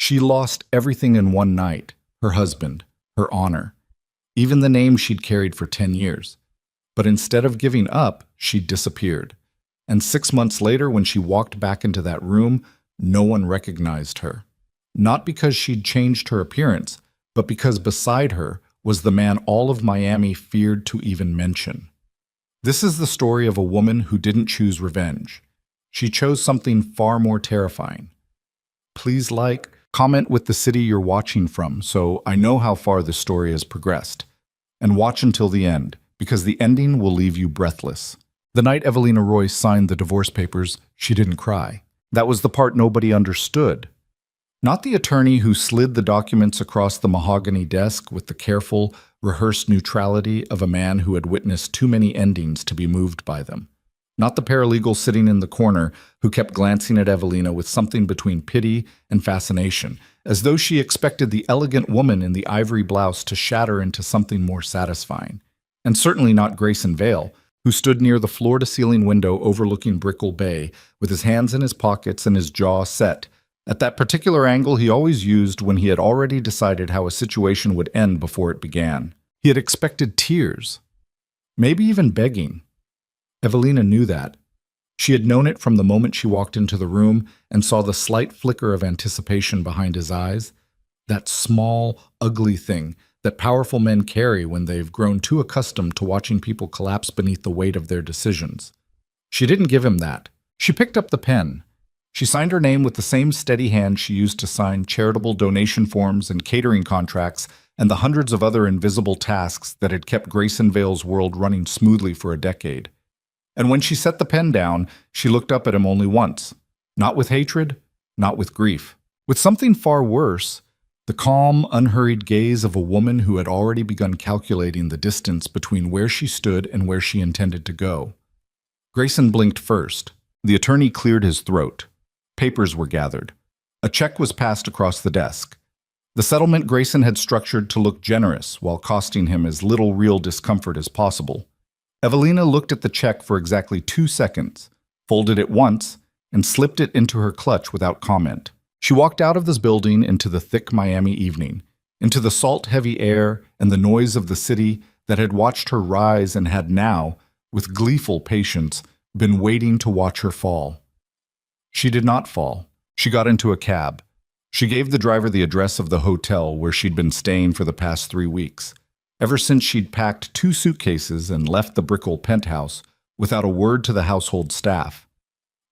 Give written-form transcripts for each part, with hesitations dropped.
She lost everything in one night: her husband, her honor, even the name she'd carried for 10 years. But instead of giving up, she disappeared. And 6 months later, when she walked back into that room, no one recognized her. Not because she'd changed her appearance, but because beside her was the man all of Miami feared to even mention. This is the story of a woman who didn't choose revenge. She chose something far more terrifying. Please like, comment with the city you're watching from so I know how far this story has progressed. And watch until the end, because the ending will leave you breathless. The night Evelina Royce signed the divorce papers, she didn't cry. That was the part nobody understood. Not the attorney who slid the documents across the mahogany desk with the careful, rehearsed neutrality of a man who had witnessed too many endings to be moved by them. Not the paralegal sitting in the corner who kept glancing at Evelina with something between pity and fascination, as though she expected the elegant woman in the ivory blouse to shatter into something more satisfying. And certainly not Grayson Vale, who stood near the floor-to-ceiling window overlooking Brickell Bay, with his hands in his pockets and his jaw set, at that particular angle he always used when he had already decided how a situation would end before it began. He had expected tears, maybe even begging. Evelina knew that. She had known it from the moment she walked into the room and saw the slight flicker of anticipation behind his eyes, that small, ugly thing that powerful men carry when they've grown too accustomed to watching people collapse beneath the weight of their decisions. She didn't give him that. She picked up the pen. She signed her name with the same steady hand she used to sign charitable donation forms and catering contracts and the hundreds of other invisible tasks that had kept Grayson Vale's world running smoothly for a decade. And when she set the pen down, she looked up at him only once. Not with hatred, not with grief. With something far worse, the calm, unhurried gaze of a woman who had already begun calculating the distance between where she stood and where she intended to go. Grayson blinked first. The attorney cleared his throat. Papers were gathered. A check was passed across the desk. The settlement Grayson had structured to look generous while costing him as little real discomfort as possible. Evelina looked at the check for exactly 2 seconds, folded it once, and slipped it into her clutch without comment. She walked out of this building into the thick Miami evening, into the salt-heavy air and the noise of the city that had watched her rise and had now, with gleeful patience, been waiting to watch her fall. She did not fall. She got into a cab. She gave the driver the address of the hotel where she'd been staying for the past 3 weeks. Ever since she'd packed 2 suitcases and left the Brickell penthouse without a word to the household staff.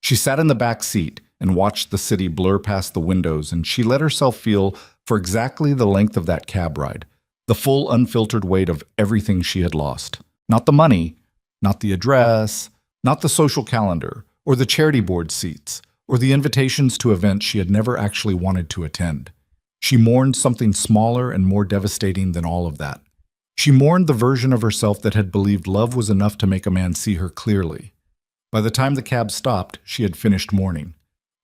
She sat in the back seat and watched the city blur past the windows, and she let herself feel for exactly the length of that cab ride, the full unfiltered weight of everything she had lost. Not the money, not the address, not the social calendar, or the charity board seats, or the invitations to events she had never actually wanted to attend. She mourned something smaller and more devastating than all of that. She mourned the version of herself that had believed love was enough to make a man see her clearly. By the time the cab stopped, she had finished mourning.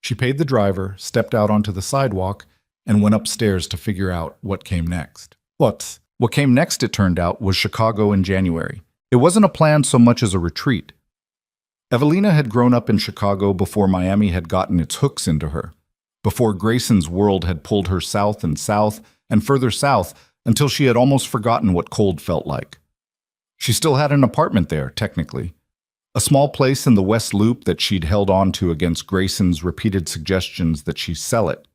She paid the driver, stepped out onto the sidewalk, and went upstairs to figure out what came next. What came next, it turned out, was Chicago in January. It wasn't a plan so much as a retreat. Evelina had grown up in Chicago before Miami had gotten its hooks into her, before Grayson's world had pulled her south and further south until she had almost forgotten what cold felt like. She still had an apartment there, technically. A small place in the West Loop that she'd held on to against Grayson's repeated suggestions that she sell it.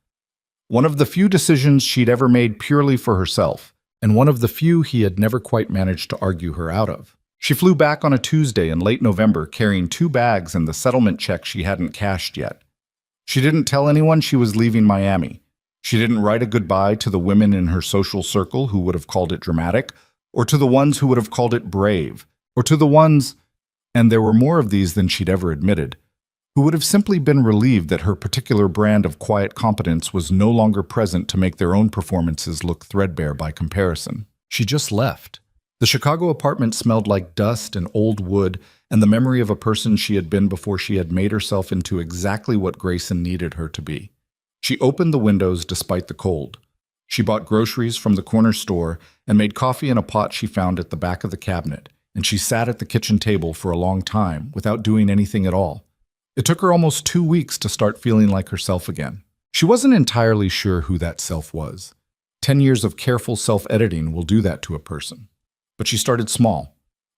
One of the few decisions she'd ever made purely for herself, and one of the few he had never quite managed to argue her out of. She flew back on a Tuesday in late November carrying 2 bags and the settlement check she hadn't cashed yet. She didn't tell anyone she was leaving Miami. She didn't write a goodbye to the women in her social circle who would have called it dramatic, or to the ones who would have called it brave, or to the ones, and there were more of these than she'd ever admitted, who would have simply been relieved that her particular brand of quiet competence was no longer present to make their own performances look threadbare by comparison. She just left. The Chicago apartment smelled like dust and old wood and the memory of a person she had been before she had made herself into exactly what Grayson needed her to be. She opened the windows despite the cold. She bought groceries from the corner store and made coffee in a pot she found at the back of the cabinet, and she sat at the kitchen table for a long time without doing anything at all. It took her almost 2 weeks to start feeling like herself again. She wasn't entirely sure who that self was. 10 years of careful self-editing will do that to a person. But she started small,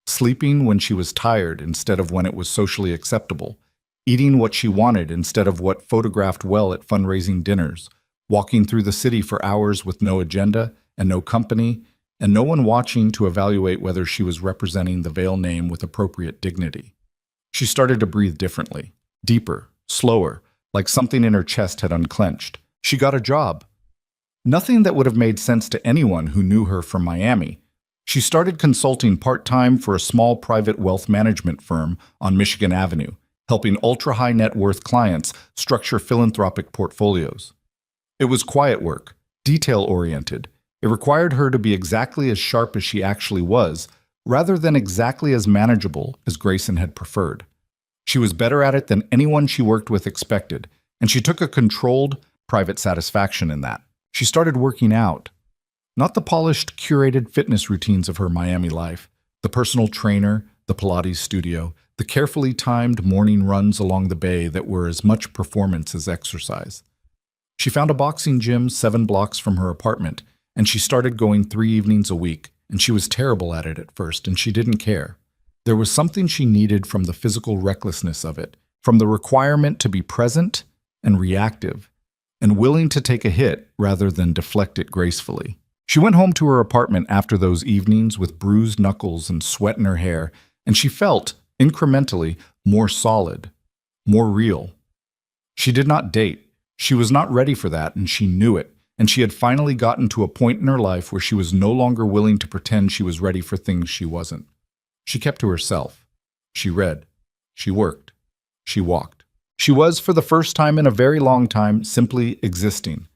sleeping when she was tired instead of when it was socially acceptable, eating what she wanted instead of what photographed well at fundraising dinners, walking through the city for hours with no agenda and no company, and no one watching to evaluate whether she was representing the Vale name with appropriate dignity. She started to breathe differently, deeper, slower, like something in her chest had unclenched. She got a job. Nothing that would have made sense to anyone who knew her from Miami. She started consulting part-time for a small private wealth management firm on Michigan Avenue, helping ultra-high net worth clients structure philanthropic portfolios. It was quiet work, detail-oriented. It required her to be exactly as sharp as she actually was, rather than exactly as manageable as Grayson had preferred. She was better at it than anyone she worked with expected, and she took a controlled, private satisfaction in that. She started working out. Not the polished, curated fitness routines of her Miami life, the personal trainer, the Pilates studio, the carefully timed morning runs along the bay that were as much performance as exercise. She found a boxing gym 7 blocks from her apartment, and she started going 3 evenings a week, and she was terrible at it at first, and she didn't care. There was something she needed from the physical recklessness of it, from the requirement to be present and reactive, and willing to take a hit rather than deflect it gracefully. She went home to her apartment after those evenings with bruised knuckles and sweat in her hair, and she felt, incrementally, more solid, more real. She did not date. She was not ready for that, and she knew it, and she had finally gotten to a point in her life where she was no longer willing to pretend she was ready for things she wasn't. She kept to herself. She read. She worked. She walked. She was, for the first time in a very long time, simply existing,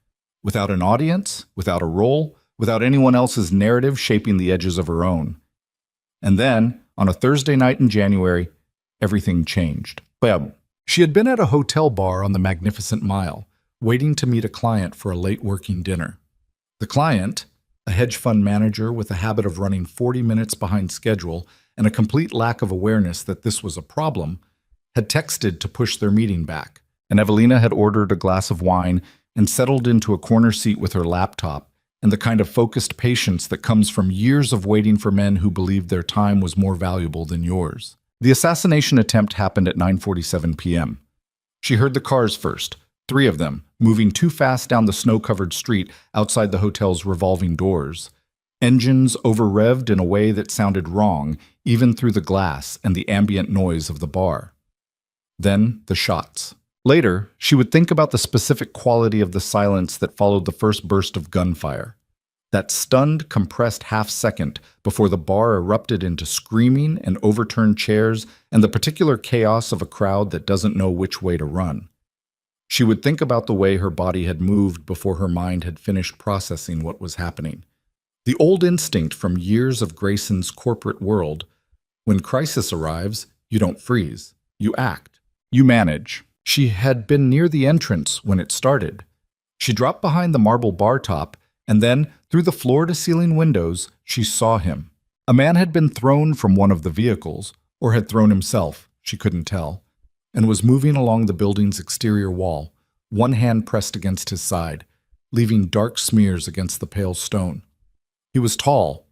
without an audience, without a role, without anyone else's narrative shaping the edges of her own. And then, on a Thursday night in January, everything changed. Bam. She had been at a hotel bar on the Magnificent Mile, waiting to meet a client for a late working dinner. The client, a hedge fund manager with a habit of running 40 minutes behind schedule and a complete lack of awareness that this was a problem, had texted to push their meeting back, and Evelina had ordered a glass of wine and settled into a corner seat with her laptop and the kind of focused patience that comes from years of waiting for men who believed their time was more valuable than yours. The assassination attempt happened at 9:47 p.m. She heard the cars first, 3 of them, moving too fast down the snow-covered street outside the hotel's revolving doors. Engines over-revved in a way that sounded wrong, even through the glass and the ambient noise of the bar. Then the shots. Later, she would think about the specific quality of the silence that followed the first burst of gunfire. That stunned, compressed half-second before the bar erupted into screaming and overturned chairs and the particular chaos of a crowd that doesn't know which way to run. She would think about the way her body had moved before her mind had finished processing what was happening. The old instinct from years of Grayson's corporate world: when crisis arrives, you don't freeze, you act, you manage. She had been near the entrance when it started. She dropped behind the marble bar top, and then, through the floor-to-ceiling windows, she saw him. A man had been thrown from one of the vehicles, or had thrown himself, she couldn't tell, and was moving along the building's exterior wall, one hand pressed against his side, leaving dark smears against the pale stone. He was tall,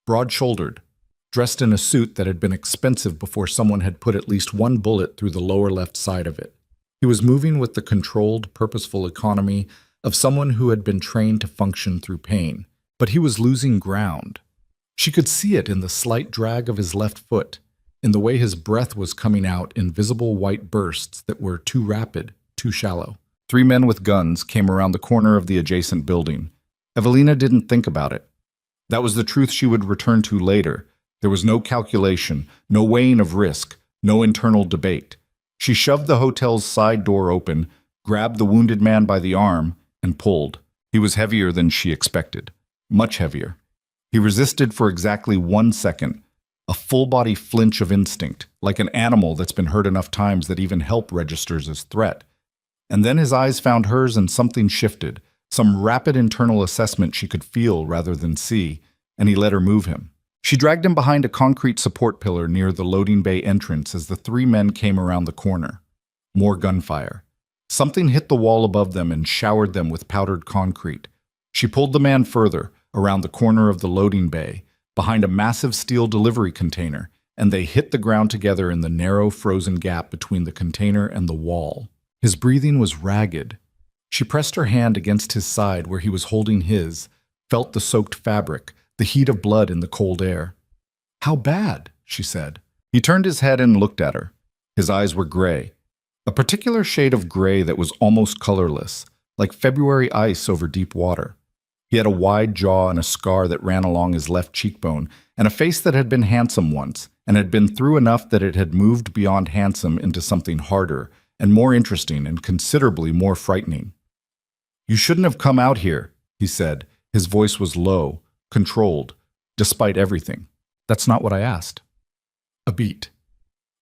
broad-shouldered, dressed in a suit that had been expensive before someone had put at least one bullet through the lower left side of it. He was moving with the controlled, purposeful economy of someone who had been trained to function through pain, but he was losing ground. She could see it in the slight drag of his left foot, in the way his breath was coming out in visible white bursts that were too rapid, too shallow. 3 men with guns came around the corner of the adjacent building. Evelina didn't think about it. That was the truth she would return to later. There was no calculation, no weighing of risk, no internal debate. She shoved the hotel's side door open, grabbed the wounded man by the arm, and pulled. He was heavier than she expected. Much heavier. He resisted for exactly 1 second, a full-body flinch of instinct, like an animal that's been hurt enough times that even help registers as threat. And then his eyes found hers and something shifted, some rapid internal assessment she could feel rather than see, and he let her move him. She dragged him behind a concrete support pillar near the loading bay entrance as the 3 men came around the corner. More gunfire. Something hit the wall above them and showered them with powdered concrete. She pulled the man further, around the corner of the loading bay, behind a massive steel delivery container, and they hit the ground together in the narrow, frozen gap between the container and the wall. His breathing was ragged. She pressed her hand against his side where he was holding his, felt the soaked fabric, the heat of blood in the cold air. "How bad?" she said. He turned his head and looked at her. His eyes were gray, a particular shade of gray that was almost colorless, like February ice over deep water. He had a wide jaw and a scar that ran along his left cheekbone, and a face that had been handsome once, and had been through enough that it had moved beyond handsome into something harder and more interesting and considerably more frightening. "You shouldn't have come out here," he said. His voice was low, controlled, despite everything. "That's not what I asked." A beat.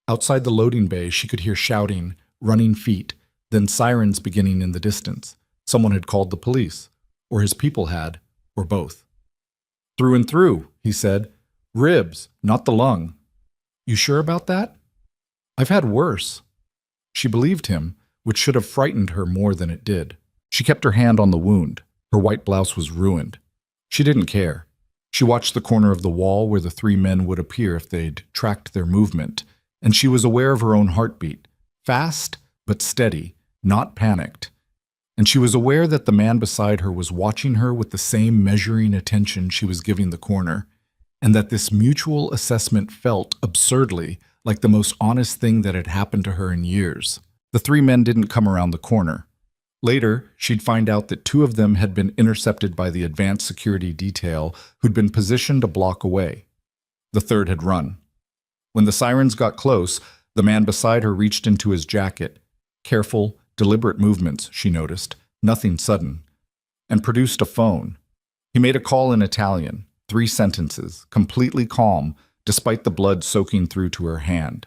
Outside the loading bay, she could hear shouting, running feet, then sirens beginning in the distance. Someone had called the police, or his people had, or both. "Through and through," he said. "Ribs, not the lung." "You sure about that?" "I've had worse." She believed him, which should have frightened her more than it did. She kept her hand on the wound. Her white blouse was ruined. She didn't care. She watched the corner of the wall where the three men would appear if they'd tracked their movement, and she was aware of her own heartbeat, fast but steady, not panicked. And she was aware that the man beside her was watching her with the same measuring attention she was giving the corner, and that this mutual assessment felt, absurdly, like the most honest thing that had happened to her in years. The three men didn't come around the corner. Later, she'd find out that two of them had been intercepted by the advanced security detail who'd been positioned a block away. The third had run. When the sirens got close, the man beside her reached into his jacket. Careful, deliberate movements, she noticed, nothing sudden, and produced a phone. He made a call in Italian, 3 sentences, completely calm, despite the blood soaking through to her hand.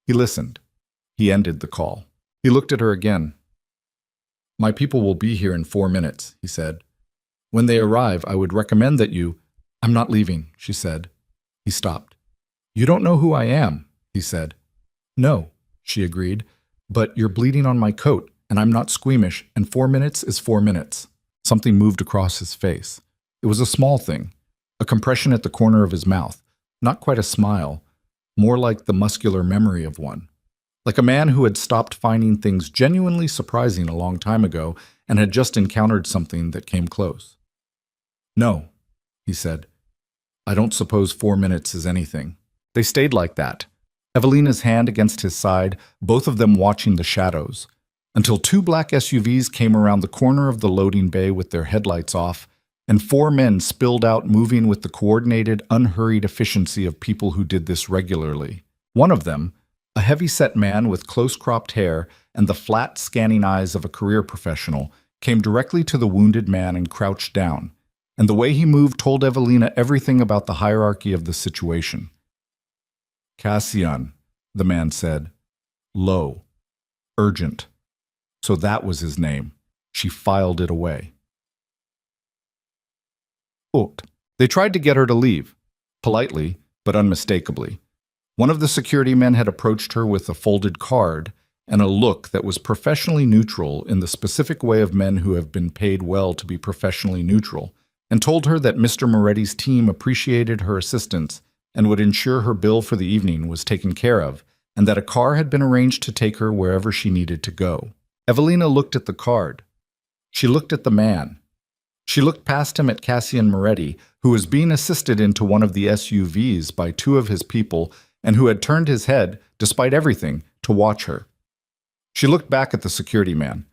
He listened. He ended the call. He looked at her again. "My people will be here in 4 minutes," he said. "When they arrive, I would recommend that you—" "I'm not leaving," she said. He stopped. "You don't know who I am," he said. "No," she agreed, "but you're bleeding on my coat, and I'm not squeamish, and 4 minutes is 4 minutes." Something moved across his face. It was a small thing, a compression at the corner of his mouth, not quite a smile, more like the muscular memory of one. Like a man who had stopped finding things genuinely surprising a long time ago and had just encountered something that came close. "No," he said. "I don't suppose 4 minutes is anything." They stayed like that, Evelina's hand against his side, both of them watching the shadows, until 2 black SUVs came around the corner of the loading bay with their headlights off, and 4 men spilled out moving with the coordinated, unhurried efficiency of people who did this regularly. One of them, a heavy-set man with close-cropped hair and the flat, scanning eyes of a career professional, came directly to the wounded man and crouched down, and the way he moved told Evelina everything about the hierarchy of the situation. "Cassian," the man said. Low. Urgent. So that was his name. She filed it away. They tried to get her to leave, politely, but unmistakably. One of the security men had approached her with a folded card and a look that was professionally neutral in the specific way of men who have been paid well to be professionally neutral, and told her that Mr. Moretti's team appreciated her assistance and would ensure her bill for the evening was taken care of, and that a car had been arranged to take her wherever she needed to go. Evelina looked at the card. She looked at the man. She looked past him at Cassian Moretti, who was being assisted into one of the SUVs by 2 of his people and who had turned his head, despite everything, to watch her. She looked back at the security man.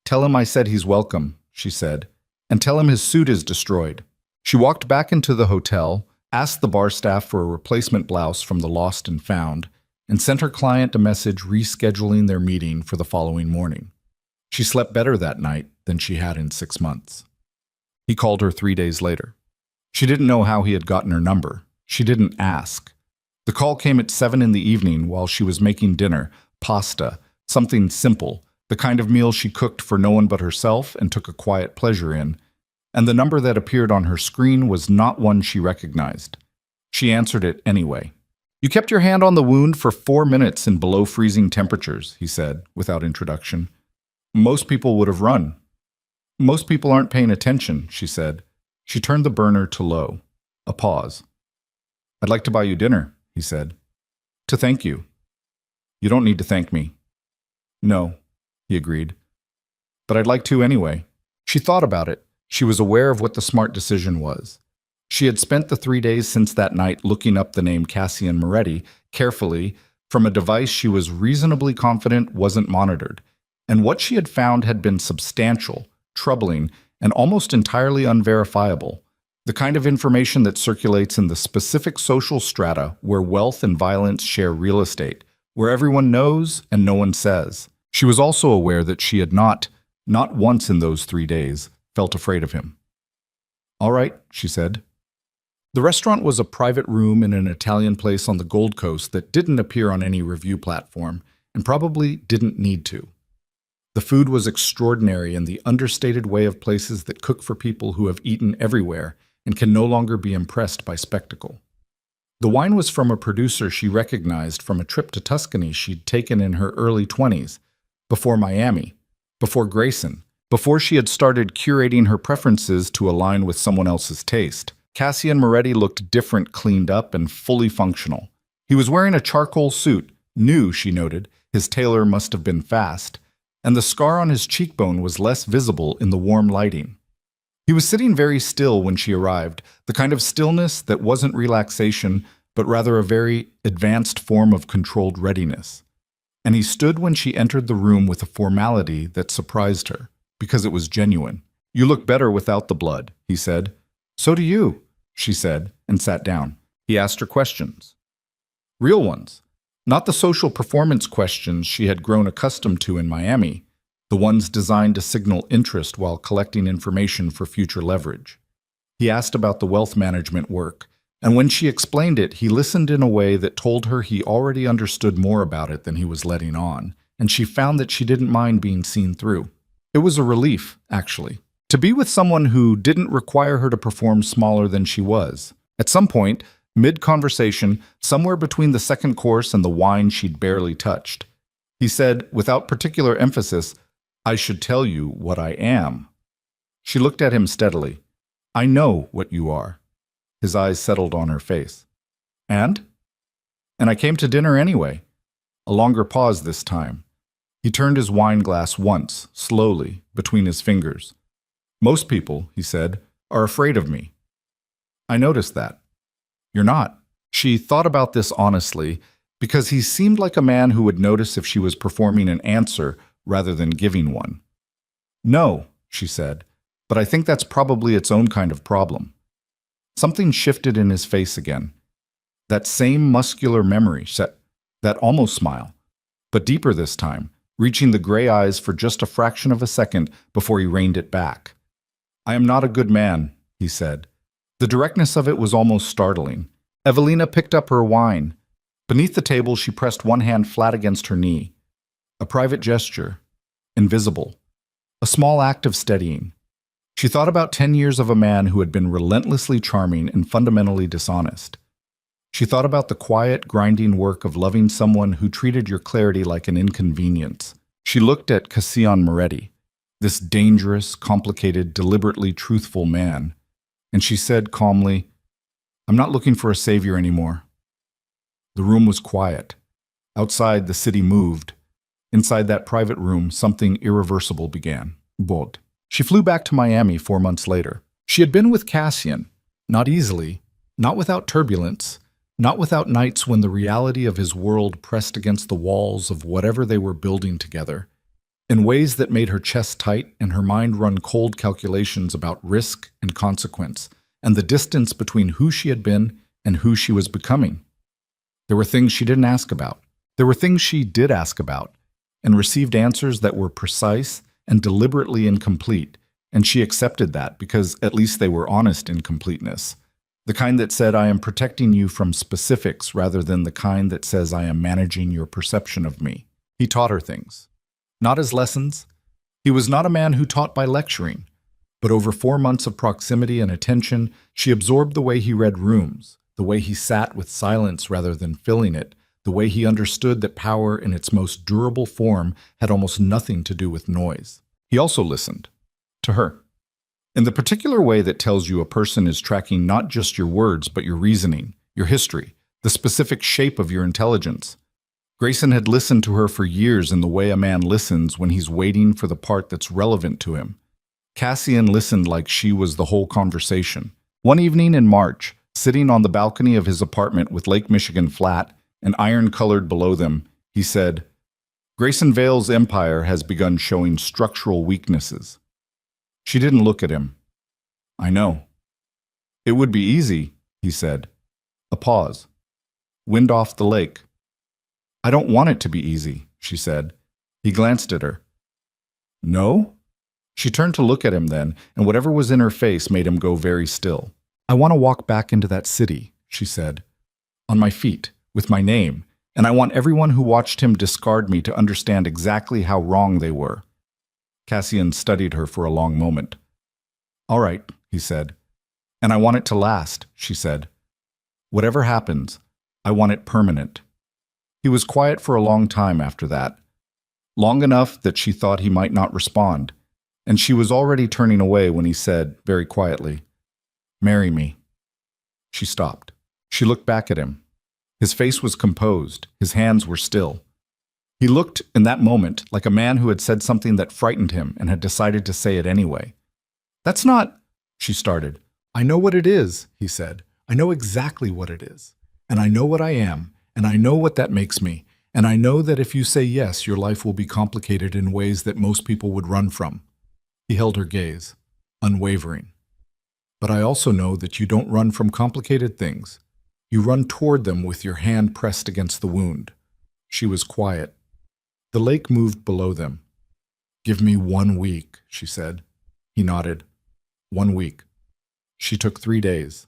"Tell him I said he's welcome," she said, "and tell him his suit is destroyed." She walked back into the hotel, asked the bar staff for a replacement blouse from the lost and found, and sent her client a message rescheduling their meeting for the following morning. She slept better that night than she had in 6 months. He called her 3 days later. She didn't know how he had gotten her number. She didn't ask. The call came at 7 in the evening while she was making dinner, pasta, something simple, the kind of meal she cooked for no one but herself and took a quiet pleasure in, and the number that appeared on her screen was not one she recognized. She answered it anyway. "You kept your hand on the wound for 4 minutes in below freezing temperatures," he said, without introduction. Most people would have run. Most people aren't paying attention, she said. She turned the burner to low. A pause. I'd like to buy you dinner, he said. To thank you. You don't need to thank me. No, he agreed. But I'd like to anyway. She thought about it. She was aware of what the smart decision was. She had spent the 3 days since that night looking up the name Cassian Moretti carefully from a device she was reasonably confident wasn't monitored. And what she had found had been substantial, troubling, and almost entirely unverifiable. The kind of information that circulates in the specific social strata where wealth and violence share real estate, where everyone knows and no one says. She was also aware that she had not once in those 3 days, felt afraid of him. All right, she said. The restaurant was a private room in an Italian place on the Gold Coast that didn't appear on any review platform and probably didn't need to. The food was extraordinary in the understated way of places that cook for people who have eaten everywhere and can no longer be impressed by spectacle. The wine was from a producer she recognized from a trip to Tuscany she'd taken in her early 20s, before Miami, before Grayson, before she had started curating her preferences to align with someone else's taste. Cassian Moretti looked different, cleaned up, and fully functional. He was wearing a charcoal suit, new, she noted, his tailor must have been fast, and the scar on his cheekbone was less visible in the warm lighting. He was sitting very still when she arrived, the kind of stillness that wasn't relaxation, but rather a very advanced form of controlled readiness. And he stood when she entered the room with a formality that surprised her, because it was genuine. You look better without the blood, he said. So do you, she said, and sat down. He asked her questions. Real ones. Not the social performance questions she had grown accustomed to in Miami, the ones designed to signal interest while collecting information for future leverage. He asked about the wealth management work, and when she explained it, he listened in a way that told her he already understood more about it than he was letting on, and she found that she didn't mind being seen through. It was a relief, actually, to be with someone who didn't require her to perform smaller than she was. At some point, mid-conversation, somewhere between the second course and the wine she'd barely touched, he said, without particular emphasis, I should tell you what I am. She looked at him steadily. I know what you are. His eyes settled on her face. And? And I came to dinner anyway. A longer pause this time. He turned his wine glass once, slowly, between his fingers. Most people, he said, are afraid of me. I noticed that. You're not. She thought about this honestly, because he seemed like a man who would notice if she was performing an answer rather than giving one. No, she said, but I think that's probably its own kind of problem. Something shifted in his face again. That same muscular memory, that almost smile, but deeper this time, reaching the gray eyes for just a fraction of a second before he reined it back. I am not a good man, he said. The directness of it was almost startling. Evelina picked up her wine. Beneath the table, she pressed one hand flat against her knee. A private gesture, invisible, a small act of steadying. She thought about 10 years of a man who had been relentlessly charming and fundamentally dishonest. She thought about the quiet, grinding work of loving someone who treated your clarity like an inconvenience. She looked at Cassian Moretti, this dangerous, complicated, deliberately truthful man, and she said calmly, I'm not looking for a savior anymore. The room was quiet. Outside, the city moved. Inside that private room, something irreversible began. Bod. She flew back to Miami 4 months later. She had been with Cassian, not easily, not without turbulence, not without nights when the reality of his world pressed against the walls of whatever they were building together, in ways that made her chest tight and her mind run cold calculations about risk and consequence, and the distance between who she had been and who she was becoming. There were things she didn't ask about. There were things she did ask about, and received answers that were precise and deliberately incomplete, and she accepted that because at least they were honest incompleteness. The kind that said, I am protecting you from specifics rather than the kind that says, I am managing your perception of me. He taught her things. Not as lessons. He was not a man who taught by lecturing, but over 4 months of proximity and attention, she absorbed the way he read rooms, the way he sat with silence rather than filling it, the way he understood that power in its most durable form had almost nothing to do with noise. He also listened to her, in the particular way that tells you a person is tracking not just your words, but your reasoning, your history, the specific shape of your intelligence. Grayson had listened to her for years in the way a man listens when he's waiting for the part that's relevant to him. Cassian listened like she was the whole conversation. One evening in March, sitting on the balcony of his apartment with Lake Michigan flat and iron-colored below them, he said, "Grayson Vale's empire has begun showing structural weaknesses." She didn't look at him. "I know." "It would be easy," he said. A pause. "Wind off the lake." "I don't want it to be easy," she said. He glanced at her. "No?" She turned to look at him then, and whatever was in her face made him go very still. "I want to walk back into that city," she said. "On my feet, with my name, and I want everyone who watched him discard me to understand exactly how wrong they were." Cassian studied her for a long moment. "All right," he said. "And I want it to last," she said. "Whatever happens, I want it permanent." He was quiet for a long time after that, long enough that she thought he might not respond, and she was already turning away when he said, very quietly, "Marry me." She stopped. She looked back at him. His face was composed. His hands were still. He looked, in that moment, like a man who had said something that frightened him and had decided to say it anyway. "That's not—" she started. "I know what it is," he said. "I know exactly what it is. And I know what I am, and I know what that makes me. And I know that if you say yes, your life will be complicated in ways that most people would run from." He held her gaze, unwavering. "But I also know that you don't run from complicated things. You run toward them with your hand pressed against the wound." She was quiet. The lake moved below them. "Give me 1 week," she said. He nodded. 1 week. She took 3 days.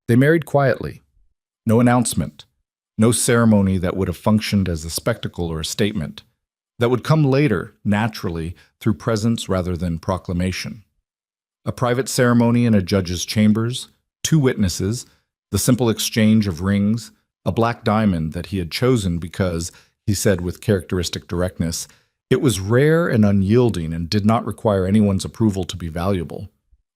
They married quietly. No announcement. No ceremony that would have functioned as a spectacle or a statement. That would come later, naturally, through presence rather than proclamation. A private ceremony in a judge's chambers, 2 witnesses, the simple exchange of rings, a black diamond that he had chosen because, he said with characteristic directness, it was rare and unyielding and did not require anyone's approval to be valuable.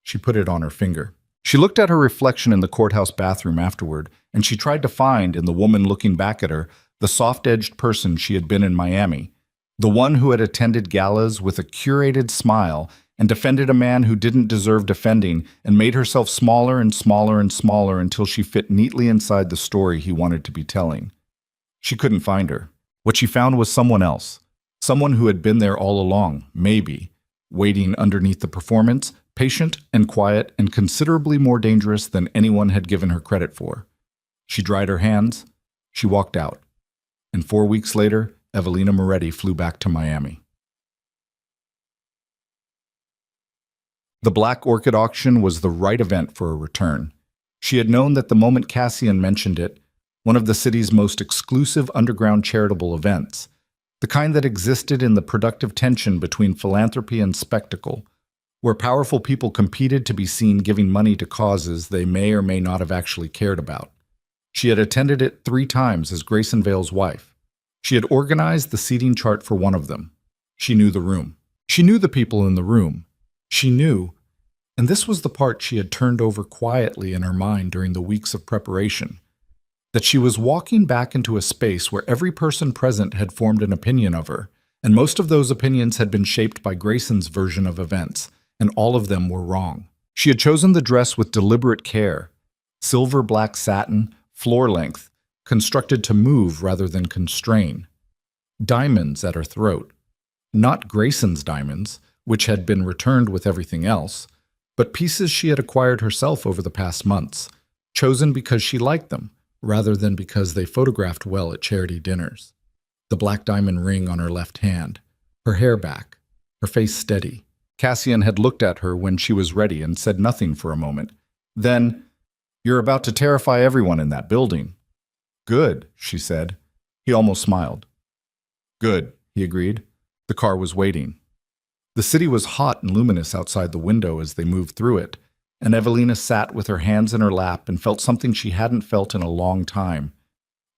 She put it on her finger. She looked at her reflection in the courthouse bathroom afterward, and she tried to find, in the woman looking back at her, the soft-edged person she had been in Miami, the one who had attended galas with a curated smile and defended a man who didn't deserve defending and made herself smaller and smaller and smaller until she fit neatly inside the story he wanted to be telling. She couldn't find her. What she found was someone else, someone who had been there all along, maybe, waiting underneath the performance, patient and quiet and considerably more dangerous than anyone had given her credit for. She dried her hands. She walked out. And 4 weeks later, Evelina Moretti flew back to Miami. The Black Orchid auction was the right event for a return. She had known that the moment Cassian mentioned it, one of the city's most exclusive underground charitable events, the kind that existed in the productive tension between philanthropy and spectacle, where powerful people competed to be seen giving money to causes they may or may not have actually cared about. She had attended it 3 times as Grayson Vale's wife. She had organized the seating chart for one of them. She knew the room. She knew the people in the room. She knew, and this was the part she had turned over quietly in her mind during the weeks of preparation, that she was walking back into a space where every person present had formed an opinion of her, and most of those opinions had been shaped by Grayson's version of events, and all of them were wrong. She had chosen the dress with deliberate care, silver black satin, floor length, constructed to move rather than constrain. Diamonds at her throat. Not Grayson's diamonds, which had been returned with everything else, but pieces she had acquired herself over the past months, chosen because she liked them, rather than because they photographed well at charity dinners. The black diamond ring on her left hand, her hair back, her face steady. Cassian had looked at her when she was ready and said nothing for a moment. Then, "You're about to terrify everyone in that building." "Good," she said. He almost smiled. "Good," he agreed. The car was waiting. The city was hot and luminous outside the window as they moved through it, and Evelina sat with her hands in her lap and felt something she hadn't felt in a long time: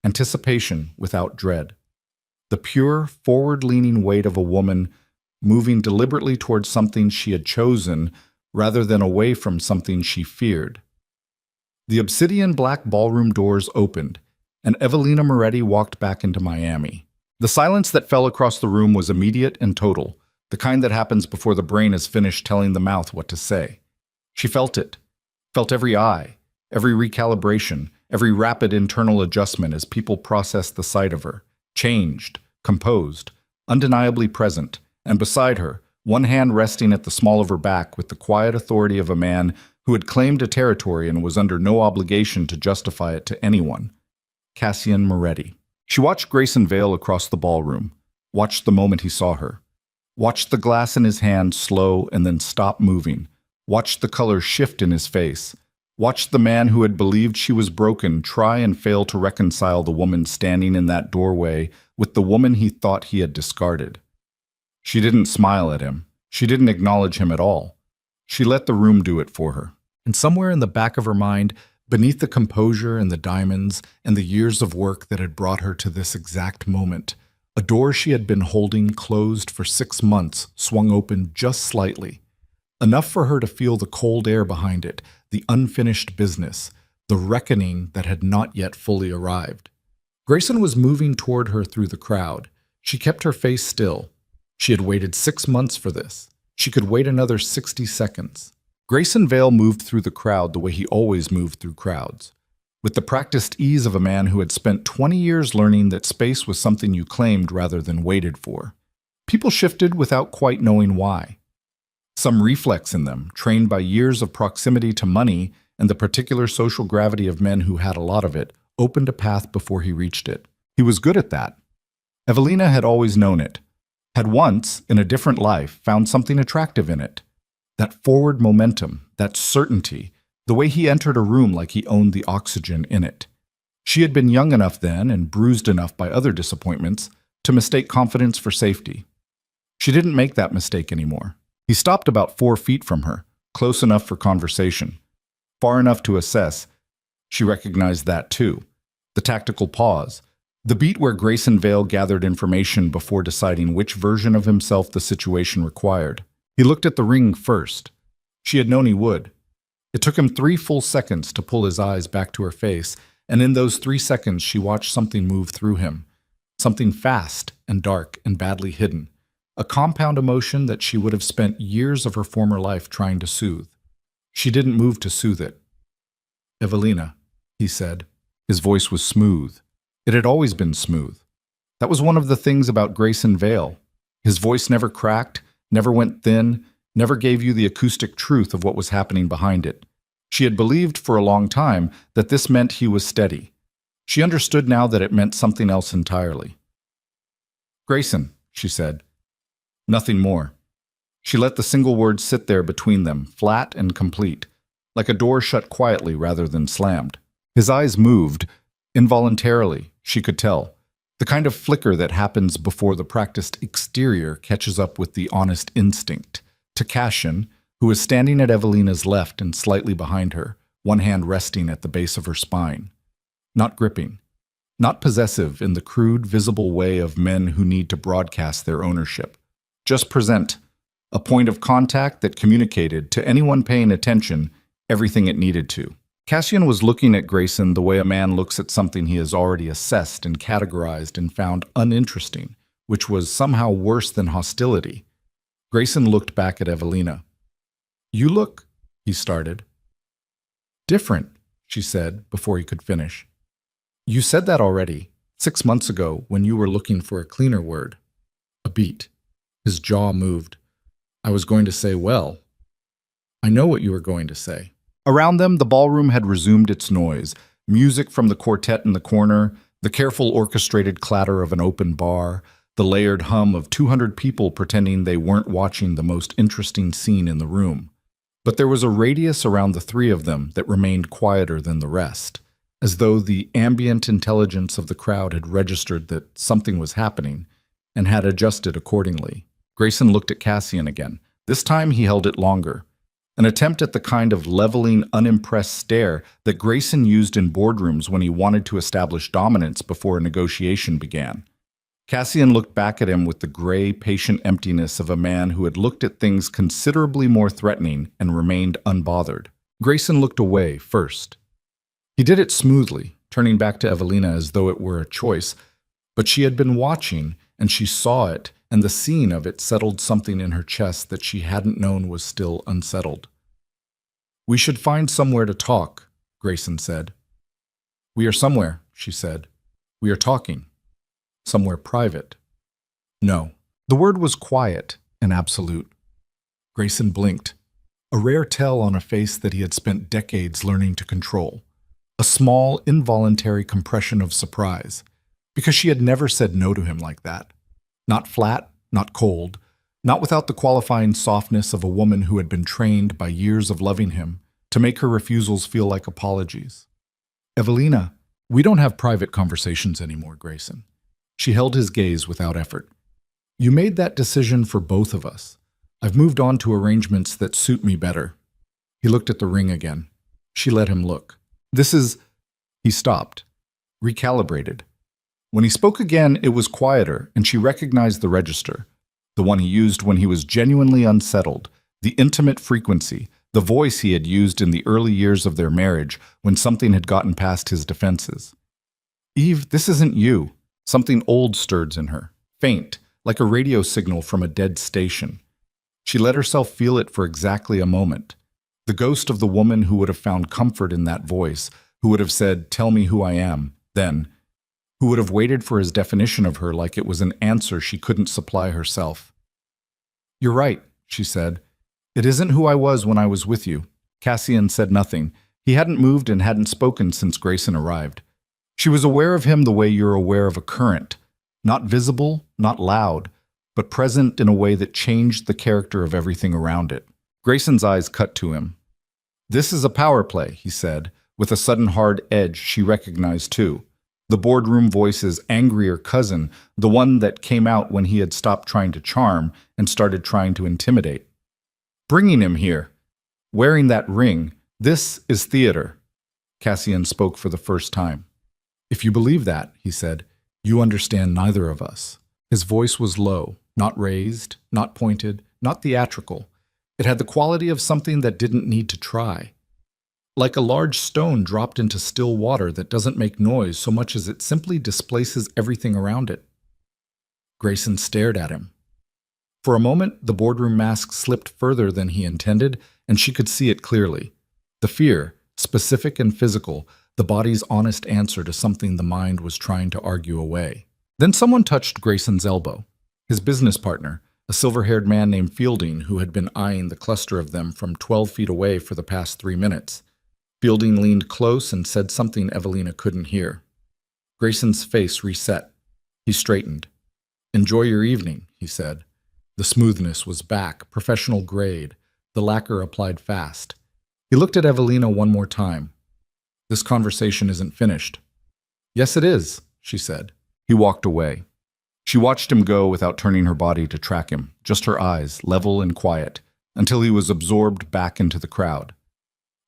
anticipation without dread. The pure, forward-leaning weight of a woman moving deliberately towards something she had chosen rather than away from something she feared. The obsidian black ballroom doors opened, and Evelina Moretti walked back into Miami. The silence that fell across the room was immediate and total, the kind that happens before the brain is finished telling the mouth what to say. She felt it, felt every eye, every recalibration, every rapid internal adjustment as people processed the sight of her, changed, composed, undeniably present, and beside her, one hand resting at the small of her back with the quiet authority of a man who had claimed a territory and was under no obligation to justify it to anyone: Cassian Moretti. She watched Grayson Vale across the ballroom, watched the moment he saw her, watched the glass in his hand slow and then stop moving, watched the color shift in his face, watched the man who had believed she was broken try and fail to reconcile the woman standing in that doorway with the woman he thought he had discarded. She didn't smile at him. She didn't acknowledge him at all. She let the room do it for her. And somewhere in the back of her mind, beneath the composure and the diamonds and the years of work that had brought her to this exact moment, a door she had been holding closed for 6 months swung open just slightly, enough for her to feel the cold air behind it, the unfinished business, the reckoning that had not yet fully arrived. Grayson was moving toward her through the crowd. She kept her face still. She had waited 6 months for this. She could wait another 60 seconds. Grayson Vale moved through the crowd the way he always moved through crowds, with the practiced ease of a man who had spent 20 years learning that space was something you claimed rather than waited for. People shifted without quite knowing why. Some reflex in them, trained by years of proximity to money and the particular social gravity of men who had a lot of it, opened a path before he reached it. He was good at that. Evelina had always known it, had once, in a different life, found something attractive in it. That forward momentum, that certainty, the way he entered a room like he owned the oxygen in it. She had been young enough then, and bruised enough by other disappointments, to mistake confidence for safety. She didn't make that mistake anymore. He stopped about 4 feet from her, close enough for conversation, far enough to assess. She recognized that too. The tactical pause, the beat where Grayson Vale gathered information before deciding which version of himself the situation required. He looked at the ring first. She had known he would. It took him 3 full seconds to pull his eyes back to her face, and in those 3 seconds she watched something move through him. Something fast and dark and badly hidden. A compound emotion that she would have spent years of her former life trying to soothe. She didn't move to soothe it. "Evelina," he said. His voice was smooth. It had always been smooth. That was one of the things about Grayson Vale. His voice never cracked, never went thin, never gave you the acoustic truth of what was happening behind it. She had believed for a long time that this meant he was steady. She understood now that it meant something else entirely. "Grayson," she said. Nothing more. She let the single word sit there between them, flat and complete, like a door shut quietly rather than slammed. His eyes moved, involuntarily, she could tell, the kind of flicker that happens before the practiced exterior catches up with the honest instinct. To Cassian, who was standing at Evelina's left and slightly behind her, one hand resting at the base of her spine. Not gripping, not possessive in the crude, visible way of men who need to broadcast their ownership. Just present, a point of contact that communicated to anyone paying attention everything it needed to. Cassian was looking at Grayson the way a man looks at something he has already assessed and categorized and found uninteresting, which was somehow worse than hostility. Grayson looked back at Evelina. "You look," he started. "Different," she said before he could finish. "You said that already, 6 months ago when you were looking for a cleaner word." A beat. His jaw moved. "I was going to say, well, I know what you were going to say." Around them, the ballroom had resumed its noise, music from the quartet in the corner, the careful orchestrated clatter of an open bar, the layered hum of 200 people pretending they weren't watching the most interesting scene in the room. But there was a radius around the 3 of them that remained quieter than the rest, as though the ambient intelligence of the crowd had registered that something was happening and had adjusted accordingly. Grayson looked at Cassian again. This time he held it longer. an attempt at the kind of leveling, unimpressed stare that Grayson used in boardrooms when he wanted to establish dominance before a negotiation began. Cassian looked back at him with the gray, patient emptiness of a man who had looked at things considerably more threatening and remained unbothered. Grayson looked away first. He did it smoothly, turning back to Evelina as though it were a choice, but she had been watching, and she saw it, and the scene of it settled something in her chest that she hadn't known was still unsettled. "We should find somewhere to talk," Grayson said. "We are somewhere," she said. "We are talking. Somewhere private." No. The word was quiet and absolute. Grayson blinked, a rare tell on a face that he had spent decades learning to control. A small, involuntary compression of surprise, because she had never said no to him like that. Not flat, not cold, not without the qualifying softness of a woman who had been trained by years of loving him to make her refusals feel like apologies. "Evelina, we don't have private conversations anymore, Grayson." She held his gaze without effort. "You made that decision for both of us. I've moved on to arrangements that suit me better." He looked at the ring again. She let him look. "This is—" He stopped, recalibrated. When he spoke again, it was quieter, and she recognized the register, the one he used when he was genuinely unsettled, the intimate frequency, the voice he had used in the early years of their marriage when something had gotten past his defenses. "Eve, this isn't you." Something old stirred in her, faint, like a radio signal from a dead station. She let herself feel it for exactly a moment. The ghost of the woman who would have found comfort in that voice, who would have said, "Tell me who I am," then, who would have waited for his definition of her like it was an answer she couldn't supply herself. "You're right," she said. "It isn't who I was when I was with you." Cassian said nothing. He hadn't moved and hadn't spoken since Grayson arrived. She was aware of him the way you're aware of a current, not visible, not loud, but present in a way that changed the character of everything around it. Grayson's eyes cut to him. "This is a power play," he said, with a sudden hard edge she recognized too. The boardroom voice's angrier cousin, the one that came out when he had stopped trying to charm and started trying to intimidate. "Bringing him here, wearing that ring, this is theater." Cassian spoke for the first time. "If you believe that," he said, "you understand neither of us." His voice was low, not raised, not pointed, not theatrical. It had the quality of something that didn't need to try. Like a large stone dropped into still water that doesn't make noise so much as it simply displaces everything around it. Grayson stared at him. For a moment, the boardroom mask slipped further than he intended, and she could see it clearly. The fear, specific and physical, the body's honest answer to something the mind was trying to argue away. Then someone touched Grayson's elbow. His business partner, a silver-haired man named Fielding, who had been eyeing the cluster of them from 12 feet away for the past 3 minutes. Fielding leaned close and said something Evelina couldn't hear. Grayson's face reset. He straightened. "Enjoy your evening," he said. The smoothness was back, professional grade, the lacquer applied fast. He looked at Evelina one more time. "This conversation isn't finished." "Yes, it is," she said. He walked away. She watched him go without turning her body to track him, just her eyes, level and quiet, until he was absorbed back into the crowd.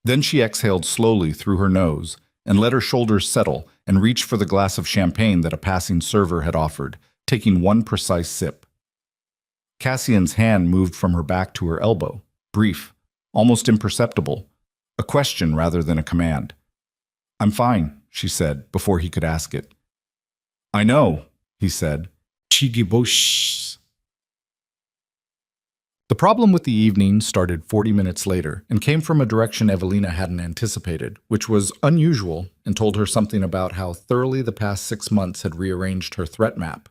Then she exhaled slowly through her nose and let her shoulders settle and reached for the glass of champagne that a passing server had offered, taking one precise sip. Cassian's hand moved from her back to her elbow, brief, almost imperceptible, a question rather than a command. "I'm fine," she said, before he could ask it. "I know," he said. "Chigibosh." The problem with the evening started 40 minutes later and came from a direction Evelina hadn't anticipated, which was unusual and told her something about how thoroughly the past 6 months had rearranged her threat map.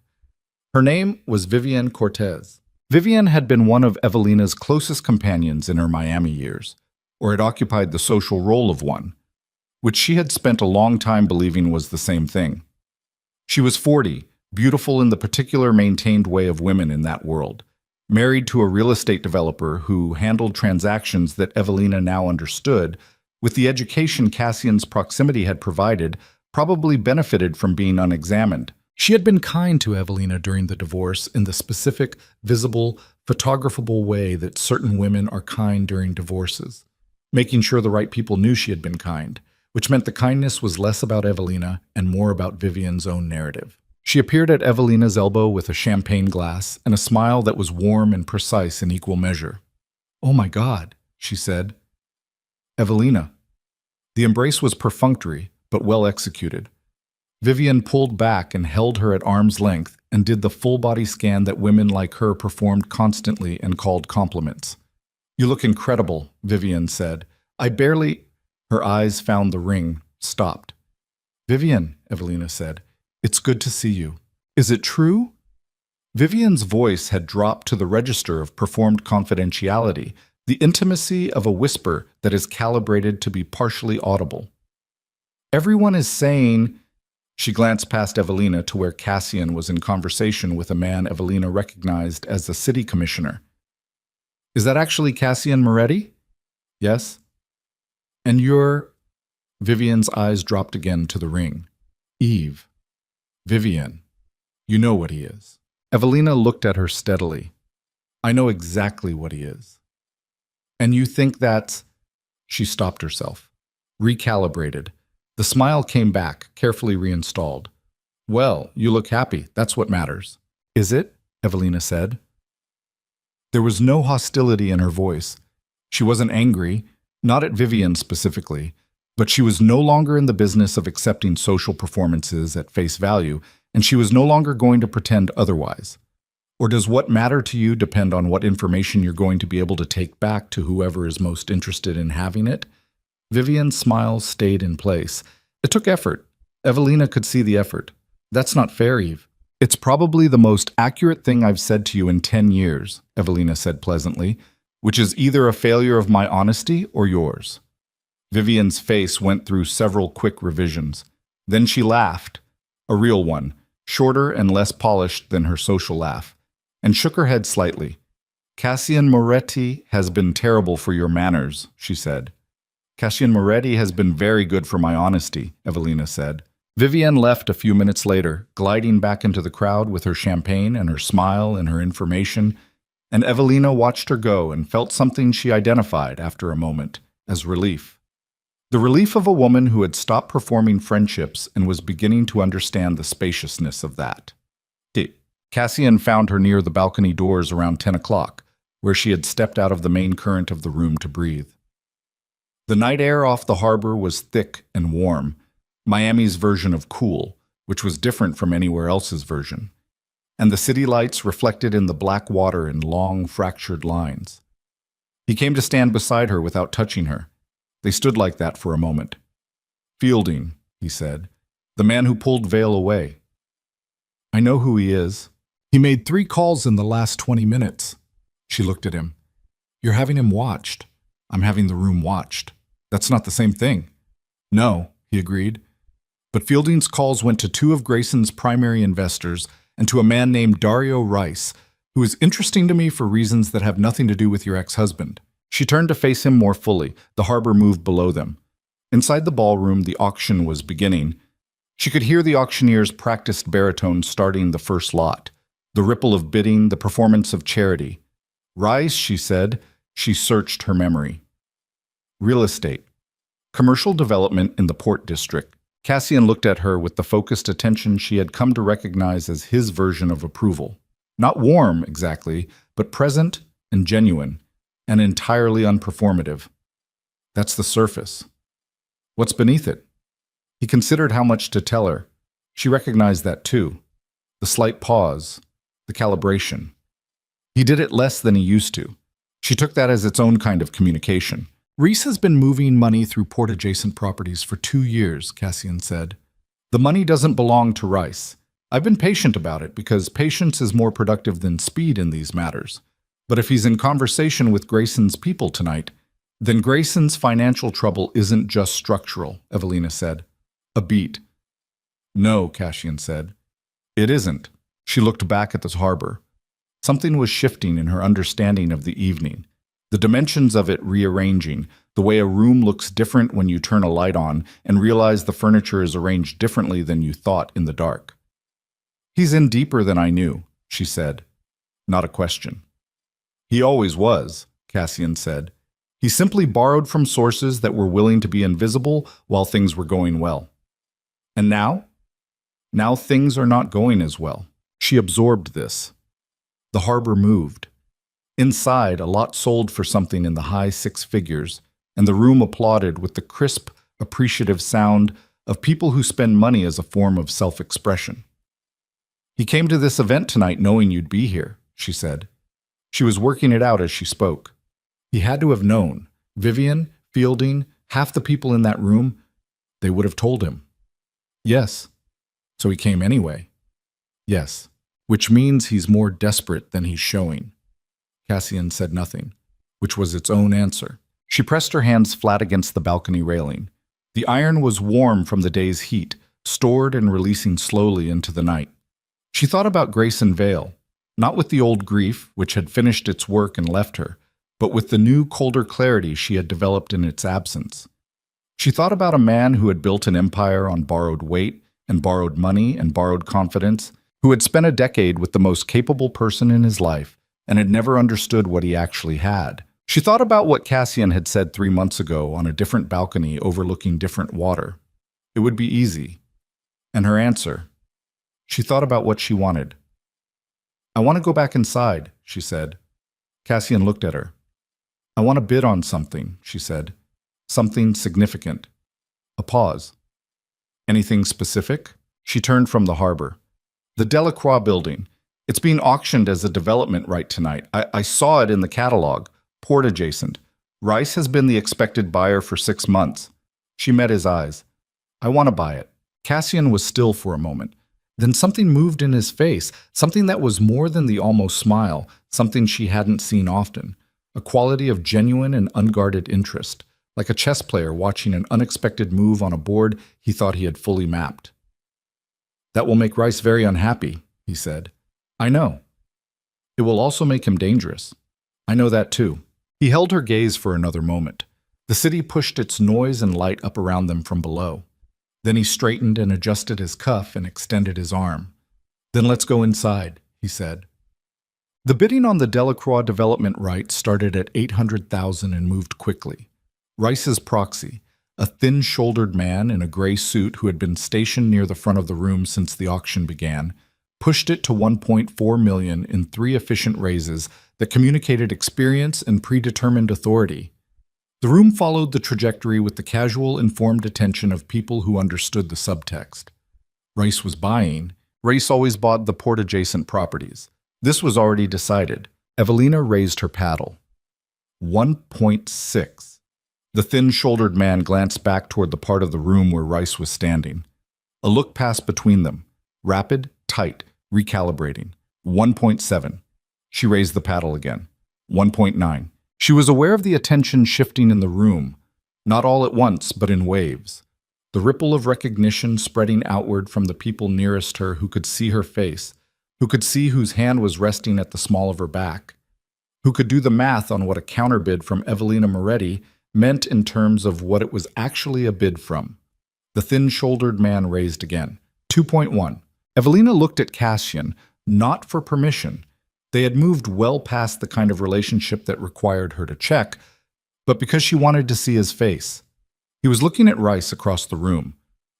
Her name was Vivienne Cortez. Vivienne had been one of Evelina's closest companions in her Miami years, or had occupied the social role of one, which she had spent a long time believing was the same thing. She was 40, beautiful in the particular maintained way of women in that world, married to a real estate developer who handled transactions that Evelina now understood, with the education Cassian's proximity had provided, probably benefited from being unexamined. She had been kind to Evelina during the divorce in the specific, visible, photographable way that certain women are kind during divorces, making sure the right people knew she had been kind, which meant the kindness was less about Evelina and more about Vivian's own narrative. She appeared at Evelina's elbow with a champagne glass and a smile that was warm and precise in equal measure. "Oh my God," she said. "Evelina." The embrace was perfunctory, but well executed. Vivian pulled back and held her at arm's length and did the full-body scan that women like her performed constantly and called compliments. "You look incredible," Vivian said. "I barely—" Her eyes found the ring, stopped. "Vivian," Evelina said, "it's good to see you. Is it true?" Vivian's voice had dropped to the register of performed confidentiality, the intimacy of a whisper that is calibrated to be partially audible. "Everyone is saying—" She glanced past Evelina to where Cassian was in conversation with a man Evelina recognized as the city commissioner. "Is that actually Cassian Moretti?" "Yes." "And you're—" Vivian's eyes dropped again to the ring. "Eve." "Vivian. You know what he is." Evelina looked at her steadily. "I know exactly what he is." "And you think that's—" She stopped herself. Recalibrated. The smile came back, carefully reinstalled. "Well, you look happy. That's what matters." "Is it?" Evelina said. There was no hostility in her voice. She wasn't angry, not at Vivian specifically, but she was no longer in the business of accepting social performances at face value, and she was no longer going to pretend otherwise. Or does what matter to you depend on what information you're going to be able to take back to whoever is most interested in having it? Vivian's smile stayed in place. It took effort. Evelina could see the effort. "That's not fair, Eve." "It's probably the most accurate thing I've said to you in 10 years, Evelina said pleasantly, "which is either a failure of my honesty or yours." Vivian's face went through several quick revisions. Then she laughed, a real one, shorter and less polished than her social laugh, and shook her head slightly. "Cassian Moretti has been terrible for your manners," she said. "Cassian Moretti has been very good for my honesty," Evelina said. Vivian left a few minutes later, gliding back into the crowd with her champagne and her smile and her information, and Evelina watched her go and felt something she identified after a moment as relief. The relief of a woman who had stopped performing friendships and was beginning to understand the spaciousness of that. Cassian found her near the balcony doors around 10 o'clock, where she had stepped out of the main current of the room to breathe. The night air off the harbor was thick and warm, Miami's version of cool, which was different from anywhere else's version, and the city lights reflected in the black water in long, fractured lines. He came to stand beside her without touching her. They stood like that for a moment. "Fielding," he said, "the man who pulled Vale away." "I know who he is. He made 3 calls in the last 20 minutes. She looked at him. "You're having him watched." "I'm having the room watched." "That's not the same thing." "No," he agreed. But Fielding's calls went to 2 of Grayson's primary investors and to a man named Dario Rice, who is interesting to me for reasons that have nothing to do with your ex-husband. She turned to face him more fully. The harbor moved below them. Inside the ballroom, the auction was beginning. She could hear the auctioneer's practiced baritone starting the first lot, the ripple of bidding, the performance of charity. "Rice," she said. She searched her memory. "Real estate. Commercial development in the Port District." Cassian looked at her with the focused attention she had come to recognize as his version of approval. Not warm, exactly, but present and genuine, and entirely unperformative. "That's the surface. What's beneath it?" He considered how much to tell her. She recognized that too. The slight pause, the calibration. He did it less than he used to. She took that as its own kind of communication. "Reese has been moving money through port-adjacent properties for 2 years, Cassian said. "The money doesn't belong to Rice. I've been patient about it because patience is more productive than speed in these matters. But if he's in conversation with Grayson's people tonight, then Grayson's financial trouble isn't just structural," Evelina said. A beat. "No," Cassian said. "It isn't." She looked back at the harbor. Something was shifting in her understanding of the evening. The dimensions of it rearranging, the way a room looks different when you turn a light on and realize the furniture is arranged differently than you thought in the dark. "He's in deeper than I knew," she said. Not a question. He always was, Cassian said. He simply borrowed from sources that were willing to be invisible while things were going well. And now? Now things are not going as well. She absorbed this. The harbor moved. Inside, a lot sold for something in the high six figures, and the room applauded with the crisp, appreciative sound of people who spend money as a form of self-expression. He came to this event tonight knowing you'd be here, she said. She was working it out as she spoke. He had to have known. Vivian, Fielding, half the people in that room, they would have told him. Yes. So he came anyway. Yes. Which means he's more desperate than he's showing. Cassian said nothing, which was its own answer. She pressed her hands flat against the balcony railing. The iron was warm from the day's heat, stored and releasing slowly into the night. She thought about Grayson Vale, not with the old grief, which had finished its work and left her, but with the new, colder clarity she had developed in its absence. She thought about a man who had built an empire on borrowed weight and borrowed money and borrowed confidence, who had spent a decade with the most capable person in his life and had never understood what he actually had. She thought about what Cassian had said 3 months ago on a different balcony overlooking different water. It would be easy. And her answer. She thought about what she wanted. I want to go back inside, she said. Cassian looked at her. I want to bid on something, she said. Something significant. A pause. Anything specific? She turned from the harbor. The Delacroix building. It's being auctioned as a development right tonight. I saw it in the catalog. Port adjacent. Rice has been the expected buyer for 6 months. She met his eyes. I want to buy it. Cassian was still for a moment. Then something moved in his face, something that was more than the almost smile, something she hadn't seen often. A quality of genuine and unguarded interest, like a chess player watching an unexpected move on a board he thought he had fully mapped. That will make Rice very unhappy, he said. I know. It will also make him dangerous. I know that too. He held her gaze for another moment. The city pushed its noise and light up around them from below. Then he straightened and adjusted his cuff and extended his arm. Then let's go inside, he said. The bidding on the Delacroix development right started at $800,000 and moved quickly. Rice's proxy, a thin-shouldered man in a gray suit who had been stationed near the front of the room since the auction began, pushed it to $1.4 million in 3 efficient raises that communicated experience and predetermined authority. The room followed the trajectory with the casual, informed attention of people who understood the subtext. Rice was buying. Rice always bought the port-adjacent properties. This was already decided. Evelina raised her paddle. 1.6. The thin-shouldered man glanced back toward the part of the room where Rice was standing. A look passed between them. Rapid, tight, recalibrating. 1.7. She raised the paddle again. 1.9. She was aware of the attention shifting in the room, not all at once, but in waves. The ripple of recognition spreading outward from the people nearest her who could see her face, who could see whose hand was resting at the small of her back, who could do the math on what a counterbid from Evelina Moretti meant in terms of what it was actually a bid from. The thin-shouldered man raised again. 2.1. Evelina looked at Cassian, not for permission. They had moved well past the kind of relationship that required her to check, but because she wanted to see his face. He was looking at Rice across the room.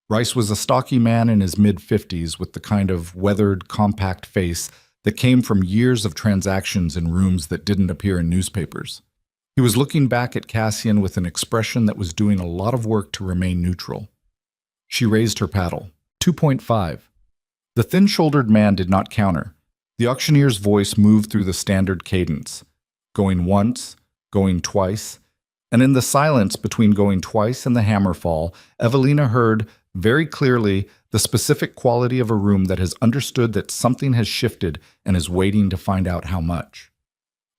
Rice was a stocky man in his mid-50s with the kind of weathered, compact face that came from years of transactions in rooms that didn't appear in newspapers. He was looking back at Cassian with an expression that was doing a lot of work to remain neutral. She raised her paddle. 2.5. The thin-shouldered man did not counter. The auctioneer's voice moved through the standard cadence, going once, going twice, and in the silence between going twice and the hammer fall, Evelina heard, very clearly, the specific quality of a room that has understood that something has shifted and is waiting to find out how much.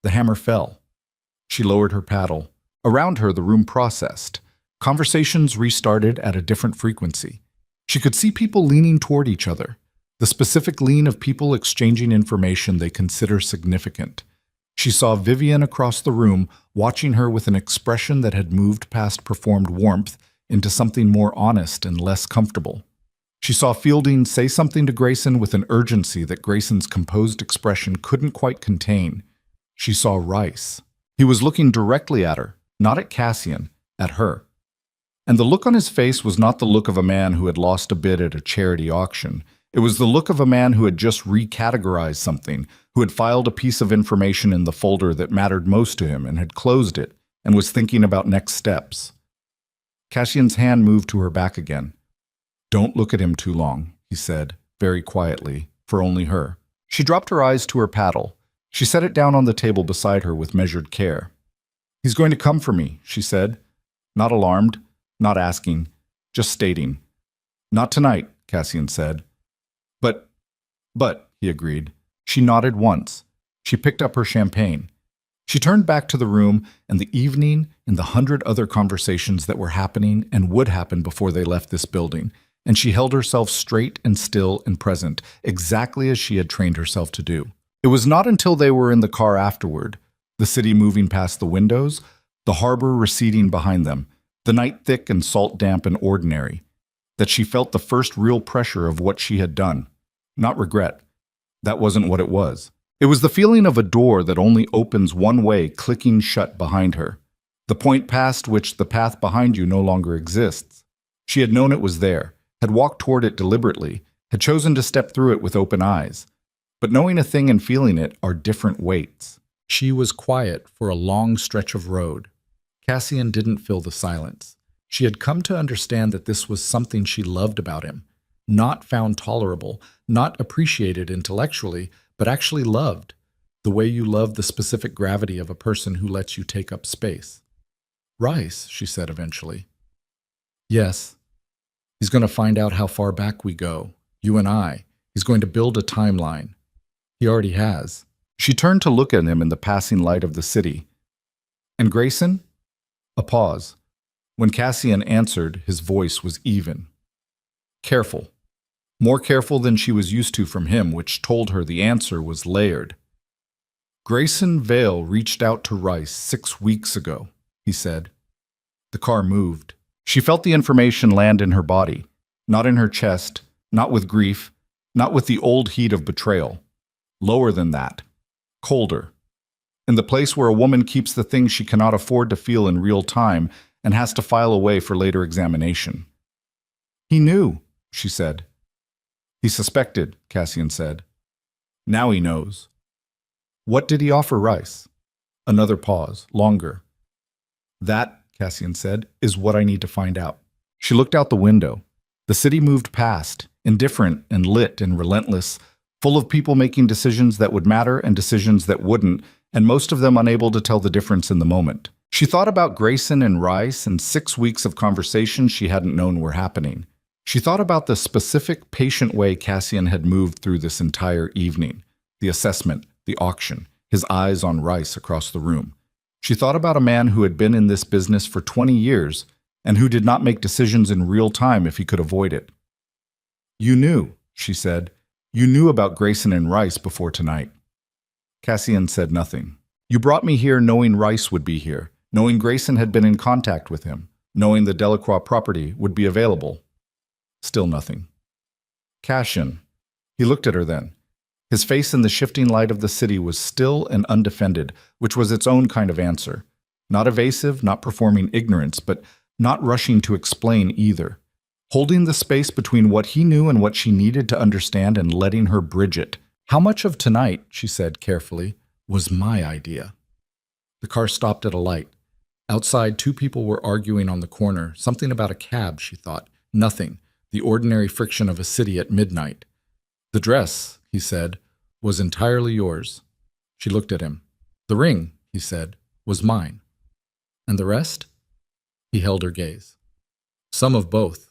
The hammer fell. She lowered her paddle. Around her, the room processed. Conversations restarted at a different frequency. She could see people leaning toward each other. The specific lean of people exchanging information they consider significant. She saw Vivian across the room, watching her with an expression that had moved past performed warmth into something more honest and less comfortable. She saw Fielding say something to Grayson with an urgency that Grayson's composed expression couldn't quite contain. She saw Rice. He was looking directly at her, not at Cassian, at her. And the look on his face was not the look of a man who had lost a bid at a charity auction. It was the look of a man who had just recategorized something, who had filed a piece of information in the folder that mattered most to him and had closed it and was thinking about next steps. Cassian's hand moved to her back again. "Don't look at him too long," he said, very quietly, for only her. She dropped her eyes to her paddle. She set it down on the table beside her with measured care. "He's going to come for me," she said. Not alarmed, not asking, just stating. "Not tonight," Cassian said. But, he agreed. She nodded once. She picked up her champagne. She turned back to the room and the evening and the 100 other conversations that were happening and would happen before they left this building, and she held herself straight and still and present, exactly as she had trained herself to do. It was not until they were in the car afterward, the city moving past the windows, the harbor receding behind them, the night thick and salt damp and ordinary, that she felt the first real pressure of what she had done. Not regret. That wasn't what it was. It was the feeling of a door that only opens one way clicking shut behind her, the point past which the path behind you no longer exists. She had known it was there, had walked toward it deliberately, had chosen to step through it with open eyes. But knowing a thing and feeling it are different weights. She was quiet for a long stretch of road. Cassian didn't fill the silence. She had come to understand that this was something she loved about him, not found tolerable, not appreciated intellectually, but actually loved, the way you love the specific gravity of a person who lets you take up space. "Rice," she said eventually. "Yes. He's going to find out how far back we go, you and I. He's going to build a timeline. He already has." She turned to look at him in the passing light of the city. "And Grayson?" A pause. When Cassian answered, his voice was even. "Careful. More careful than she was used to from him, which told her the answer was layered. Grayson Vale reached out to Rice 6 weeks ago," he said. The car moved. She felt the information land in her body, not in her chest, not with grief, not with the old heat of betrayal. Lower than that. Colder. In the place where a woman keeps the things she cannot afford to feel in real time and has to file away for later examination. "He knew," she said. "He suspected," Cassian said. "Now he knows." "What did he offer Rice?" Another pause, longer. "That," Cassian said, "is what I need to find out." She looked out the window. The city moved past, indifferent and lit and relentless, full of people making decisions that would matter and decisions that wouldn't, and most of them unable to tell the difference in the moment. She thought about Grayson and Rice and 6 weeks of conversations she hadn't known were happening. She thought about the specific, patient way Cassian had moved through this entire evening, the assessment, the auction, his eyes on Rice across the room. She thought about a man who had been in this business for 20 years and who did not make decisions in real time if he could avoid it. "You knew," she said. "You knew about Grayson and Rice before tonight." Cassian said nothing. "You brought me here knowing Rice would be here, knowing Grayson had been in contact with him, knowing the Delacroix property would be available." Still nothing. "Cassian." He looked at her then. His face in the shifting light of the city was still and undefended, which was its own kind of answer. Not evasive, not performing ignorance, but not rushing to explain either. Holding the space between what he knew and what she needed to understand and letting her bridge it. "How much of tonight," she said carefully, "was my idea?" The car stopped at a light. Outside, 2 people were arguing on the corner. Something about a cab, she thought. Nothing. The ordinary friction of a city at midnight. "The dress," he said, "was entirely yours." She looked at him. "The ring," he said, "was mine." "And the rest?" He held her gaze. "Some of both.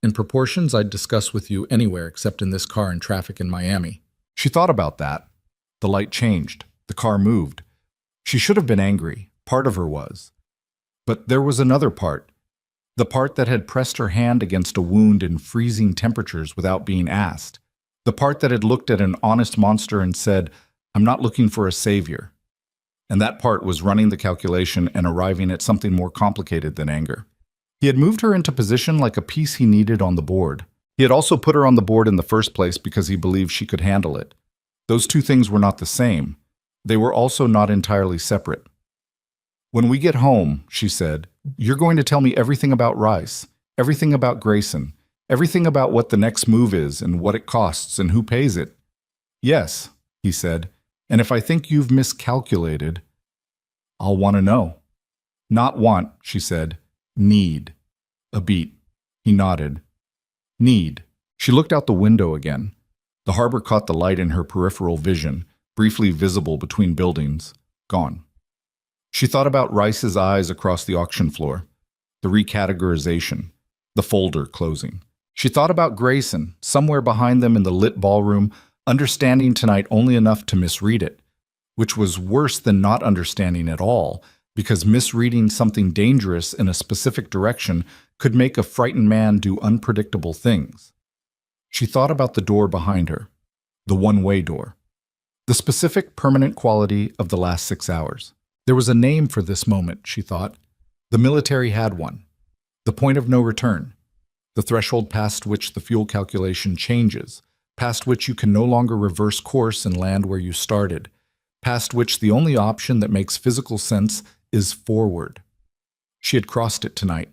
In proportions I'd discuss with you anywhere except in this car in traffic in Miami." She thought about that. The light changed. The car moved. She should have been angry. Part of her was. But there was another part. The part that had pressed her hand against a wound in freezing temperatures without being asked. The part that had looked at an honest monster and said, "I'm not looking for a savior." And that part was running the calculation and arriving at something more complicated than anger. He had moved her into position like a piece he needed on the board. He had also put her on the board in the first place because he believed she could handle it. Those 2 things were not the same. They were also not entirely separate. "When we get home," she said, "you're going to tell me everything about Rice, everything about Grayson, everything about what the next move is and what it costs and who pays it." "Yes," he said, "and if I think you've miscalculated, I'll want to know." "Not want," she said. "Need." A beat. He nodded. "Need." She looked out the window again. The harbor caught the light in her peripheral vision, briefly visible between buildings. Gone. She thought about Rice's eyes across the auction floor, the recategorization, the folder closing. She thought about Grayson, somewhere behind them in the lit ballroom, understanding tonight only enough to misread it, which was worse than not understanding at all, because misreading something dangerous in a specific direction could make a frightened man do unpredictable things. She thought about the door behind her, the one-way door, the specific permanent quality of the last 6 hours. There was a name for this moment, she thought. The military had one. The point of no return. The threshold past which the fuel calculation changes, past which you can no longer reverse course and land where you started, past which the only option that makes physical sense is forward. She had crossed it tonight.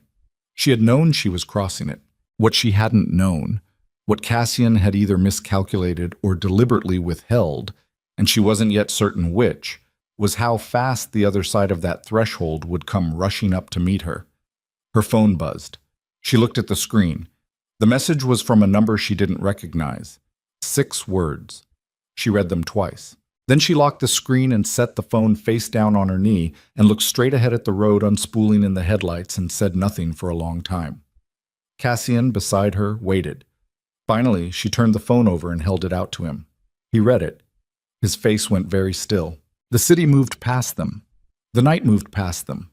She had known she was crossing it. What she hadn't known, what Cassian had either miscalculated or deliberately withheld, and she wasn't yet certain which, was how fast the other side of that threshold would come rushing up to meet her. Her phone buzzed. She looked at the screen. The message was from a number she didn't recognize. 6 words. She read them twice. Then she locked the screen and set the phone face down on her knee and looked straight ahead at the road unspooling in the headlights and said nothing for a long time. Cassian, beside her, waited. Finally, she turned the phone over and held it out to him. He read it. His face went very still. The city moved past them. The night moved past them.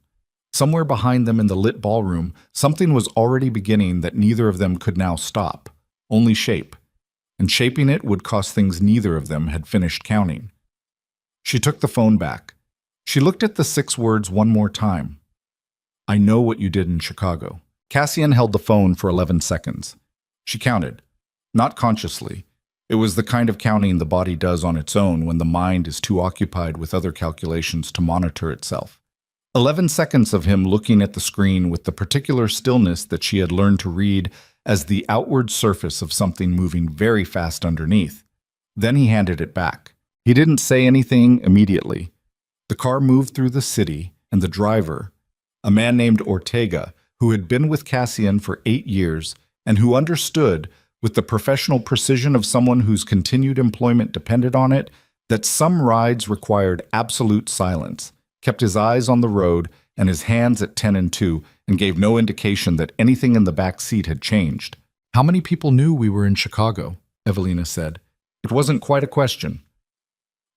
Somewhere behind them in the lit ballroom, something was already beginning that neither of them could now stop, only shape. And shaping it would cost things neither of them had finished counting. She took the phone back. She looked at the 6 words one more time. "I know what you did in Chicago." Cassian held the phone for 11 seconds. She counted. Not consciously. It was the kind of counting the body does on its own when the mind is too occupied with other calculations to monitor itself. 11 seconds of him looking at the screen with the particular stillness that she had learned to read as the outward surface of something moving very fast underneath. Then he handed it back. He didn't say anything immediately. The car moved through the city, and the driver, a man named Ortega, who had been with Cassian for 8 years and who understood, with the professional precision of someone whose continued employment depended on it, that some rides required absolute silence, kept his eyes on the road and his hands at 10 and 2, and gave no indication that anything in the back seat had changed. "How many people knew we were in Chicago?" Evelina said. It wasn't quite a question.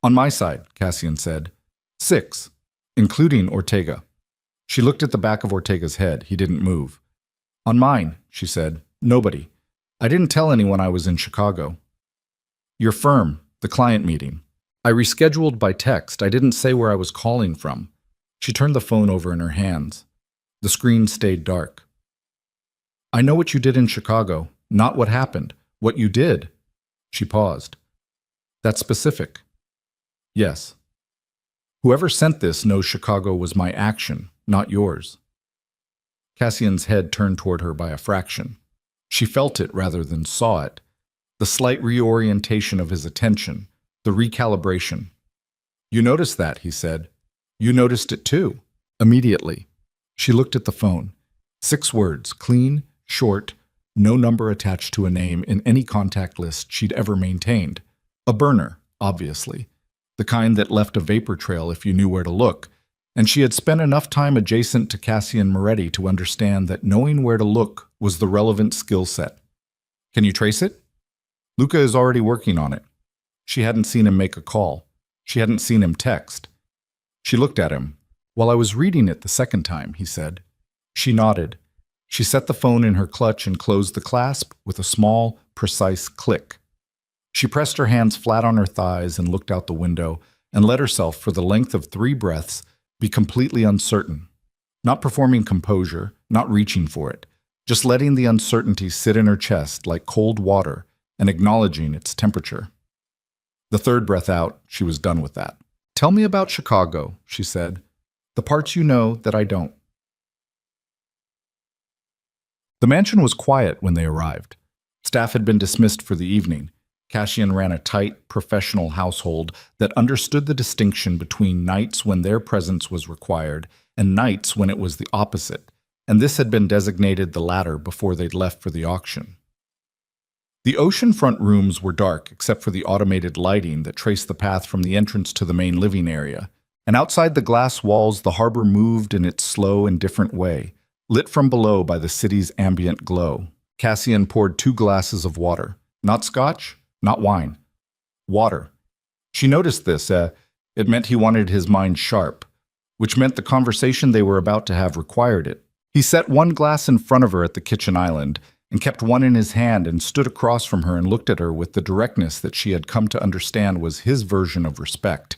"On my side," Cassian said. 6, including Ortega. She looked at the back of Ortega's head. He didn't move. "On mine," she said. "Nobody. I didn't tell anyone I was in Chicago." "Your firm, the client meeting. I rescheduled by text. I didn't say where I was calling from." She turned the phone over in her hands. The screen stayed dark. "I know what you did in Chicago, not what happened. What you did." She paused. "That's specific." "Yes." "Whoever sent this knows Chicago was my action, not yours." Cassian's head turned toward her by a fraction. She felt it rather than saw it. The slight reorientation of his attention, the recalibration. "You noticed that," he said. "You noticed it too." Immediately. She looked at the phone. 6 words, clean, short, no number attached to a name in any contact list she'd ever maintained. A burner, obviously. The kind that left a vapor trail if you knew where to look. And she had spent enough time adjacent to Cassian Moretti to understand that knowing where to look was the relevant skill set. "Can you trace it?" "Luca is already working on it." She hadn't seen him make a call. She hadn't seen him text. She looked at him. "While I was reading it the second time," he said. She nodded. She set the phone in her clutch and closed the clasp with a small, precise click. She pressed her hands flat on her thighs and looked out the window and let herself, for the length of 3 breaths, be completely uncertain. Not performing composure, not reaching for it, just letting the uncertainty sit in her chest like cold water and acknowledging its temperature. The 3rd breath out, she was done with that. Tell me about Chicago, she said. The parts you know that I don't. The mansion was quiet when they arrived. Staff had been dismissed for the evening. Cassian ran a tight, professional household that understood the distinction between nights when their presence was required and nights when it was the opposite, and this had been designated the latter before they'd left for the auction. The oceanfront rooms were dark except for the automated lighting that traced the path from the entrance to the main living area, and outside the glass walls the harbor moved in its slow and different way, lit from below by the city's ambient glow. Cassian poured 2 glasses of water. Not scotch, not wine. Water. She noticed this. It meant he wanted his mind sharp, which meant the conversation they were about to have required it. He set 1 glass in front of her at the kitchen island and kept one in his hand and stood across from her and looked at her with the directness that she had come to understand was his version of respect.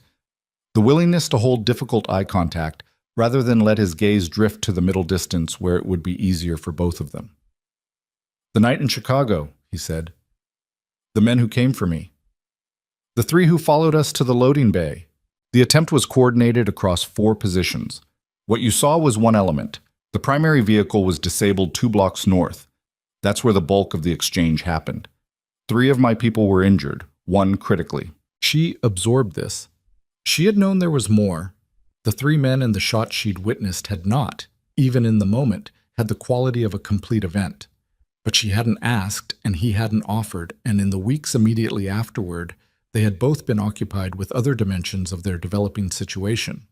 The willingness to hold difficult eye contact rather than let his gaze drift to the middle distance where it would be easier for both of them. The night in Chicago, he said. The men who came for me. The 3 who followed us to the loading bay. The attempt was coordinated across 4 positions. What you saw was one element. The primary vehicle was disabled 2 blocks north. That's where the bulk of the exchange happened. 3 of my people were injured, 1 critically. She absorbed this. She had known there was more. The 3 men in the shot she'd witnessed had not, even in the moment, had the quality of a complete event. But she hadn't asked, and he hadn't offered, and in the weeks immediately afterward, they had both been occupied with other dimensions of their developing situation.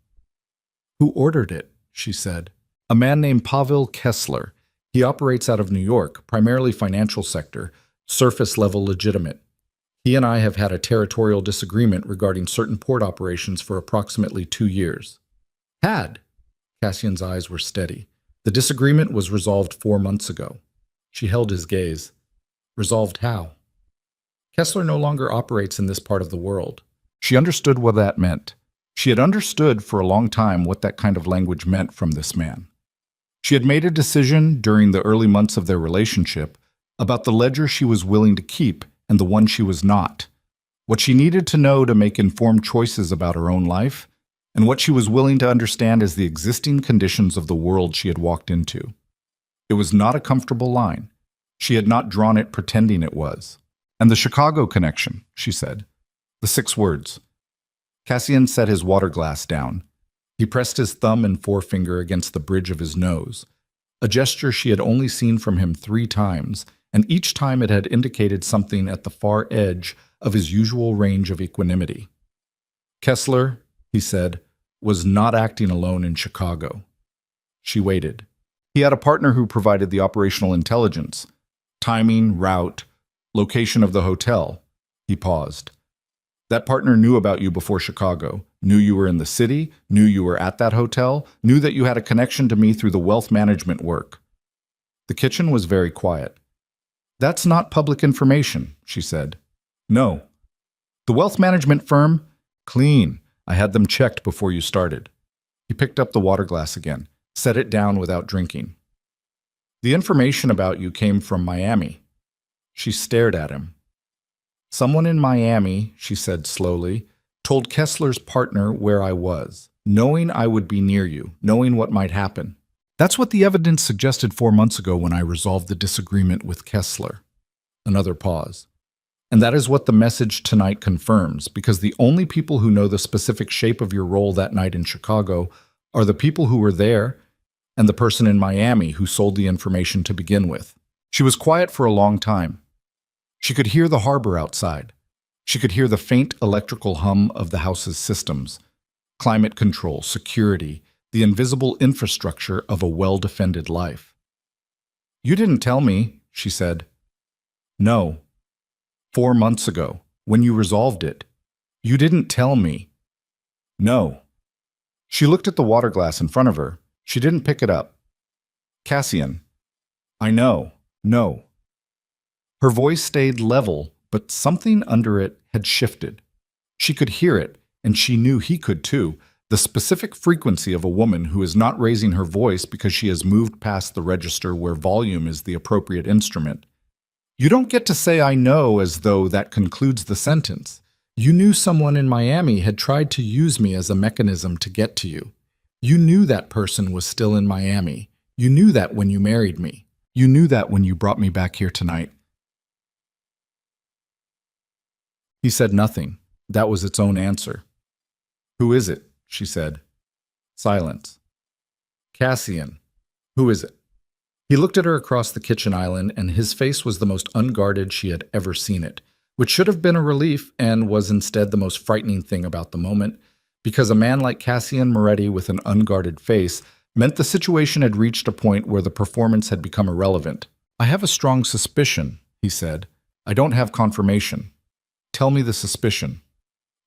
Who ordered it? She said. A man named Pavel Kessler. He operates out of New York, primarily financial sector, surface-level legitimate. He and I have had a territorial disagreement regarding certain port operations for approximately 2 years. Had? Cassian's eyes were steady. The disagreement was resolved 4 months ago. She held his gaze. Resolved how? Kessler no longer operates in this part of the world. She understood what that meant. She had understood for a long time what that kind of language meant from this man. She had made a decision during the early months of their relationship about the ledger she was willing to keep and the one she was not, what she needed to know to make informed choices about her own life, and what she was willing to understand as the existing conditions of the world she had walked into. It was not a comfortable line. She had not drawn it pretending it was. And the Chicago connection, she said. The 6 words. Cassian set his water glass down. He pressed his thumb and forefinger against the bridge of his nose, a gesture she had only seen from him 3 times, and each time it had indicated something at the far edge of his usual range of equanimity. Kessler, he said, was not acting alone in Chicago. She waited. He had a partner who provided the operational intelligence, timing, route, location of the hotel. He paused. That partner knew about you before Chicago, knew you were in the city, knew you were at that hotel, knew that you had a connection to me through the wealth management work. The kitchen was very quiet. That's not public information, she said. No. The wealth management firm? Clean. I had them checked before you started. He picked up the water glass again, set it down without drinking. The information about you came from Miami. She stared at him. Someone in Miami, she said slowly, told Kessler's partner where I was, knowing I would be near you, knowing what might happen. That's what the evidence suggested 4 months ago when I resolved the disagreement with Kessler. Another pause. And that is what the message tonight confirms, because the only people who know the specific shape of your role that night in Chicago are the people who were there and the person in Miami who sold the information to begin with. She was quiet for a long time. She could hear the harbor outside. She could hear the faint electrical hum of the house's systems, climate control, security, the invisible infrastructure of a well-defended life. You didn't tell me, she said. No. 4 months ago, when you resolved it. You didn't tell me. No. She looked at the water glass in front of her. She didn't pick it up. Cassian. I know. No. Her voice stayed level, but something under it had shifted. She could hear it, and she knew he could too, the specific frequency of a woman who is not raising her voice because she has moved past the register where volume is the appropriate instrument. You don't get to say I know as though that concludes the sentence. You knew someone in Miami had tried to use me as a mechanism to get to you. You knew that person was still in Miami. You knew that when you married me. You knew that when you brought me back here tonight. He said nothing. That was its own answer. Who is it? She said. Silence. Cassian. Who is it? He looked at her across the kitchen island, and his face was the most unguarded she had ever seen it, which should have been a relief and was instead the most frightening thing about the moment, because a man like Cassian Moretti with an unguarded face meant the situation had reached a point where the performance had become irrelevant. I have a strong suspicion, he said. I don't have confirmation. Tell me the suspicion.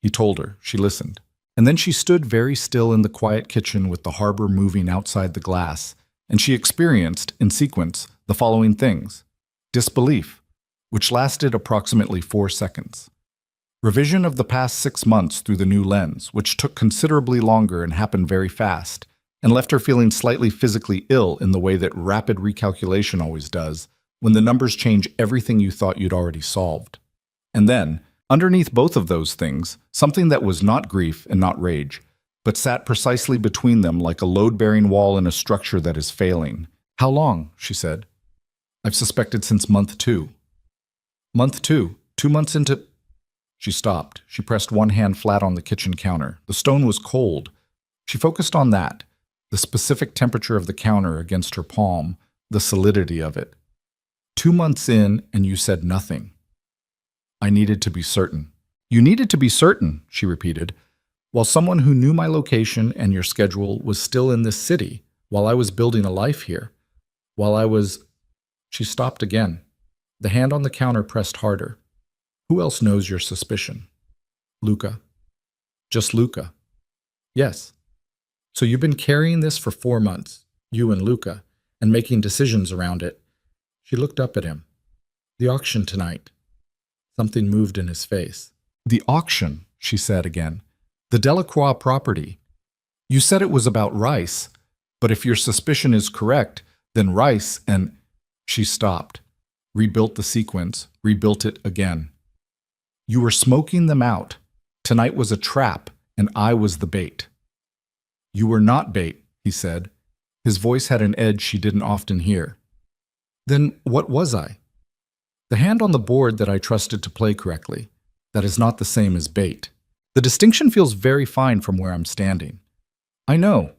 He told her. She listened. And then she stood very still in the quiet kitchen with the harbor moving outside the glass, and she experienced, in sequence, the following things. Disbelief, which lasted approximately 4 seconds. Revision of the past 6 months through the new lens, which took considerably longer and happened very fast, and left her feeling slightly physically ill in the way that rapid recalculation always does, when the numbers change everything you thought you'd already solved. And then, underneath both of those things, something that was not grief and not rage, but sat precisely between them like a load-bearing wall in a structure that is failing. How long? She said. I've suspected since month 2. Month 2? 2 months into... She stopped. She pressed one hand flat on the kitchen counter. The stone was cold. She focused on that, the specific temperature of the counter against her palm, the solidity of it. 2 months in, and you said nothing. I needed to be certain. You needed to be certain, she repeated, while someone who knew my location and your schedule was still in this city, while I was building a life here, while I was... She stopped again. The hand on the counter pressed harder. Who else knows your suspicion? Luca. Just Luca. Yes. So you've been carrying this for 4 months, you and Luca, and making decisions around it. She looked up at him. The auction tonight. Something moved in his face. The auction, she said again. The Delacroix property. You said it was about rice, but if your suspicion is correct, then rice and... She stopped, rebuilt the sequence, rebuilt it again. You were smoking them out. Tonight was a trap, and I was the bait. You were not bait, he said. His voice had an edge she didn't often hear. Then what was I? The hand on the board that I trusted to play correctly. That is not the same as bait. The distinction feels very fine from where I'm standing. I know.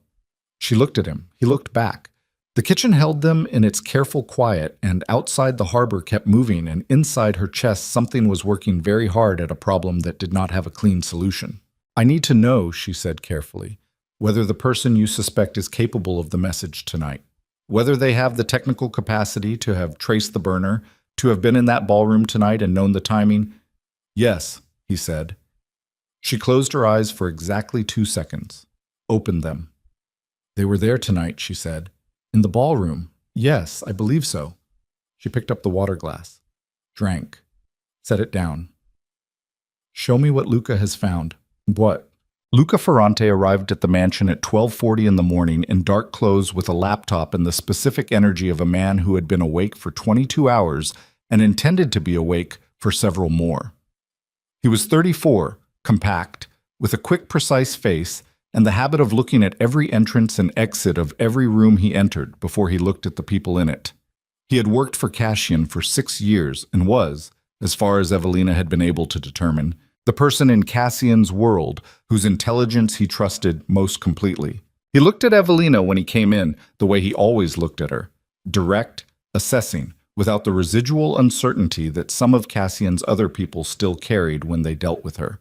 She looked at him. He looked back. The kitchen held them in its careful quiet, and outside the harbor kept moving, and inside her chest something was working very hard at a problem that did not have a clean solution. I need to know, she said carefully, whether the person you suspect is capable of the message tonight. Whether they have the technical capacity to have traced the burner, to have been in that ballroom tonight and known the timing? Yes, he said. She closed her eyes for exactly 2 seconds. Opened them. They were there tonight, she said. In the ballroom. Yes, I believe so. She picked up the water glass. Drank. Set it down. Show me what Luca has found. What? Luca Ferrante arrived at the mansion at 12:40 in the morning in dark clothes with a laptop and the specific energy of a man who had been awake for 22 hours and intended to be awake for several more. He was 34, compact, with a quick, precise face, and the habit of looking at every entrance and exit of every room he entered before he looked at the people in it. He had worked for Cassian for 6 years and was, as far as Evelina had been able to determine, the person in Cassian's world whose intelligence he trusted most completely. He looked at Evelina when he came in the way he always looked at her, direct, assessing, without the residual uncertainty that some of Cassian's other people still carried when they dealt with her.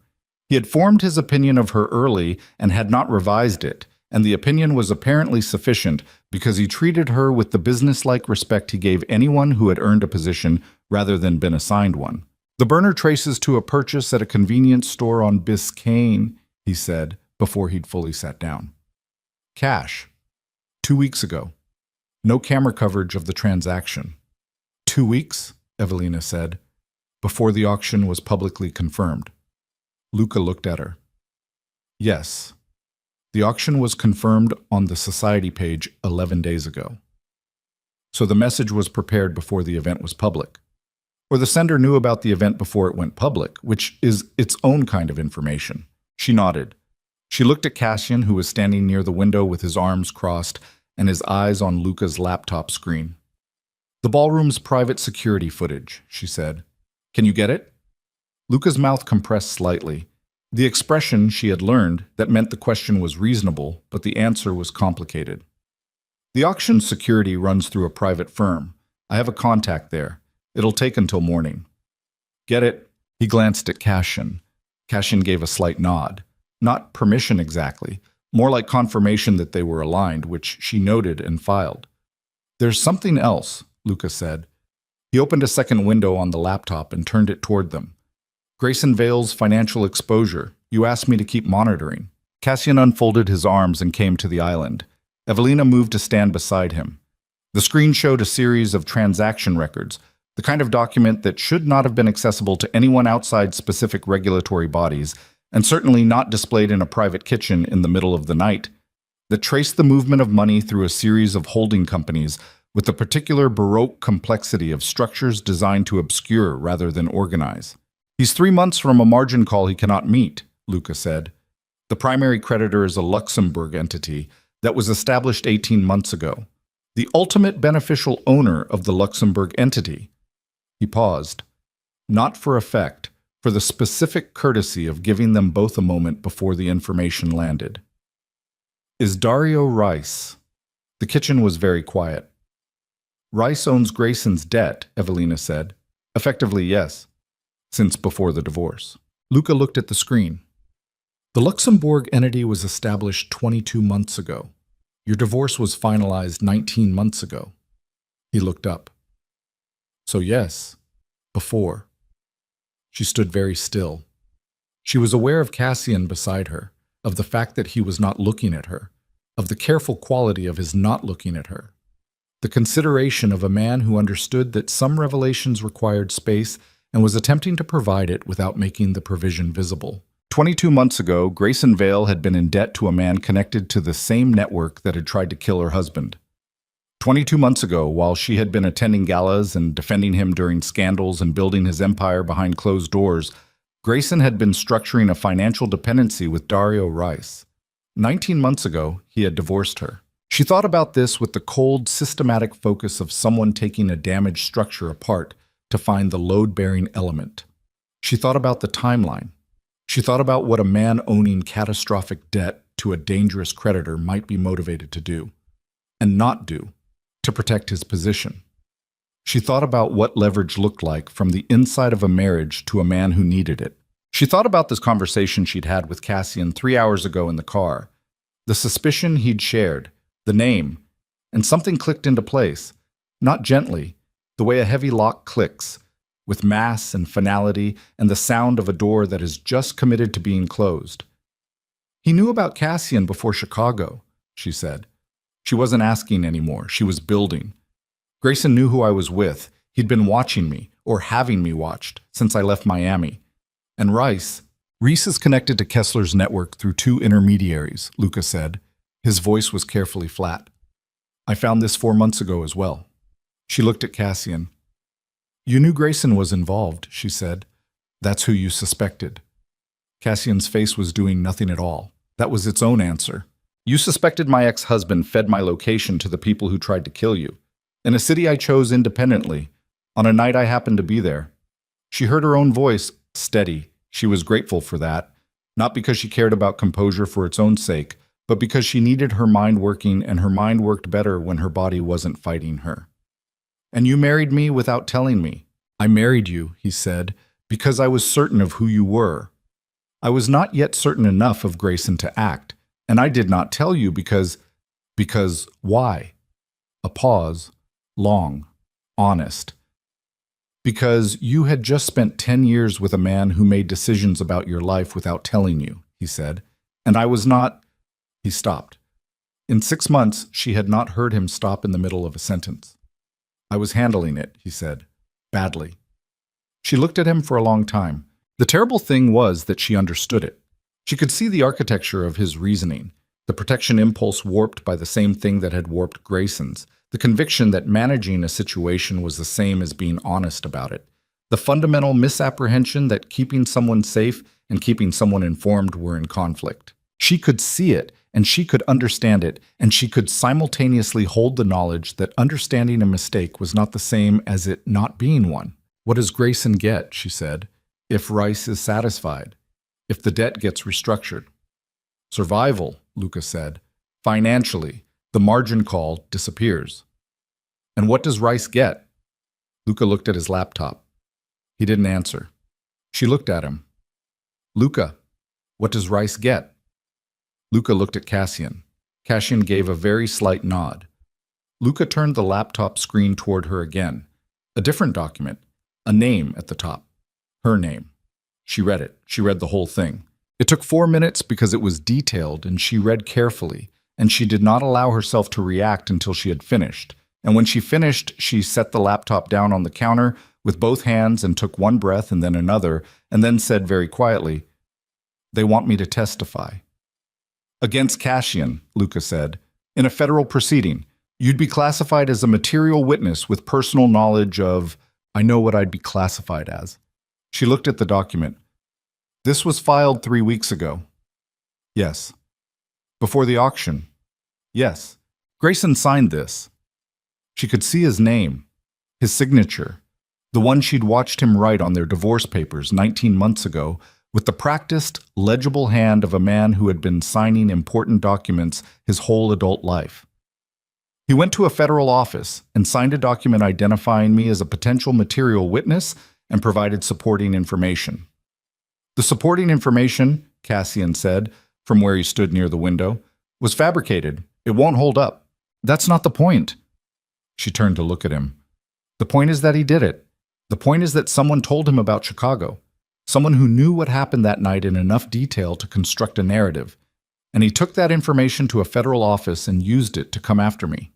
He had formed his opinion of her early and had not revised it, and the opinion was apparently sufficient because he treated her with the businesslike respect he gave anyone who had earned a position rather than been assigned one. The burner traces to a purchase at a convenience store on Biscayne, he said, before he'd fully sat down. Cash. 2 weeks ago. No camera coverage of the transaction. 2 weeks, Evelina said, before the auction was publicly confirmed. Luca looked at her. Yes. The auction was confirmed on the society page 11 days ago. So the message was prepared before the event was public. Or the sender knew about the event before it went public, which is its own kind of information. She nodded. She looked at Cassian, who was standing near the window with his arms crossed and his eyes on Luca's laptop screen. The ballroom's private security footage, she said. Can you get it? Luca's mouth compressed slightly. The expression she had learned that meant the question was reasonable, but the answer was complicated. The auction security runs through a private firm. I have a contact there. It'll take until morning. Get it? He glanced at Cassian. Cassian gave a slight nod. Not permission exactly, more like confirmation that they were aligned, which she noted and filed. There's something else, Luca said. He opened a second window on the laptop and turned it toward them. Grayson Vale's financial exposure. You asked me to keep monitoring. Cassian unfolded his arms and came to the island. Evelina moved to stand beside him. The screen showed a series of transaction records, the kind of document that should not have been accessible to anyone outside specific regulatory bodies, and certainly not displayed in a private kitchen in the middle of the night, that traced the movement of money through a series of holding companies with the particular Baroque complexity of structures designed to obscure rather than organize. He's 3 months from a margin call he cannot meet, Luca said. The primary creditor is a Luxembourg entity that was established 18 months ago, the ultimate beneficial owner of the Luxembourg entity. He paused. Not for effect, for the specific courtesy of giving them both a moment before the information landed. Is Dario Rice? The kitchen was very quiet. Rice owns Grayson's debt, Evelina said. Effectively, yes. Since before the divorce. Luca looked at the screen. The Luxembourg entity was established 22 months ago. Your divorce was finalized 19 months ago. He looked up. So yes, before. She stood very still. She was aware of Cassian beside her, of the fact that he was not looking at her, of the careful quality of his not looking at her. The consideration of a man who understood that some revelations required space and was attempting to provide it without making the provision visible. 22 months ago, Grayson Vale had been in debt to a man connected to the same network that had tried to kill her husband. 22 months ago, while she had been attending galas and defending him during scandals and building his empire behind closed doors, Grayson had been structuring a financial dependency with Dario Rice. 19 months ago, he had divorced her. She thought about this with the cold, systematic focus of someone taking a damaged structure apart to find the load-bearing element. She thought about the timeline. She thought about what a man owning catastrophic debt to a dangerous creditor might be motivated to do, and not do, to protect his position. She thought about what leverage looked like from the inside of a marriage to a man who needed it. She thought about this conversation she'd had with Cassian 3 hours ago in the car, the suspicion he'd shared, the name, and something clicked into place, not gently, the way a heavy lock clicks, with mass and finality and the sound of a door that is just committed to being closed. He knew about Cassian before Chicago, she said. She wasn't asking anymore, she was building. Grayson knew who I was with. He'd been watching me, or having me watched, since I left Miami. And Rice is connected to Kessler's network through 2 intermediaries, Luca said. His voice was carefully flat. I found this 4 months ago as well. She looked at Cassian. You knew Grayson was involved, she said. That's who you suspected. Cassian's face was doing nothing at all. That was its own answer. You suspected my ex-husband fed my location to the people who tried to kill you. In a city I chose independently, on a night I happened to be there. She heard her own voice, steady. She was grateful for that, not because she cared about composure for its own sake, but because she needed her mind working, and her mind worked better when her body wasn't fighting her. And you married me without telling me. I married you, he said, because I was certain of who you were. I was not yet certain enough of Grayson to act, and I did not tell you because why? A pause, long, honest. Because you had just spent 10 years with a man who made decisions about your life without telling you, he said, and I was not. He stopped. In 6 months, she had not heard him stop in the middle of a sentence. I was handling it, he said, badly. She looked at him for a long time. The terrible thing was that she understood it. She could see the architecture of his reasoning, the protection impulse warped by the same thing that had warped Grayson's, the conviction that managing a situation was the same as being honest about it, The fundamental misapprehension that keeping someone safe and keeping someone informed were in conflict. She could see it, and she could understand it, and she could simultaneously hold the knowledge that understanding a mistake was not the same as it not being one. What does Grayson get, she said, if Rice is satisfied, if the debt gets restructured? Survival, Luca said. Financially, the margin call disappears. And what does Rice get? Luca looked at his laptop. He didn't answer. She looked at him. Luca, what does Rice get? Luca looked at Cassian. Cassian gave a very slight nod. Luca turned the laptop screen toward her again. A different document. A name at the top. Her name. She read it. She read the whole thing. It took 4 minutes because it was detailed and she read carefully, and she did not allow herself to react until she had finished. And when she finished, she set the laptop down on the counter with both hands and took one breath and then another, and then said very quietly, "They want me to testify." "Against Cassian," Luca said, "in a federal proceeding. You'd be classified as a material witness with personal knowledge of—" "I know what I'd be classified as." She looked at the document. "This was filed 3 weeks ago." "Yes." "Before the auction?" "Yes." Grayson signed this. She could see his name, his signature, the one she'd watched him write on their divorce papers 19 months ago, with the practiced, legible hand of a man who had been signing important documents his whole adult life. "He went to a federal office and signed a document identifying me as a potential material witness and provided supporting information." "The supporting information," Cassian said, from where he stood near the window, "was fabricated. It won't hold up." "That's not the point." She turned to look at him. "The point is that he did it. The point is that someone told him about Chicago. Someone who knew what happened that night in enough detail to construct a narrative. And he took that information to a federal office and used it to come after me."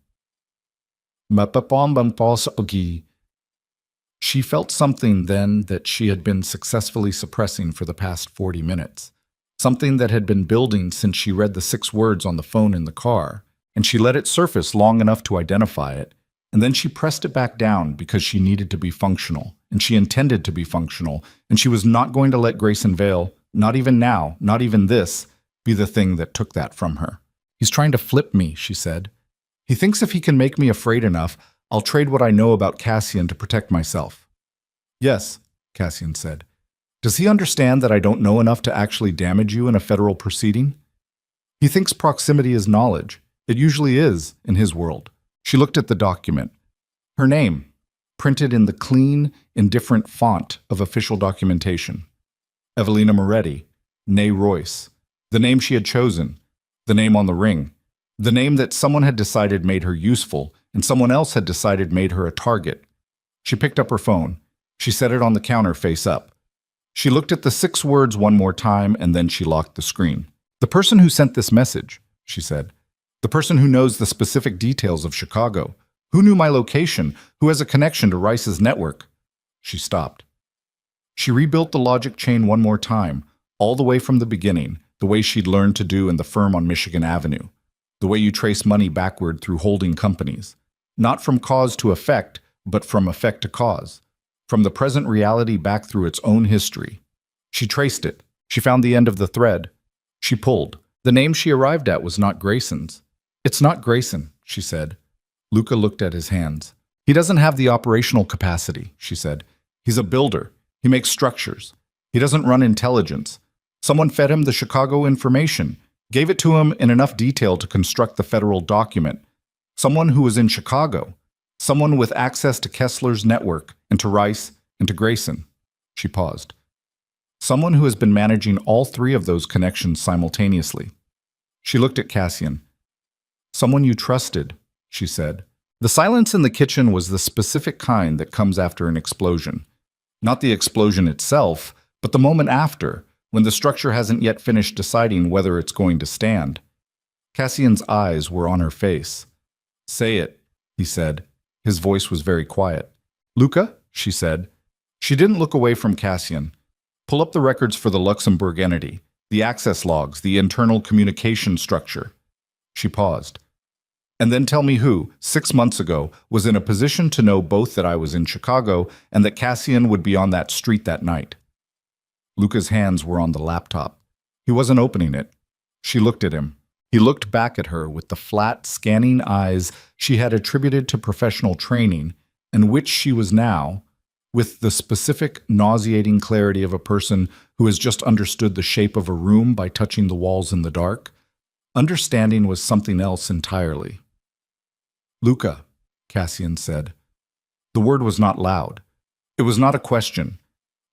She felt something then that she had been successfully suppressing for the past 40 minutes. Something that had been building since she read the 6 words on the phone in the car, and she let it surface long enough to identify it, and then she pressed it back down because she needed to be functional, and she intended to be functional, and she was not going to let Grayson Vale, not even now, not even this, be the thing that took that from her. "He's trying to flip me," she said. "He thinks if he can make me afraid enough, I'll trade what I know about Cassian to protect myself." "Yes," Cassian said. "Does he understand that I don't know enough to actually damage you in a federal proceeding? He thinks proximity is knowledge. It usually is, in his world." She looked at the document. Her name, printed in the clean, indifferent font of official documentation. Evelina Moretti, née Royce. The name she had chosen. The name on the ring. The name that someone had decided made her useful, and someone else had decided made her a target. She picked up her phone. She set it on the counter face up. She looked at the 6 words one more time, and then she locked the screen. "The person who sent this message," she said. "The person who knows the specific details of Chicago, who knew my location, who has a connection to Rice's network." She stopped. She rebuilt the logic chain one more time, all the way from the beginning, the way she'd learned to do in the firm on Michigan Avenue, the way you trace money backward through holding companies, not from cause to effect, but from effect to cause, from the present reality back through its own history. She traced it. She found the end of the thread. She pulled. The name she arrived at was not Grayson's. "It's not Grayson," she said. Luca looked at his hands. "He doesn't have the operational capacity," she said. "He's a builder. He makes structures. He doesn't run intelligence. Someone fed him the Chicago information, gave it to him in enough detail to construct the federal document. Someone who was in Chicago. Someone with access to Kessler's network, and to Rice, and to Grayson." She paused. "Someone who has been managing all 3 of those connections simultaneously." She looked at Cassian. "Someone you trusted," she said. The silence in the kitchen was the specific kind that comes after an explosion. Not the explosion itself, but the moment after, when the structure hasn't yet finished deciding whether it's going to stand. Cassian's eyes were on her face. "Say it," he said. His voice was very quiet. "Luca," she said. She didn't look away from Cassian. "Pull up the records for the Luxembourg entity, the access logs, the internal communication structure." She paused. And then tell me who, 6 months ago, was in a position to know both that I was in Chicago and that Cassian would be on that street that night. Luca's hands were on the laptop. He wasn't opening it. She looked at him. He looked back at her with the flat, scanning eyes she had attributed to professional training, and which she was now, with the specific, nauseating clarity of a person who has just understood the shape of a room by touching the walls in the dark. Understanding was something else entirely. "Luca," Cassian said. The word was not loud. It was not a question.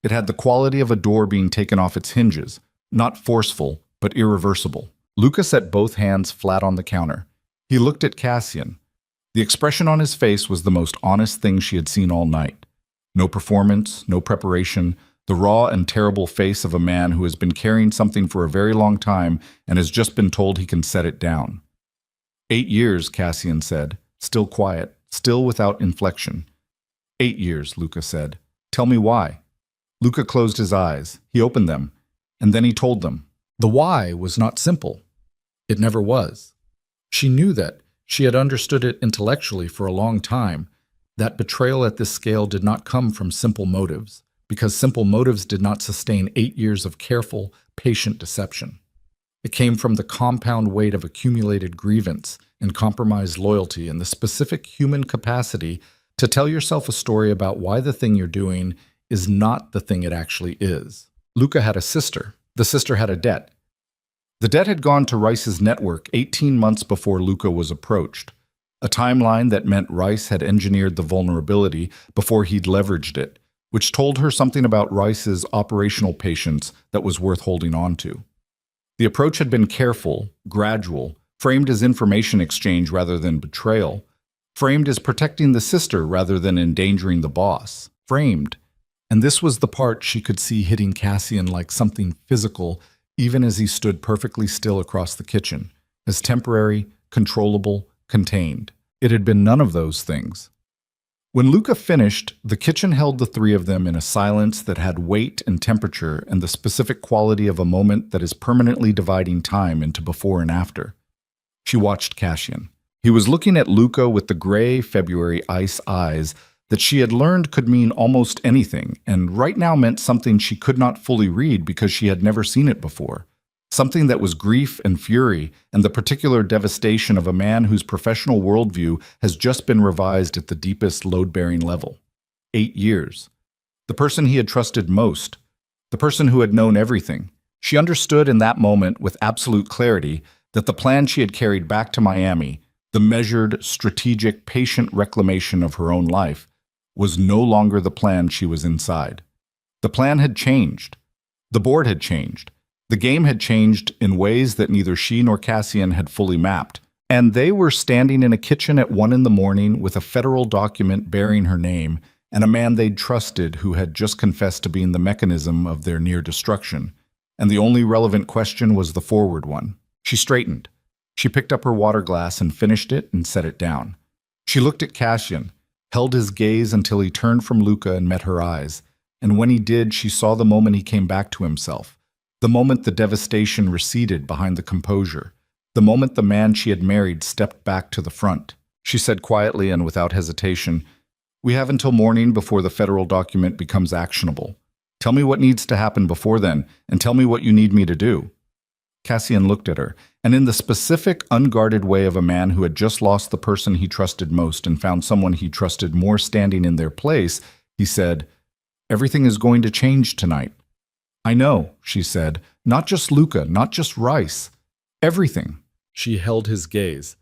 It had the quality of a door being taken off its hinges, not forceful, but irreversible. Luca set both hands flat on the counter. He looked at Cassian. The expression on his face was the most honest thing she had seen all night. No performance, no preparation, the raw and terrible face of a man who has been carrying something for a very long time and has just been told he can set it down. 8 years, Cassian said, still quiet, still without inflection. 8 years, Luca said. Tell me why. Luca closed his eyes. He opened them, and then he told them. The why was not simple. It never was. She knew that. She had understood it intellectually for a long time. That betrayal at this scale did not come from simple motives, because simple motives did not sustain 8 years of careful, patient deception. It came from the compound weight of accumulated grievance and compromised loyalty and the specific human capacity to tell yourself a story about why the thing you're doing is not the thing it actually is. Luca had a sister. The sister had a debt. The debt had gone to Rice's network 18 months before Luca was approached, a timeline that meant Rice had engineered the vulnerability before he'd leveraged it, which told her something about Rice's operational patience that was worth holding on to. The approach had been careful, gradual, framed as information exchange rather than betrayal, framed as protecting the sister rather than endangering the boss, framed. And this was the part she could see hitting Cassian like something physical, even as he stood perfectly still across the kitchen, as temporary, controllable, contained. It had been none of those things. When Luca finished, the kitchen held the three of them in a silence that had weight and temperature and the specific quality of a moment that is permanently dividing time into before and after. She watched Cassian. He was looking at Luca with the gray February ice eyes that she had learned could mean almost anything, and right now meant something she could not fully read because she had never seen it before. Something that was grief and fury and the particular devastation of a man whose professional worldview has just been revised at the deepest load-bearing level. 8 years. The person he had trusted most. The person who had known everything. She understood in that moment with absolute clarity that the plan she had carried back to Miami, the measured, strategic, patient reclamation of her own life, was no longer the plan she was inside. The plan had changed. The board had changed. The game had changed in ways that neither she nor Cassian had fully mapped. And they were standing in a kitchen at 1 a.m. with a federal document bearing her name and a man they'd trusted who had just confessed to being the mechanism of their near destruction. And the only relevant question was the forward one. She straightened. She picked up her water glass and finished it and set it down. She looked at Cassian, held his gaze until he turned from Luca and met her eyes, and when he did, she saw the moment he came back to himself, the moment the devastation receded behind the composure, the moment the man she had married stepped back to the front. She said quietly and without hesitation, "We have until morning before the federal document becomes actionable. Tell me what needs to happen before then, and tell me what you need me to do." Cassian looked at her, and in the specific, unguarded way of a man who had just lost the person he trusted most and found someone he trusted more standing in their place, he said, "Everything is going to change tonight." "I know," she said, "not just Luca, not just Rice. Everything." She held his gaze.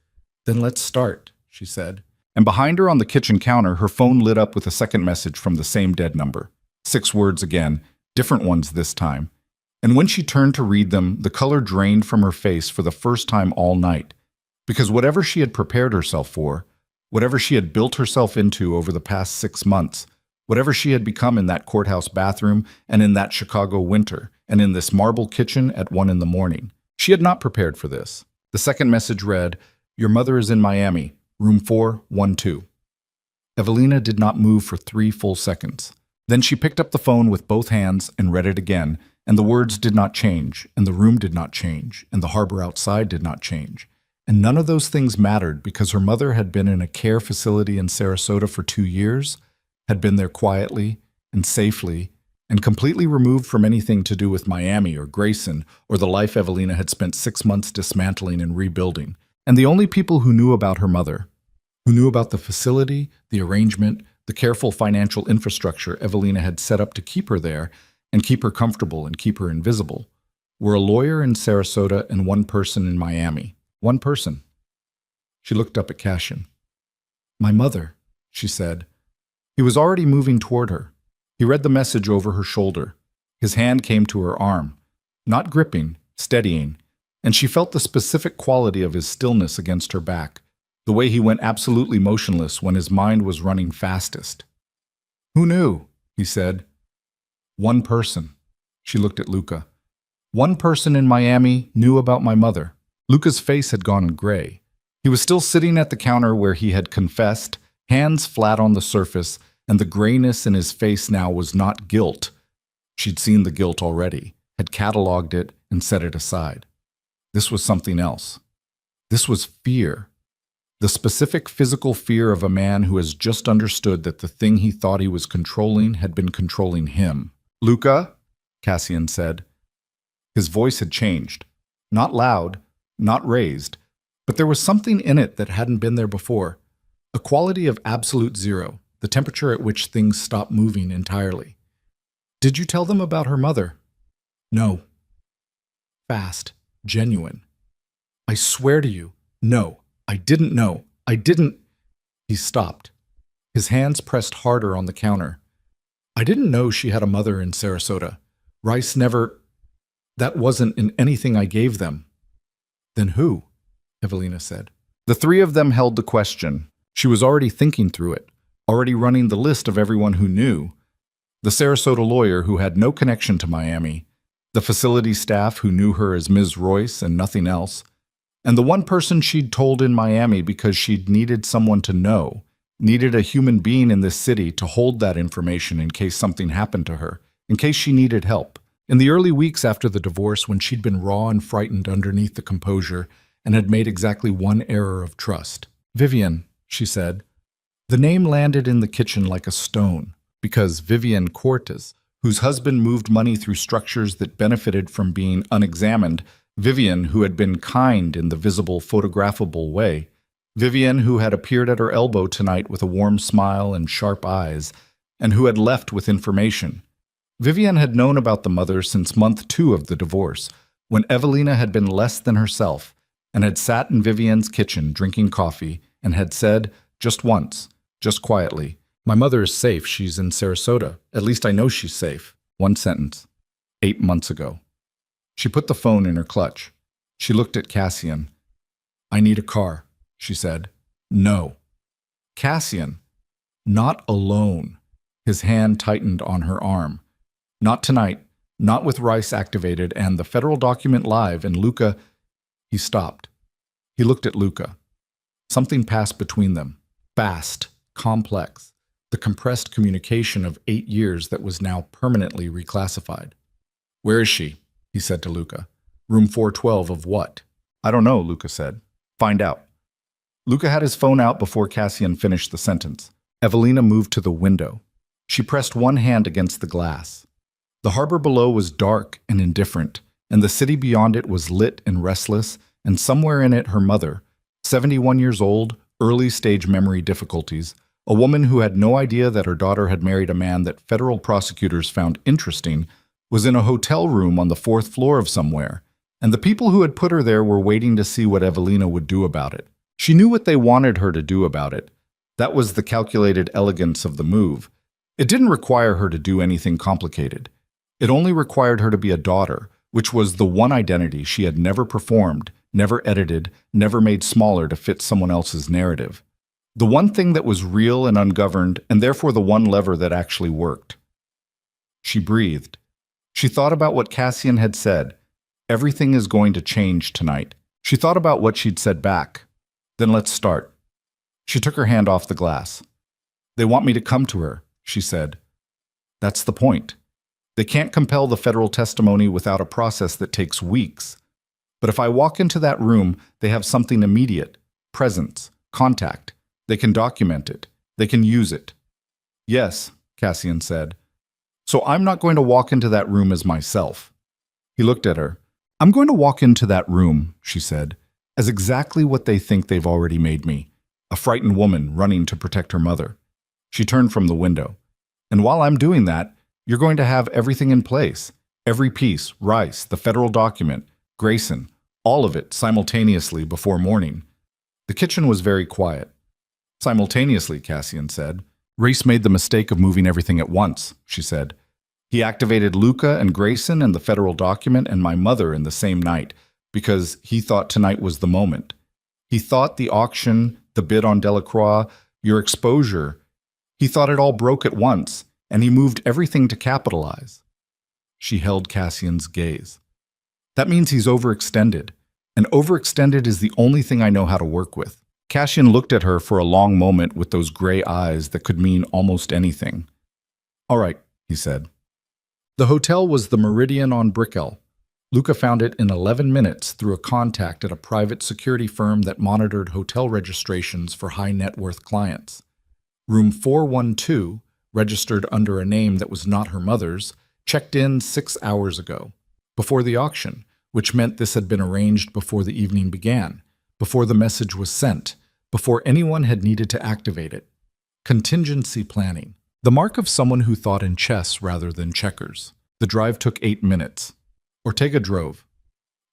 "Then let's start," she said. And behind her on the kitchen counter, her phone lit up with a second message from the same dead number. 6 words again, different ones this time. And when she turned to read them, the color drained from her face for the first time all night. Because whatever she had prepared herself for, whatever she had built herself into over the past 6 months, whatever she had become in that courthouse bathroom and in that Chicago winter and in this marble kitchen at 1 a.m, she had not prepared for this. The second message read, "Your mother is in Miami, room 412." Evelina did not move for 3 full seconds. Then she picked up the phone with both hands and read it again, and the words did not change, and the room did not change, and the harbor outside did not change. And none of those things mattered because her mother had been in a care facility in Sarasota for 2 years, had been there quietly and safely, and completely removed from anything to do with Miami or Grayson or the life Evelina had spent 6 months dismantling and rebuilding. And the only people who knew about her mother, who knew about the facility, the arrangement, the careful financial infrastructure Evelina had set up to keep her there and keep her comfortable and keep her invisible, were a lawyer in Sarasota and one person in Miami. One person. She looked up at Cassian. "My mother," she said. He was already moving toward her. He read the message over her shoulder. His hand came to her arm, not gripping, steadying, and she felt the specific quality of his stillness against her back, the way he went absolutely motionless when his mind was running fastest. "Who knew?" he said. "One person." She looked at Luca. "One person in Miami knew about my mother." Luca's face had gone gray. He was still sitting at the counter where he had confessed, hands flat on the surface, and the grayness in his face now was not guilt. She'd seen the guilt already, had cataloged it, and set it aside. This was something else. This was fear. The specific physical fear of a man who has just understood that the thing he thought he was controlling had been controlling him. "Luca," Cassian said. His voice had changed. Not loud, not raised, but there was something in it that hadn't been there before. A quality of absolute zero, the temperature at which things stopped moving entirely. "Did you tell them about her mother?" "No." Fast, genuine. "I swear to you, no, I didn't know. I didn't." He stopped. His hands pressed harder on the counter. "I didn't know she had a mother in Sarasota. Rice never... That wasn't in anything I gave them." "Then who?" Evelina said. The three of them held the question. She was already thinking through it, already running the list of everyone who knew. The Sarasota lawyer who had no connection to Miami, the facility staff who knew her as Ms. Royce and nothing else, and the one person she'd told in Miami because she'd needed someone to know, needed a human being in this city to hold that information in case something happened to her, in case she needed help. In the early weeks after the divorce, when she'd been raw and frightened underneath the composure and had made exactly one error of trust. "Vivian," she said. The name landed in the kitchen like a stone, because Vivian Cortez, whose husband moved money through structures that benefited from being unexamined, Vivian, who had been kind in the visible, photographable way, Vivian, who had appeared at her elbow tonight with a warm smile and sharp eyes, and who had left with information. Vivian had known about the mother since month 2 of the divorce, when Evelina had been less than herself, and had sat in Vivian's kitchen drinking coffee, and had said, just once, just quietly, "My mother is safe. She's in Sarasota. At least I know she's safe." One sentence. 8 months ago. She put the phone in her clutch. She looked at Cassian. "I need a car," she said. "No." Cassian. Not alone. His hand tightened on her arm. Not tonight, not with Rice activated and the federal document live and Luca. He stopped. He looked at Luca. Something passed between them. Fast, complex. The compressed communication of 8 years that was now permanently reclassified. "Where is she?" he said to Luca. "Room 412 of what?" "I don't know," Luca said. "Find out." Luca had his phone out before Cassian finished the sentence. Evelina moved to the window. She pressed one hand against the glass. The harbor below was dark and indifferent, and the city beyond it was lit and restless, and somewhere in it her mother, 71 years old, early-stage memory difficulties, a woman who had no idea that her daughter had married a man that federal prosecutors found interesting, was in a hotel room on the 4th floor of somewhere, and the people who had put her there were waiting to see what Evelina would do about it. She knew what they wanted her to do about it. That was the calculated elegance of the move. It didn't require her to do anything complicated. It only required her to be a daughter, which was the one identity she had never performed, never edited, never made smaller to fit someone else's narrative. The one thing that was real and ungoverned, and therefore the one lever that actually worked. She breathed. She thought about what Cassian had said. Everything is going to change tonight. She thought about what she'd said back. Then let's start. She took her hand off the glass. "They want me to come to her," she said. "That's the point. They can't compel the federal testimony without a process that takes weeks. But if I walk into that room, they have something immediate, presence, contact. They can document it. They can use it. Yes, Cassian said. So I'm not going to walk into that room as myself. He looked at her. I'm going to walk into that room, she said, as exactly what they think they've already made me, a frightened woman running to protect her mother. She turned from the window. And while I'm doing that, you're going to have everything in place. Every piece, Rice, the federal document, Grayson, all of it simultaneously before morning. The kitchen was very quiet. Simultaneously, Cassian said. Race made the mistake of moving everything at once, she said. He activated Luca and Grayson and the federal document and my mother in the same night because he thought tonight was the moment. He thought the auction, the bid on Delacroix, your exposure, he thought it all broke at once, and he moved everything to capitalize. She held Cassian's gaze. That means he's overextended, and overextended is the only thing I know how to work with. Cassian looked at her for a long moment with those gray eyes that could mean almost anything. All right, he said. The hotel was the Meridian on Brickell. Luca found it in 11 minutes through a contact at a private security firm that monitored hotel registrations for high-net-worth clients. Room 412, registered under a name that was not her mother's, checked in 6 hours ago, before the auction, which meant this had been arranged before the evening began, before the message was sent, before anyone had needed to activate it. Contingency planning, the mark of someone who thought in chess rather than checkers. The drive took 8 minutes. Ortega drove.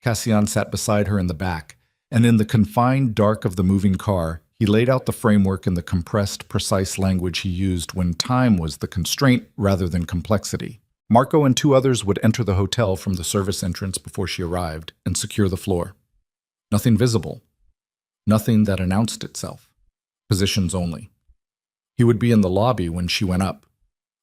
Cassian sat beside her in the back, and in the confined dark of the moving car, he laid out the framework in the compressed, precise language he used when time was the constraint rather than complexity. Marco and 2 others would enter the hotel from the service entrance before she arrived and secure the floor. Nothing visible. Nothing that announced itself. Positions only. He would be in the lobby when she went up.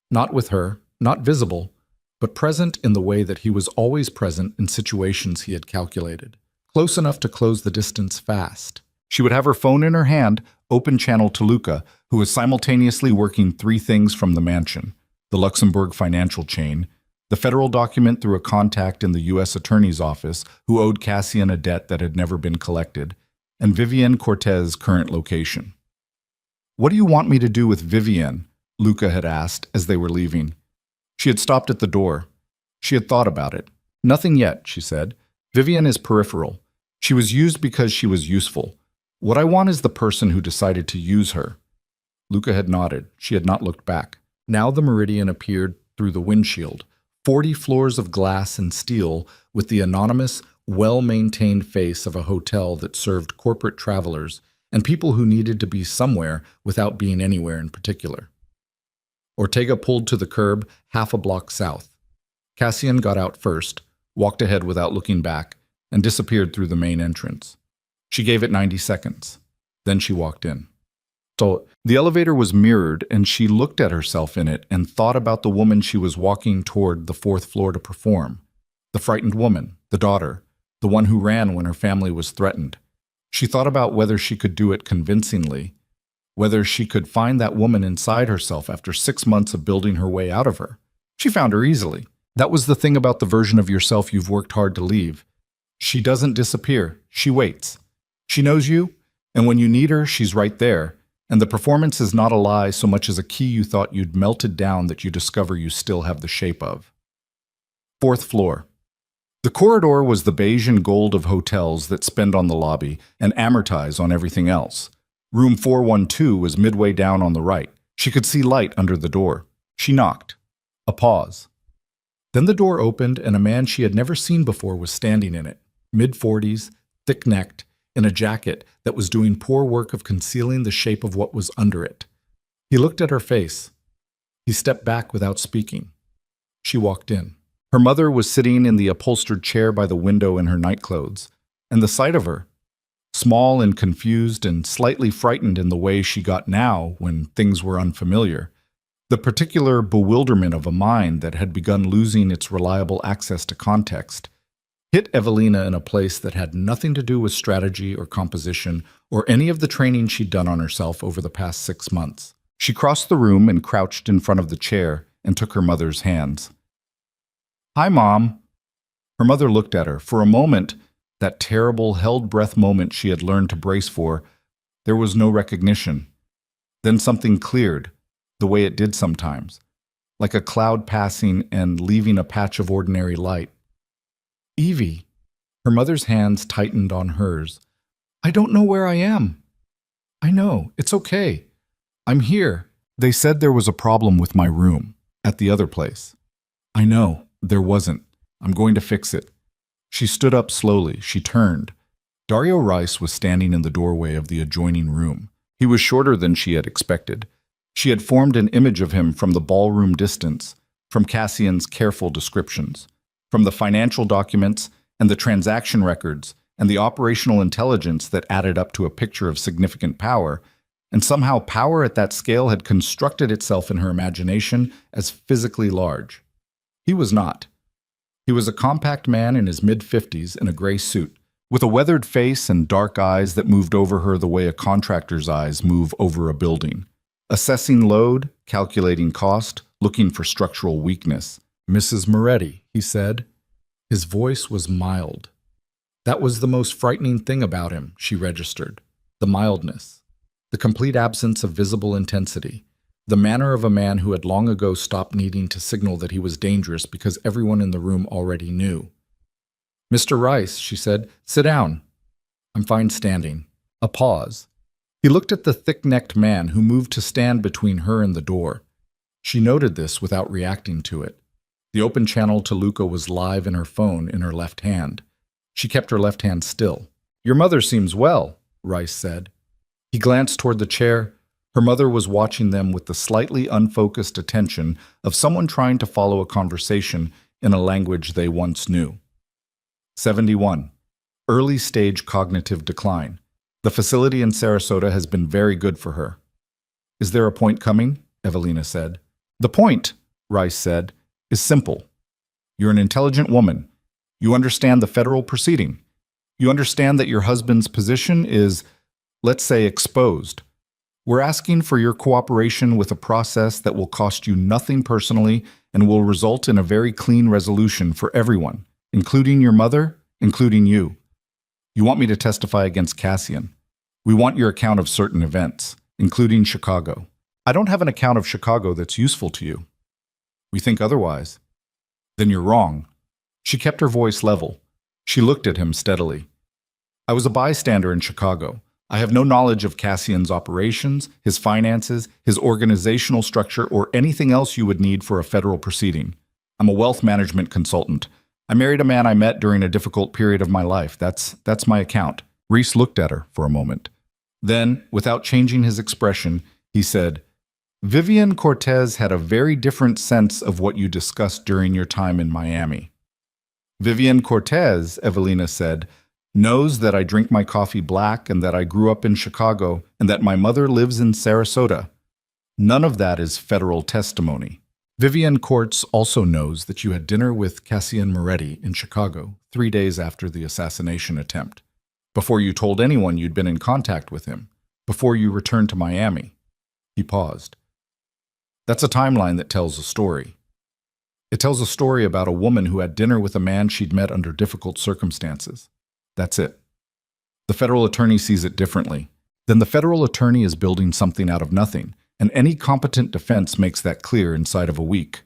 Not with her, not visible, but present in the way that he was always present in situations he had calculated. Close enough to close the distance fast. She would have her phone in her hand, open channel to Luca, who was simultaneously working 3 things from the mansion: the Luxembourg financial chain, the federal document through a contact in the U.S. Attorney's Office who owed Cassian a debt that had never been collected, and Vivienne Cortez's current location. What do you want me to do with Vivienne? Luca had asked as they were leaving. She had stopped at the door. She had thought about it. Nothing yet, she said. Vivienne is peripheral. She was used because she was useful. What I want is the person who decided to use her. Luca had nodded. She had not looked back. Now the Meridian appeared through the windshield, 40 floors of glass and steel with the anonymous, well-maintained face of a hotel that served corporate travelers and people who needed to be somewhere without being anywhere in particular. Ortega pulled to the curb half a block south. Cassian got out first, walked ahead without looking back, and disappeared through the main entrance. She gave it 90 seconds. Then she walked in. So the elevator was mirrored, and she looked at herself in it and thought about the woman she was walking toward the 4th floor to perform. The frightened woman, the daughter, the one who ran when her family was threatened. She thought about whether she could do it convincingly, whether she could find that woman inside herself after 6 months of building her way out of her. She found her easily. That was the thing about the version of yourself you've worked hard to leave. She doesn't disappear. She waits. She knows you, and when you need her, she's right there, and the performance is not a lie so much as a key you thought you'd melted down that you discover you still have the shape of. 4th floor. The corridor was the beige and gold of hotels that spend on the lobby and amortize on everything else. Room 412 was midway down on the right. She could see light under the door. She knocked. A pause. Then the door opened and a man she had never seen before was standing in it, mid-40s, thick-necked, in a jacket that was doing poor work of concealing the shape of what was under it. He looked at her face. He stepped back without speaking. She walked in. Her mother was sitting in the upholstered chair by the window in her nightclothes, and the sight of her, small and confused and slightly frightened in the way she got now when things were unfamiliar, the particular bewilderment of a mind that had begun losing its reliable access to context, hit Evelina in a place that had nothing to do with strategy or composition or any of the training she'd done on herself over the past 6 months. She crossed the room and crouched in front of the chair and took her mother's hands. "Hi, Mom." Her mother looked at her. For a moment, That terrible held breath moment she had learned to brace for, there was no recognition. Then something cleared, the way it did sometimes, like a cloud passing and leaving a patch of ordinary light. Evie. Her mother's hands tightened on hers. I don't know where I am. I know, it's okay. I'm here. They said there was a problem with my room, at the other place. I know, there wasn't. I'm going to fix it. She stood up slowly. She turned. Dario Rice was standing in the doorway of the adjoining room. He was shorter than she had expected. She had formed an image of him from the ballroom distance, from Cassian's careful descriptions, from the financial documents and the transaction records and the operational intelligence that added up to a picture of significant power, and somehow power at that scale had constructed itself in her imagination as physically large. He was not. He was a compact man in his mid-50s in a gray suit, with a weathered face and dark eyes that moved over her the way a contractor's eyes move over a building. Assessing load, calculating cost, looking for structural weakness. Mrs. Moretti, he said. His voice was mild. That was the most frightening thing about him, she registered. The mildness. The complete absence of visible intensity. The manner of a man who had long ago stopped needing to signal that he was dangerous because everyone in the room already knew. Mr. Rice, she said, sit down. I'm fine standing. A pause. He looked at the thick-necked man who moved to stand between her and the door. She noted this without reacting to it. The open channel to Luca was live in her phone in her left hand. She kept her left hand still. Your mother seems well, Rice said. He glanced toward the chair. Her mother was watching them with the slightly unfocused attention of someone trying to follow a conversation in a language they once knew. 71. Early stage cognitive decline. The facility in Sarasota has been very good for her. Is there a point coming? Evelina said. The point, Rice said, is simple. You're an intelligent woman. You understand the federal proceeding. You understand that your husband's position is, let's say, exposed. We're asking for your cooperation with a process that will cost you nothing personally and will result in a very clean resolution for everyone, including your mother, including you. You want me to testify against Cassian. We want your account of certain events, including Chicago. I don't have an account of Chicago that's useful to you. We think otherwise. Then you're wrong. She kept her voice level. She looked at him steadily. I was a bystander in Chicago. I have no knowledge of Cassian's operations, his finances, his organizational structure, or anything else you would need for a federal proceeding. I'm a wealth management consultant. I married a man I met during a difficult period of my life. That's my account. Reese looked at her for a moment. Then, without changing his expression, he said, Vivian Cortez had a very different sense of what you discussed during your time in Miami. Vivian Cortez, Evelina said, knows that I drink my coffee black and that I grew up in Chicago and that my mother lives in Sarasota. None of that is federal testimony. Vivian Courts also knows that you had dinner with Cassian Moretti in Chicago 3 days after the assassination attempt, before you told anyone you'd been in contact with him, before you returned to Miami. He paused. That's a timeline that tells a story. It tells a story about a woman who had dinner with a man she'd met under difficult circumstances. That's it. The federal attorney sees it differently. Then the federal attorney is building something out of nothing, and any competent defense makes that clear inside of a week.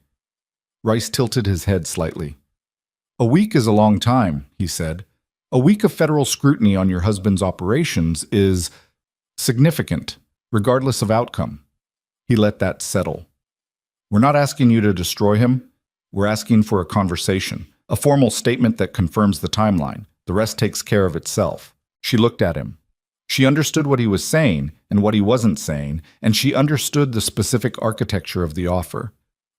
Rice tilted his head slightly. A week is a long time, he said. A week of federal scrutiny on your husband's operations is significant, regardless of outcome. He let that settle. We're not asking you to destroy him. We're asking for a conversation, a formal statement that confirms the timeline. The rest takes care of itself. She looked at him. She understood what he was saying and what he wasn't saying, and she understood the specific architecture of the offer,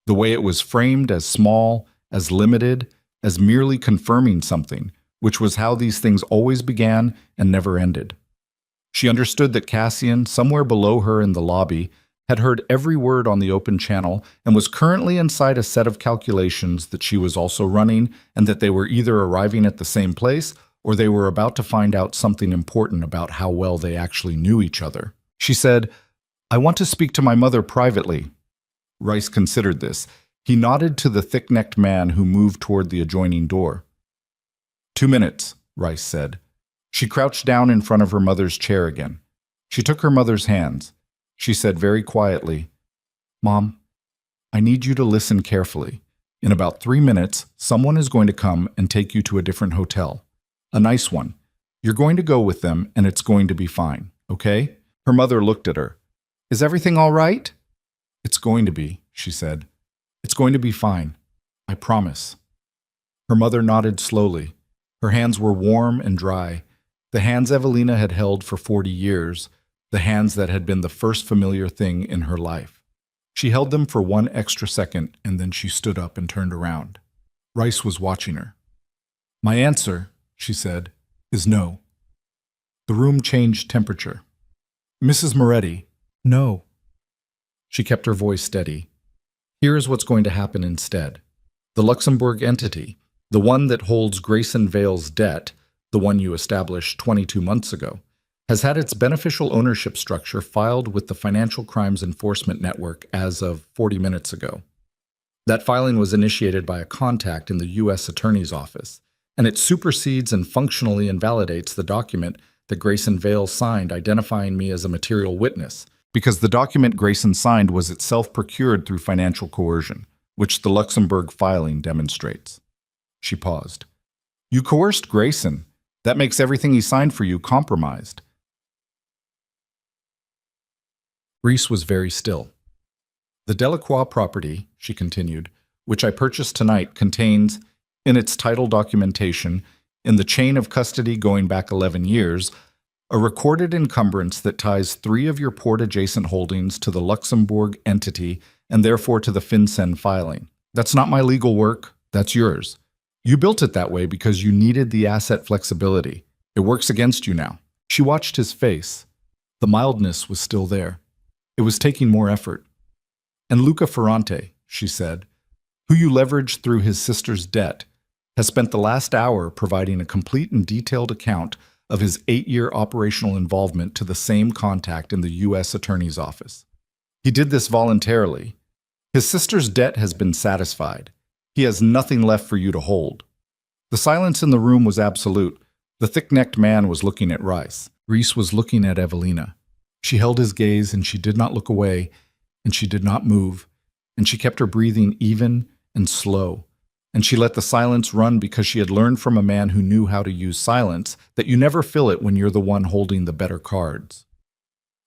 the way it was framed as small, as limited, as merely confirming something, which was how these things always began and never ended. She understood that Cassian, somewhere below her in the lobby, had heard every word on the open channel and was currently inside a set of calculations that she was also running, and that they were either arriving at the same place or they were about to find out something important about how well they actually knew each other. She said, I want to speak to my mother privately. Rice considered this. He nodded to the thick-necked man who moved toward the adjoining door. 2 minutes, Rice said. She crouched down in front of her mother's chair again. She took her mother's hands. She said very quietly, "Mom, I need you to listen carefully. In about 3 minutes, someone is going to come and take you to a different hotel. A nice one. You're going to go with them and it's going to be fine, okay?" Her mother looked at her. "Is everything all right?" "It's going to be," she said. "It's going to be fine. I promise." Her mother nodded slowly. Her hands were warm and dry. The hands Evelina had held for 40 years, the hands that had been the first familiar thing in her life. She held them for 1 extra second, and then she stood up and turned around. Rice was watching her. "My answer," she said, "is no." The room changed temperature. "Mrs. Moretti, no." She kept her voice steady. "Here is what's going to happen instead. The Luxembourg entity, the one that holds Grayson Vale's debt, the one you established 22 months ago, has had its beneficial ownership structure filed with the Financial Crimes Enforcement Network as of 40 minutes ago. That filing was initiated by a contact in the U.S. Attorney's Office, and it supersedes and functionally invalidates the document that Grayson Vale signed identifying me as a material witness, because the document Grayson signed was itself procured through financial coercion, which the Luxembourg filing demonstrates." She paused. "You coerced Grayson. That makes everything he signed for you compromised." Reese was very still. "The Delacroix property," she continued, "which I purchased tonight contains, in its title documentation, in the chain of custody going back 11 years, a recorded encumbrance that ties 3 of your port-adjacent holdings to the Luxembourg entity and therefore to the FinCEN filing. That's not my legal work, that's yours. You built it that way because you needed the asset flexibility. It works against you now." She watched his face. The mildness was still there. It was taking more effort. "And Luca Ferrante," she said, "who you leveraged through his sister's debt, has spent the last hour providing a complete and detailed account of his 8-year operational involvement to the same contact in the U.S. Attorney's Office. He did this voluntarily. His sister's debt has been satisfied. He has nothing left for you to hold." The silence in the room was absolute. The thick-necked man was looking at Rice. Reese was looking at Evelina. She held his gaze, and she did not look away, and she did not move, and she kept her breathing even and slow. And she let the silence run because she had learned from a man who knew how to use silence that you never fill it when you're the one holding the better cards.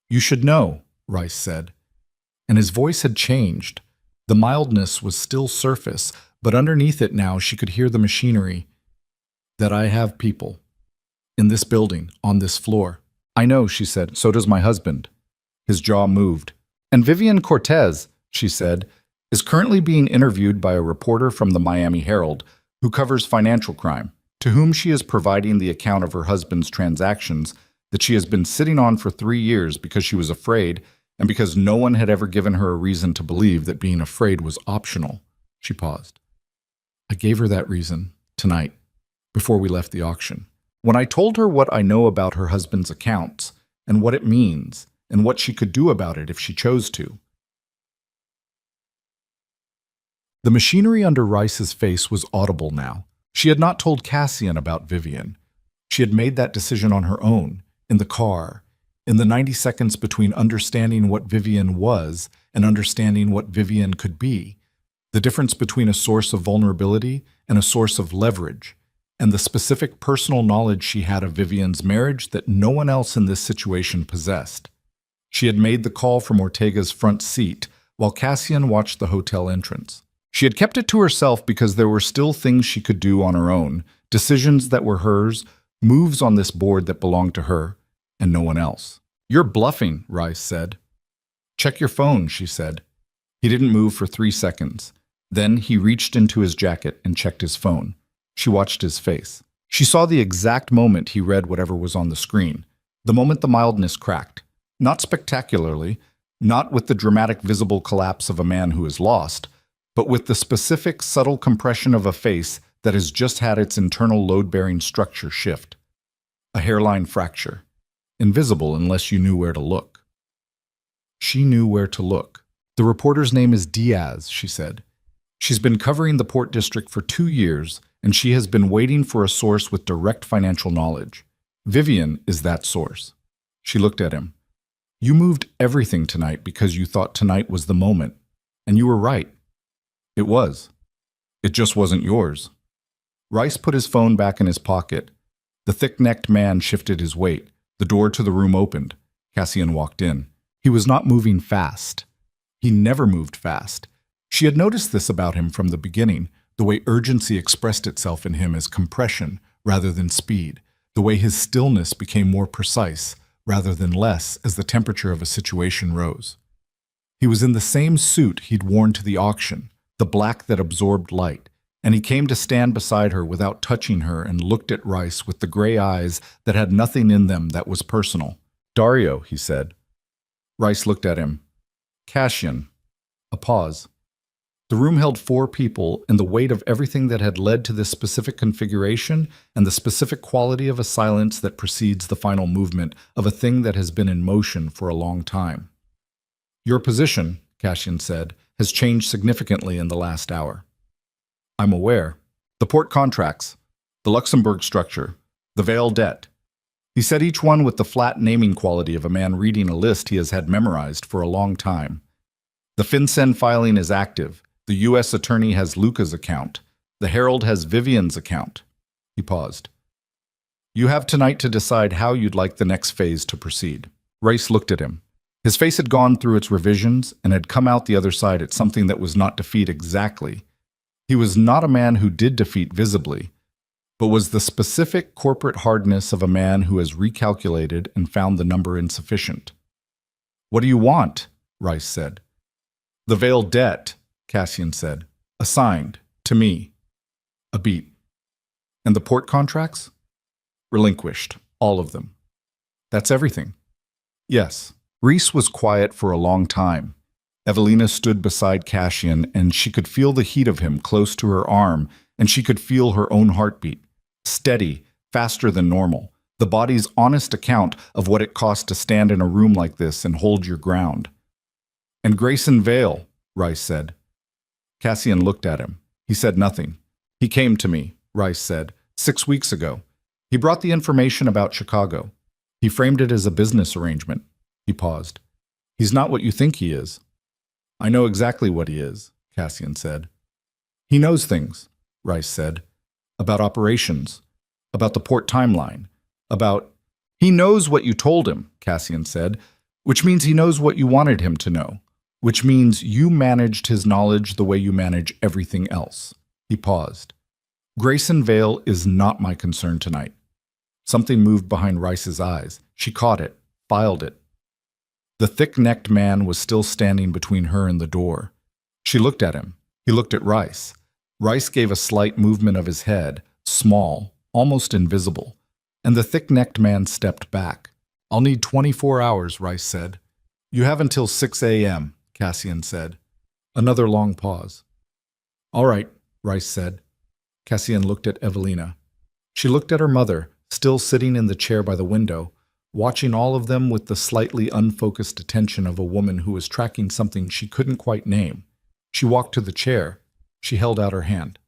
"You should know," Rice said. And his voice had changed. The mildness was still surface, but underneath it now she could hear the machinery. "That I have people. In this building, on this floor." "I know," she said. "So does my husband." His jaw moved. "And Vivian Cortez," she said, "is currently being interviewed by a reporter from the Miami Herald who covers financial crime, to whom she is providing the account of her husband's transactions that she has been sitting on for 3 years because she was afraid and because no one had ever given her a reason to believe that being afraid was optional." She paused. "I gave her that reason, tonight, before we left the auction. When I told her what I know about her husband's accounts, and what it means, and what she could do about it if she chose to." The machinery under Rice's face was audible now. She had not told Cassian about Vivian. She had made that decision on her own, in the car, in the 90 seconds between understanding what Vivian was and understanding what Vivian could be, the difference between a source of vulnerability and a source of leverage, and the specific personal knowledge she had of Vivian's marriage that no one else in this situation possessed. She had made the call from Ortega's front seat while Cassian watched the hotel entrance. She had kept it to herself because there were still things she could do on her own, decisions that were hers, moves on this board that belonged to her, and no one else. "You're bluffing," Rice said. "Check your phone," she said. He didn't move for 3 seconds. Then he reached into his jacket and checked his phone. She watched his face. She saw the exact moment he read whatever was on the screen, the moment the mildness cracked. Not spectacularly, not with the dramatic visible collapse of a man who is lost, but with the specific, subtle compression of a face that has just had its internal load-bearing structure shift. A hairline fracture. Invisible unless you knew where to look. She knew where to look. "The reporter's name is Diaz," she said. "She's been covering the Port District for 2 years, and she has been waiting for a source with direct financial knowledge. Vivian is that source. She looked at him. You moved everything tonight because you thought tonight was the moment. And you were right. It was. It just wasn't yours. Rice put his phone back in his pocket. The thick-necked man shifted his weight. The door to the room opened. Cassian walked in. He was not moving fast. He never moved fast. She had noticed this about him from the beginning, the way urgency expressed itself in him as compression rather than speed, the way his stillness became more precise rather than less as the temperature of a situation rose. He was in the same suit he'd worn to the auction, the black that absorbed light, and he came to stand beside her without touching her and looked at Rice with the gray eyes that had nothing in them that was personal. Dario, he said. Rice looked at him. Cassian. A pause. The room held 4 people, and the weight of everything that had led to this specific configuration and the specific quality of a silence that precedes the final movement of a thing that has been in motion for a long time. Your position, Cassian said, has changed significantly in the last hour. I'm aware. The port contracts, the Luxembourg structure, the Vale debt. He said each one with the flat naming quality of a man reading a list he has had memorized for a long time. The FinCEN filing is active. The U.S. attorney has Luca's account. The Herald has Vivian's account. He paused. You have tonight to decide how you'd like the next phase to proceed. Rice looked at him. His face had gone through its revisions and had come out the other side at something that was not defeat exactly. He was not a man who did defeat visibly, but was the specific corporate hardness of a man who has recalculated and found the number insufficient. What do you want? Rice said. The Vale debt, Cassian said. Assigned. To me. A beat. And the port contracts? Relinquished. All of them. That's everything. Yes. Reese was quiet for a long time. Evelina stood beside Cassian, and she could feel the heat of him close to her arm, and she could feel her own heartbeat. Steady, faster than normal. The body's honest account of what it cost to stand in a room like this and hold your ground. And Grayson Vale, Rice said. Cassian looked at him. He said nothing. He came to me, Rice said, 6 weeks ago. He brought the information about Chicago. He framed it as a business arrangement. He paused. He's not what you think he is. I know exactly what he is, Cassian said. He knows things, Rice said. About operations. About the port timeline. About... He knows what you told him, Cassian said, which means he knows what you wanted him to know. Which means you managed his knowledge the way you manage everything else. He paused. Grayson Vale is not my concern tonight. Something moved behind Rice's eyes. She caught it, filed it. The thick-necked man was still standing between her and the door. She looked at him. He looked at Rice. Rice gave a slight movement of his head, small, almost invisible, and the thick-necked man stepped back. I'll need 24 hours, Rice said. You have until 6 a.m., Cassian said. Another long pause. All right, Rice said. Cassian looked at Evelina. She looked at her mother, still sitting in the chair by the window, watching all of them with the slightly unfocused attention of a woman who was tracking something she couldn't quite name. She walked to the chair. She held out her hand.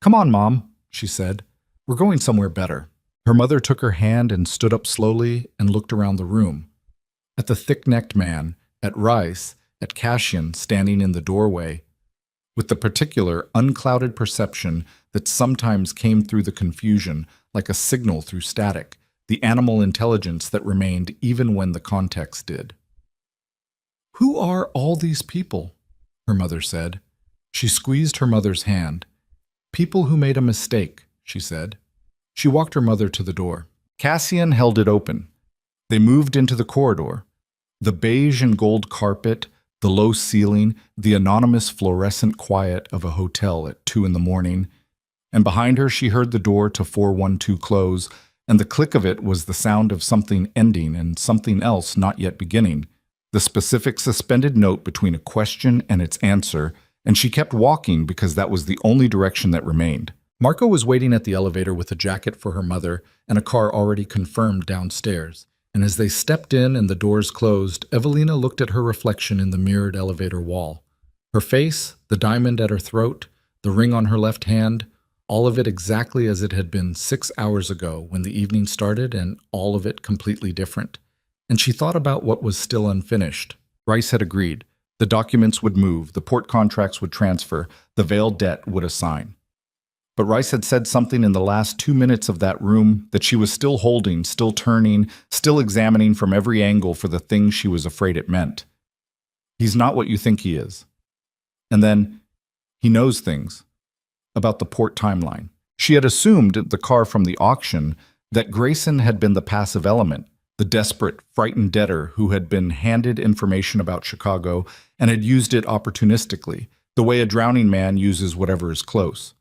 Come on, Mom, she said. We're going somewhere better. Her mother took her hand and stood up slowly and looked around the room. At the thick-necked man, at Rice, at Cassian standing in the doorway, with the particular unclouded perception that sometimes came through the confusion like a signal through static, the animal intelligence that remained even when the context did. Who are all these people? Her mother said. She squeezed her mother's hand. People who made a mistake, she said. She walked her mother to the door. Cassian held it open. They moved into the corridor. The beige and gold carpet, the low ceiling, the anonymous fluorescent quiet of a hotel at 2 a.m, and behind her she heard the door to 412 close, and the click of it was the sound of something ending and something else not yet beginning, the specific suspended note between a question and its answer, and she kept walking because that was the only direction that remained. Marco was waiting at the elevator with a jacket for her mother and a car already confirmed downstairs, and as they stepped in and the doors closed, Evelina looked at her reflection in the mirrored elevator wall. Her face, the diamond at her throat, the ring on her left hand, All of it exactly as it had been 6 hours ago when the evening started, and all of it completely different. And she thought about what was still unfinished. Rice had agreed. The documents would move, the port contracts would transfer, the veiled debt would assign. But Rice had said something in the last 2 minutes of that room that she was still holding, still turning, still examining from every angle for the thing she was afraid it meant. He's not what you think he is. And then, he knows things about the port timeline. She had assumed the car from the auction that Grayson had been the passive element, the desperate, frightened debtor who had been handed information about Chicago and had used it opportunistically, the way a drowning man uses whatever is close.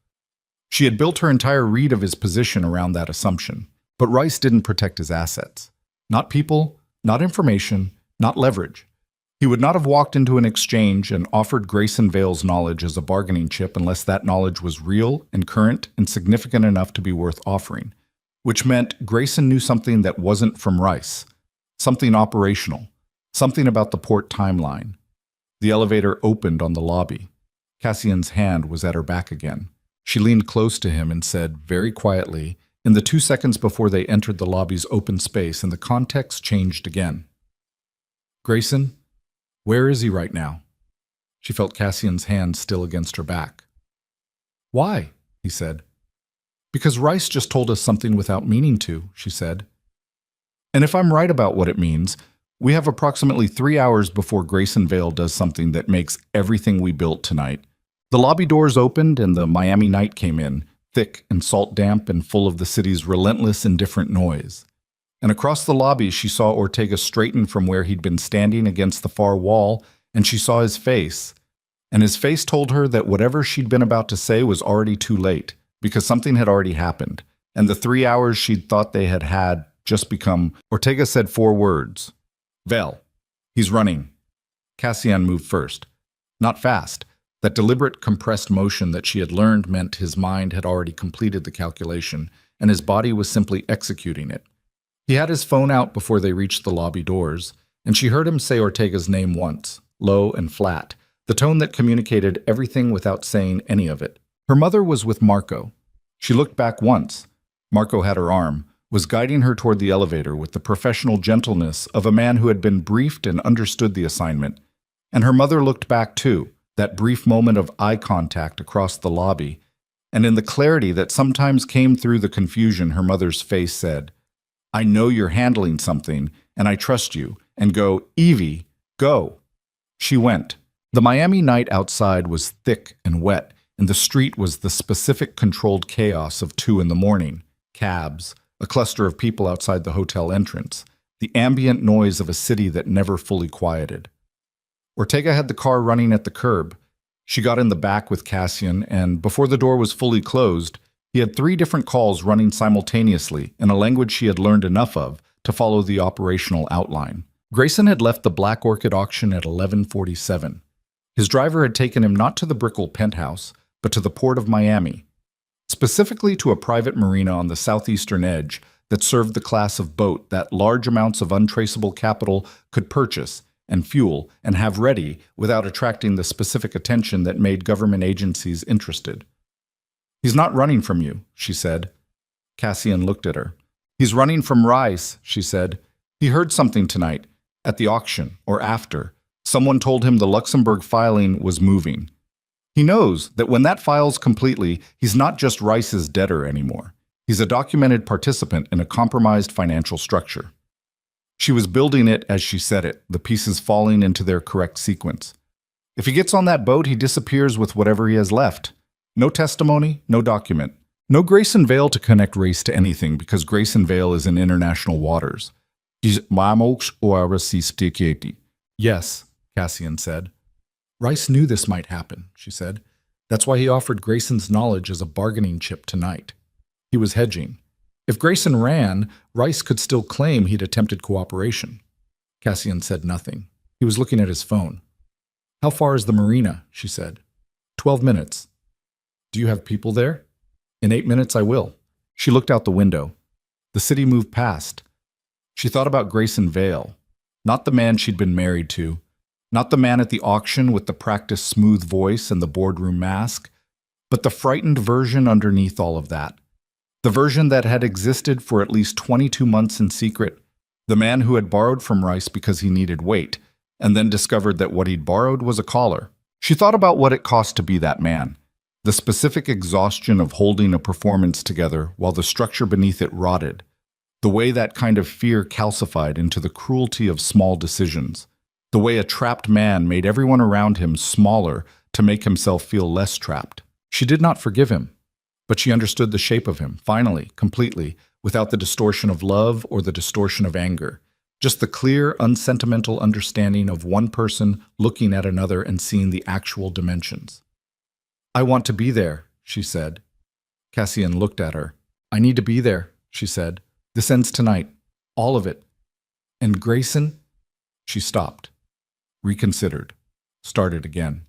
She had built her entire read of his position around that assumption. But Rice didn't protect his assets. Not people, not information, not leverage. He would not have walked into an exchange and offered Grayson Vale's knowledge as a bargaining chip unless that knowledge was real and current and significant enough to be worth offering, which meant Grayson knew something that wasn't from Rice, something operational, something about the port timeline. The elevator opened on the lobby. Cassian's hand was at her back again. She leaned close to him and said, very quietly, in the 2 seconds before they entered the lobby's open space and the context changed again. Grayson, where is he right now? She felt Cassian's hand still against her back. Why? He said. Because Rice just told us something without meaning to, she said. And if I'm right about what it means, we have approximately 3 hours before Grayson Vale does something that makes everything we built tonight. The lobby doors opened and the Miami night came in, thick and salt-damp and full of the city's relentless, indifferent noise. And across the lobby she saw Ortega straighten from where he'd been standing against the far wall, and she saw his face. And his face told her that whatever she'd been about to say was already too late, because something had already happened, and the 3 hours she'd thought they had had just become... Ortega said 4 words. Vale. He's running. Cassian moved first. Not fast. That deliberate, compressed motion that she had learned meant his mind had already completed the calculation, and his body was simply executing it. He had his phone out before they reached the lobby doors, and she heard him say Ortega's name once, low and flat, the tone that communicated everything without saying any of it. Her mother was with Marco. She looked back once. Marco had her arm, was guiding her toward the elevator with the professional gentleness of a man who had been briefed and understood the assignment. And her mother looked back too, that brief moment of eye contact across the lobby, and in the clarity that sometimes came through the confusion, her mother's face said, I know you're handling something, and I trust you, and go, Evie, go. She went. The Miami night outside was thick and wet, and the street was the specific controlled chaos of 2 a.m, cabs, a cluster of people outside the hotel entrance, the ambient noise of a city that never fully quieted. Ortega had the car running at the curb. She got in the back with Cassian, and before the door was fully closed, he had 3 different calls running simultaneously in a language she had learned enough of to follow the operational outline. Grayson had left the Black Orchid auction at 11:47. His driver had taken him not to the Brickell penthouse, but to the port of Miami, specifically to a private marina on the southeastern edge that served the class of boat that large amounts of untraceable capital could purchase and fuel and have ready without attracting the specific attention that made government agencies interested. He's not running from you, she said. Cassian looked at her. He's running from Rice, she said. He heard something tonight, at the auction, or after. Someone told him the Luxembourg filing was moving. He knows that when that files completely, he's not just Rice's debtor anymore. He's a documented participant in a compromised financial structure. She was building it as she said it, the pieces falling into their correct sequence. If he gets on that boat, he disappears with whatever he has left. No testimony, no document. No Grayson Vale to connect race to anything because Grayson Vale is in international waters. Yes, Cassian said. Rice knew this might happen, she said. That's why he offered Grayson's knowledge as a bargaining chip tonight. He was hedging. If Grayson ran, Rice could still claim he'd attempted cooperation. Cassian said nothing. He was looking at his phone. How far is the marina? She said. 12 minutes. Do you have people there? In 8 minutes I will. She looked out the window. The city moved past. She thought about Grayson Vale, not the man she'd been married to, not the man at the auction with the practiced smooth voice and the boardroom mask, but the frightened version underneath all of that. The version that had existed for at least 22 months in secret. The man who had borrowed from Rice because he needed weight, and then discovered that what he'd borrowed was a collar. She thought about what it cost to be that man. The specific exhaustion of holding a performance together while the structure beneath it rotted. The way that kind of fear calcified into the cruelty of small decisions. The way a trapped man made everyone around him smaller to make himself feel less trapped. She did not forgive him, but she understood the shape of him, finally, completely, without the distortion of love or the distortion of anger. Just the clear, unsentimental understanding of one person looking at another and seeing the actual dimensions. "I want to be there," she said. Cassian looked at her. "I need to be there," she said. "This ends tonight. All of it." "And Grayson?" She stopped, reconsidered, started again.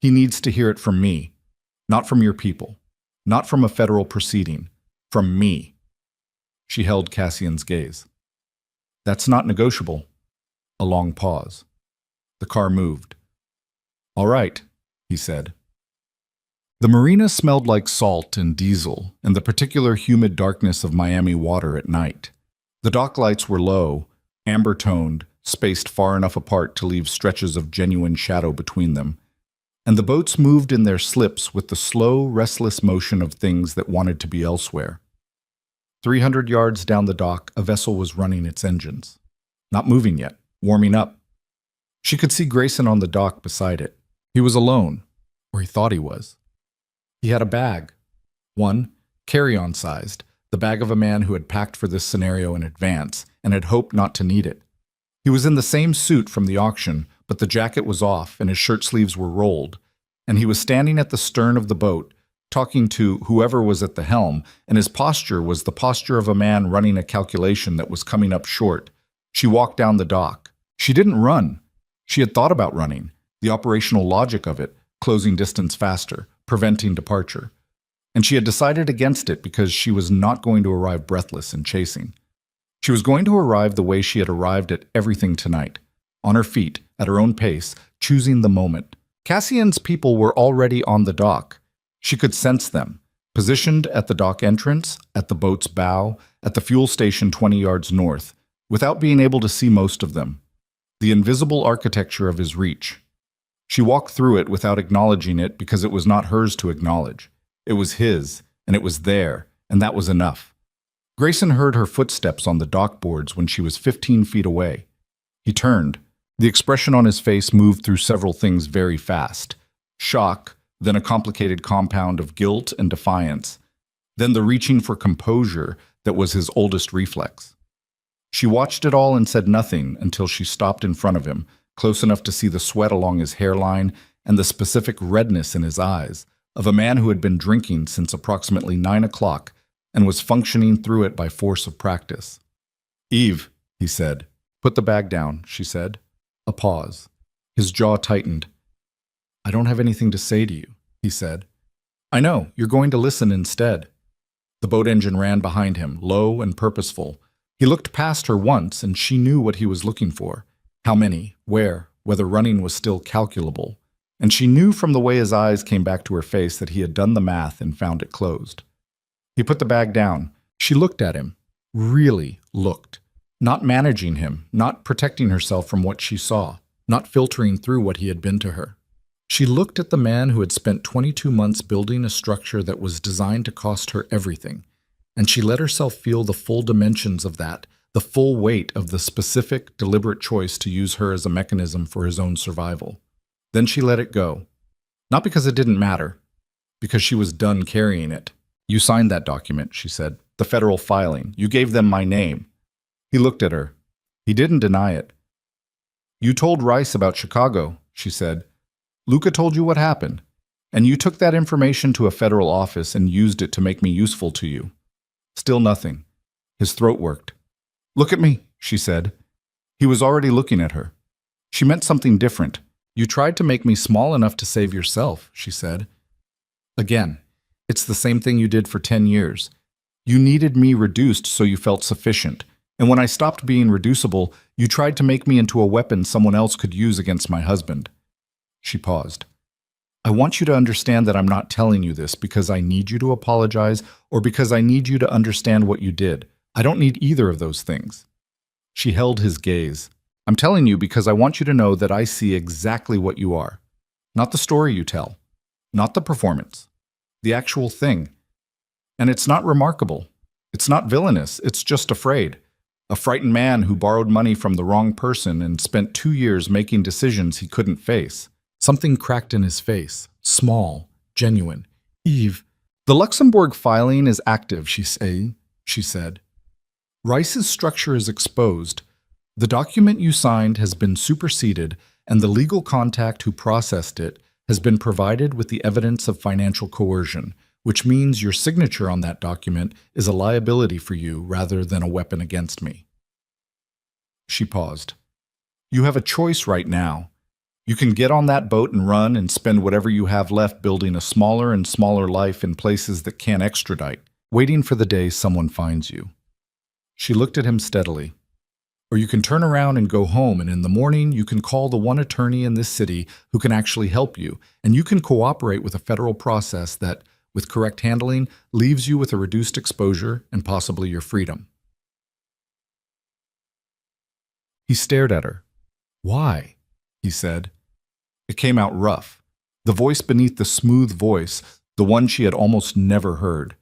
"He needs to hear it from me, not from your people, not from a federal proceeding, from me." She held Cassian's gaze. "That's not negotiable." A long pause. The car moved. "All right," he said. The marina smelled like salt and diesel and the particular humid darkness of Miami water at night. The dock lights were low, amber-toned, spaced far enough apart to leave stretches of genuine shadow between them, and the boats moved in their slips with the slow, restless motion of things that wanted to be elsewhere. 300 yards down the dock, a vessel was running its engines. Not moving yet, warming up. She could see Grayson on the dock beside it. He was alone, or he thought he was. He had a bag. One, carry-on sized, the bag of a man who had packed for this scenario in advance and had hoped not to need it. He was in the same suit from the auction, but the jacket was off and his shirt sleeves were rolled, and he was standing at the stern of the boat, talking to whoever was at the helm, and his posture was the posture of a man running a calculation that was coming up short. She walked down the dock. She didn't run. She had thought about running, the operational logic of it, closing distance faster, preventing departure. And she had decided against it because she was not going to arrive breathless and chasing. She was going to arrive the way she had arrived at everything tonight, on her feet, at her own pace, choosing the moment. Cassian's people were already on the dock. She could sense them, positioned at the dock entrance, at the boat's bow, at the fuel station 20 yards north, without being able to see most of them. The invisible architecture of his reach. She walked through it without acknowledging it because it was not hers to acknowledge. It was his, and it was there, and that was enough. Grayson heard her footsteps on the dock boards when she was 15 feet away. He turned. The expression on his face moved through several things very fast. Shock, then a complicated compound of guilt and defiance, then the reaching for composure that was his oldest reflex. She watched it all and said nothing until she stopped in front of him, close enough to see the sweat along his hairline and the specific redness in his eyes, of a man who had been drinking since approximately 9 o'clock and was functioning through it by force of practice. "Eve," he said. "Put the bag down," she said. A pause. His jaw tightened. "I don't have anything to say to you," he said. "I know, you're going to listen instead." The boat engine ran behind him, low and purposeful. He looked past her once, and she knew what he was looking for. How many, where, whether running was still calculable. And she knew from the way his eyes came back to her face that he had done the math and found it closed. He put the bag down. She looked at him. Really looked. Not managing him, not protecting herself from what she saw, not filtering through what he had been to her. She looked at the man who had spent 22 months building a structure that was designed to cost her everything, and she let herself feel the full dimensions of that, the full weight of the specific, deliberate choice to use her as a mechanism for his own survival. Then she let it go. Not because it didn't matter, because she was done carrying it. "You signed that document," she said. "The federal filing. You gave them my name." He looked at her. He didn't deny it. "You told Rice about Chicago," she said. "Luca told you what happened, and you took that information to a federal office and used it to make me useful to you." Still nothing. His throat worked. "Look at me," she said. He was already looking at her. She meant something different. "You tried to make me small enough to save yourself," she said. "Again, it's the same thing you did for 10 years. You needed me reduced so you felt sufficient. And when I stopped being reducible, you tried to make me into a weapon someone else could use against my husband." She paused. I want you to understand that I'm not telling you this because I need you to apologize or because I need you to understand what you did. I don't need either of those things. She held his gaze. I'm telling you because I want you to know that I see exactly what you are. Not the story you tell. Not the performance. The actual thing. And it's not remarkable. It's not villainous. It's just afraid. A frightened man who borrowed money from the wrong person and spent 2 years making decisions he couldn't face. Something cracked in his face. Small. Genuine. Eve. The Luxembourg filing is active, she said. Rice's structure is exposed. The document you signed has been superseded, and the legal contact who processed it has been provided with the evidence of financial coercion, which means your signature on that document is a liability for you rather than a weapon against me. She paused. You have a choice right now. You can get on that boat and run and spend whatever you have left building a smaller and smaller life in places that can't extradite, waiting for the day someone finds you. She looked at him steadily. Or you can turn around and go home, and in the morning you can call the one attorney in this city who can actually help you, and you can cooperate with a federal process that, with correct handling, leaves you with a reduced exposure and possibly your freedom. He stared at her. Why? He said. It came out rough. The voice beneath the smooth voice, the one she had almost never heard.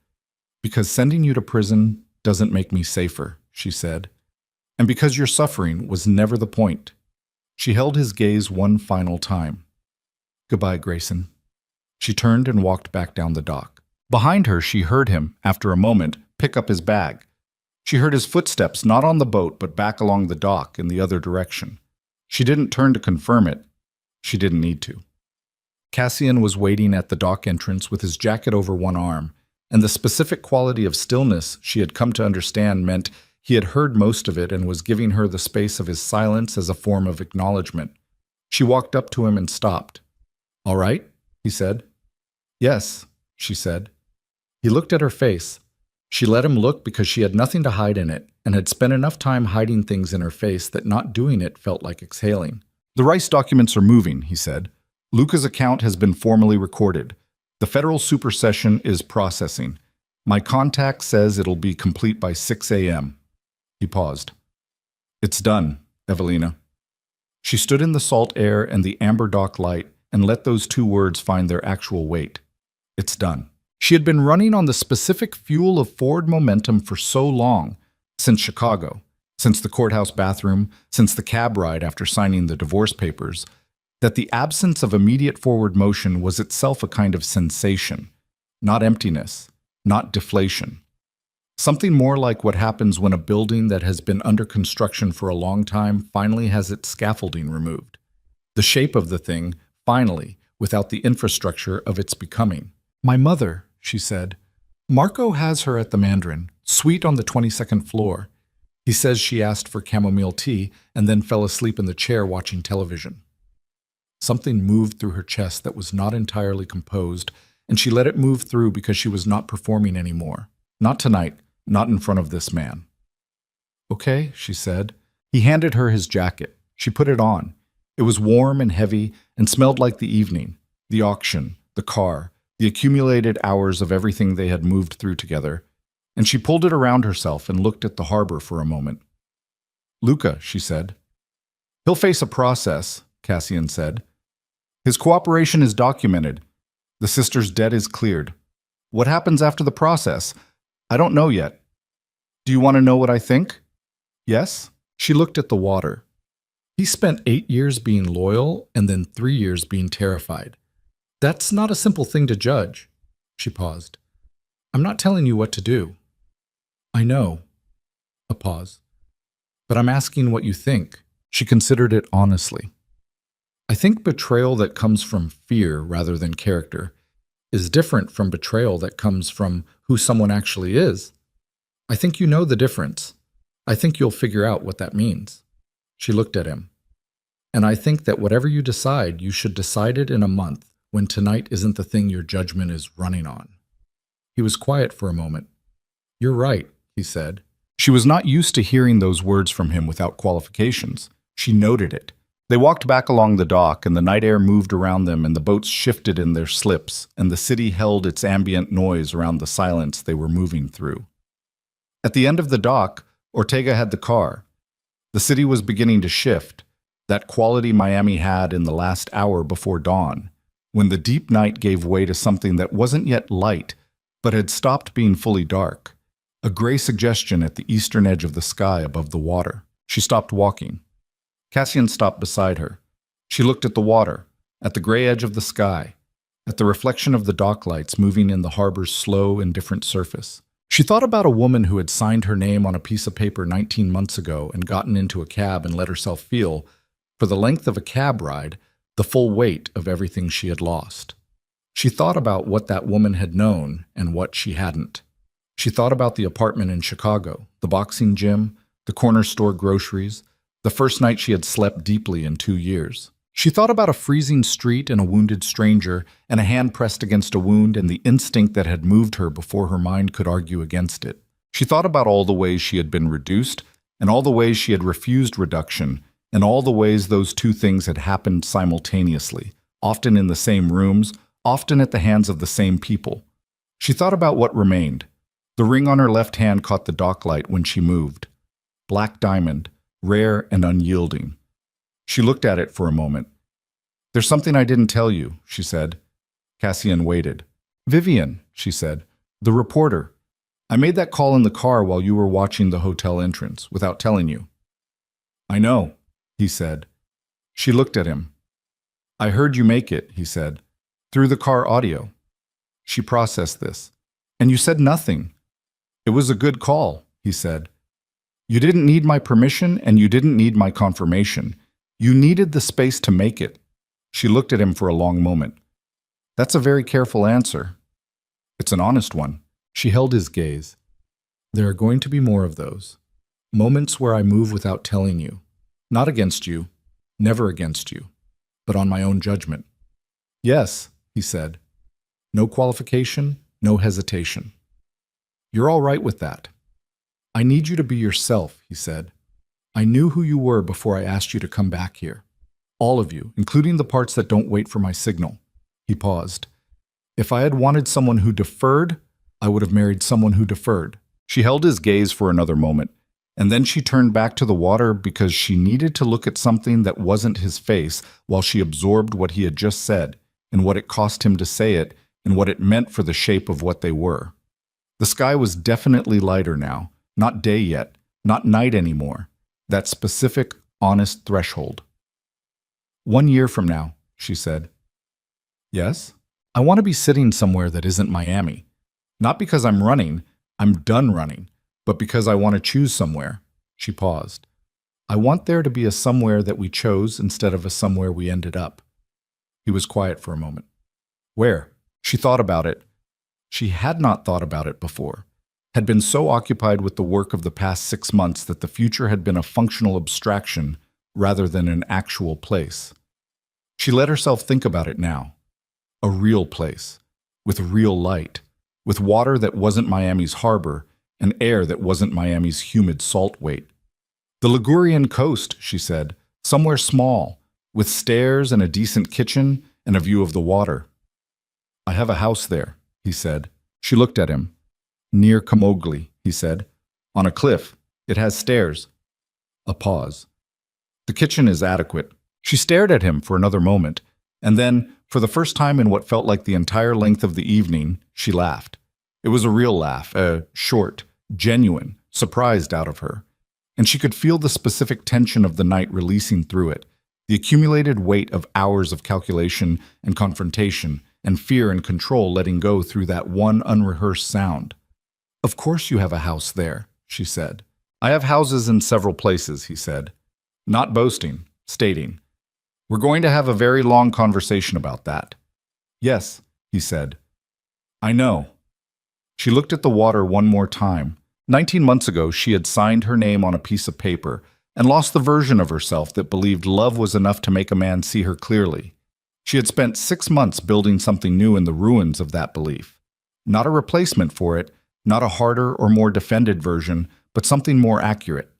Because sending you to prison doesn't make me safer, she said. And because your suffering was never the point. She held his gaze one final time. Goodbye, Grayson. She turned and walked back down the dock. Behind her, she heard him, after a moment, pick up his bag. She heard his footsteps not on the boat but back along the dock in the other direction. She didn't turn to confirm it. She didn't need to. Cassian was waiting at the dock entrance with his jacket over one arm, and the specific quality of stillness she had come to understand meant he had heard most of it and was giving her the space of his silence as a form of acknowledgement. She walked up to him and stopped. All right, he said. Yes, she said. He looked at her face. She let him look because she had nothing to hide in it and had spent enough time hiding things in her face that not doing it felt like exhaling. The Rice documents are moving, he said. Luca's account has been formally recorded. The federal supersession is processing. My contact says it'll be complete by 6 a.m. He paused. It's done, Evelina. She stood in the salt air and the amber dock light and let those two words find their actual weight. It's done. She had been running on the specific fuel of forward momentum for so long, since Chicago, since the courthouse bathroom, since the cab ride after signing the divorce papers, that the absence of immediate forward motion was itself a kind of sensation, not emptiness, not deflation. Something more like what happens when a building that has been under construction for a long time finally has its scaffolding removed. The shape of the thing, finally, without the infrastructure of its becoming. My mother, she said. Marco has her at the Mandarin, suite on the 22nd floor. He says she asked for chamomile tea and then fell asleep in the chair watching television. Something moved through her chest that was not entirely composed, and she let it move through because she was not performing anymore. Not tonight, not in front of this man. Okay, she said. He handed her his jacket. She put it on. It was warm and heavy and smelled like the evening, the auction, the car, the accumulated hours of everything they had moved through together, and she pulled it around herself and looked at the harbor for a moment. Luca, she said. He'll face a process, Cassian said. His cooperation is documented. The sister's debt is cleared. What happens after the process? I don't know yet. Do you want to know what I think? Yes? She looked at the water. He spent 8 years being loyal and then 3 years being terrified. That's not a simple thing to judge. She paused. I'm not telling you what to do. I know. A pause. But I'm asking what you think. She considered it honestly. I think betrayal that comes from fear rather than character is different from betrayal that comes from who someone actually is. I think you know the difference. I think you'll figure out what that means. She looked at him. And I think that whatever you decide, you should decide it in a month, when tonight isn't the thing your judgment is running on. He was quiet for a moment. You're right, he said. She was not used to hearing those words from him without qualifications. She noted it. They walked back along the dock, and the night air moved around them, and the boats shifted in their slips, and the city held its ambient noise around the silence they were moving through. At the end of the dock, Ortega had the car. The city was beginning to shift, that quality Miami had in the last hour before dawn, when the deep night gave way to something that wasn't yet light, but had stopped being fully dark, a gray suggestion at the eastern edge of the sky above the water. She stopped walking. Cassian stopped beside her. She looked at the water, at the gray edge of the sky, at the reflection of the dock lights moving in the harbor's slow, indifferent surface. She thought about a woman who had signed her name on a piece of paper 19 months ago and gotten into a cab and let herself feel, for the length of a cab ride, the full weight of everything she had lost. She thought about what that woman had known and what she hadn't. She thought about the apartment in Chicago, the boxing gym, the corner store groceries, the first night she had slept deeply in 2 years. She thought about a freezing street and a wounded stranger, and a hand pressed against a wound and the instinct that had moved her before her mind could argue against it. She thought about all the ways she had been reduced, and all the ways she had refused reduction, and all the ways those two things had happened simultaneously, often in the same rooms, often at the hands of the same people. She thought about what remained. The ring on her left hand caught the dock light when she moved. Black diamond, rare and unyielding. She looked at it for a moment. "There's something I didn't tell you," she said. Cassian waited. "Vivian," she said, "the reporter. I made that call in the car while you were watching the hotel entrance, without telling you." "I know," he said. She looked at him. "I heard you make it," he said, "through the car audio." She processed this. "And you said nothing." "It was a good call," he said. "You didn't need my permission, and you didn't need my confirmation. You needed the space to make it." She looked at him for a long moment. "That's a very careful answer." "It's an honest one." She held his gaze. "There are going to be more of those. Moments where I move without telling you. Not against you, never against you, but on my own judgment." "Yes," he said. "No qualification, no hesitation. You're all right with that." "I need you to be yourself," he said. "I knew who you were before I asked you to come back here. All of you, including the parts that don't wait for my signal." He paused. "If I had wanted someone who deferred, I would have married someone who deferred." She held his gaze for another moment, and then she turned back to the water because she needed to look at something that wasn't his face while she absorbed what he had just said, and what it cost him to say it, and what it meant for the shape of what they were. The sky was definitely lighter now, not day yet, not night anymore. That specific, honest threshold. "1 year from now," she said. "Yes? I want to be sitting somewhere that isn't Miami. Not because I'm running, I'm done running, but because I want to choose somewhere." She paused. "I want there to be a somewhere that we chose instead of a somewhere we ended up." He was quiet for a moment. "Where?" She thought about it. She had not thought about it before. Had been so occupied with the work of the past 6 months that the future had been a functional abstraction rather than an actual place. She let herself think about it now. A real place, with real light, with water that wasn't Miami's harbor, and air that wasn't Miami's humid salt weight. "The Ligurian coast," she said, "somewhere small, with stairs and a decent kitchen and a view of the water." "I have a house there," he said. She looked at him. "Near Camogli," he said. "On a cliff. It has stairs." A pause. "The kitchen is adequate." She stared at him for another moment, and then, for the first time in what felt like the entire length of the evening, she laughed. It was a real laugh, a short, genuine, surprised out of her. And she could feel the specific tension of the night releasing through it, the accumulated weight of hours of calculation and confrontation, and fear and control letting go through that one unrehearsed sound. "Of course you have a house there," she said. "I have houses in several places," he said. Not boasting, stating. "We're going to have a very long conversation about that." "Yes," he said. "I know." She looked at the water one more time. 19 months ago, she had signed her name on a piece of paper and lost the version of herself that believed love was enough to make a man see her clearly. She had spent 6 months building something new in the ruins of that belief. Not a replacement for it, not a harder or more defended version, but something more accurate.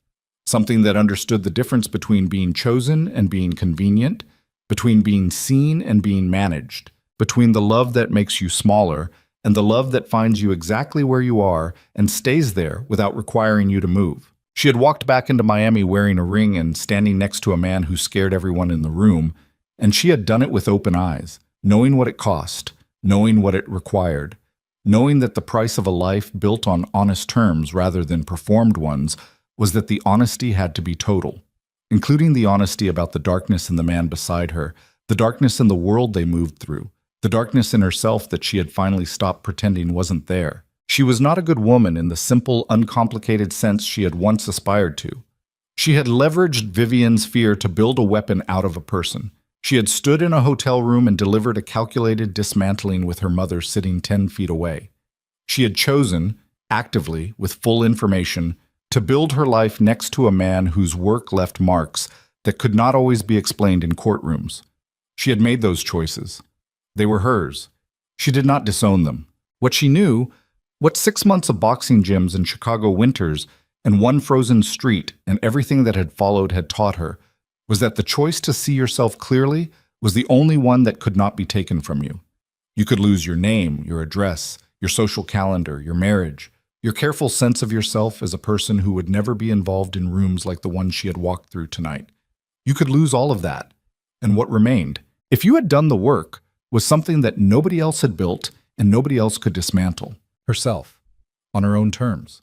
something that understood the difference between being chosen and being convenient, between being seen and being managed, between the love that makes you smaller and the love that finds you exactly where you are and stays there without requiring you to move. She had walked back into Miami wearing a ring and standing next to a man who scared everyone in the room, and she had done it with open eyes, knowing what it cost, knowing what it required, knowing that the price of a life built on honest terms rather than performed ones was that the honesty had to be total, including the honesty about the darkness in the man beside her, the darkness in the world they moved through, the darkness in herself that she had finally stopped pretending wasn't there. She was not a good woman in the simple, uncomplicated sense she had once aspired to. She had leveraged Vivian's fear to build a weapon out of a person. She had stood in a hotel room and delivered a calculated dismantling with her mother sitting 10 feet away. She had chosen, actively, with full information, to build her life next to a man whose work left marks that could not always be explained in courtrooms. She had made those choices. They were hers. She did not disown them. What she knew, what 6 months of boxing gyms and Chicago winters and one frozen street and everything that had followed had taught her, was that the choice to see yourself clearly was the only one that could not be taken from you. You could lose your name, your address, your social calendar, your marriage, your careful sense of yourself as a person who would never be involved in rooms like the one she had walked through tonight. You could lose all of that. And what remained, if you had done the work, was something that nobody else had built and nobody else could dismantle. Herself, on her own terms.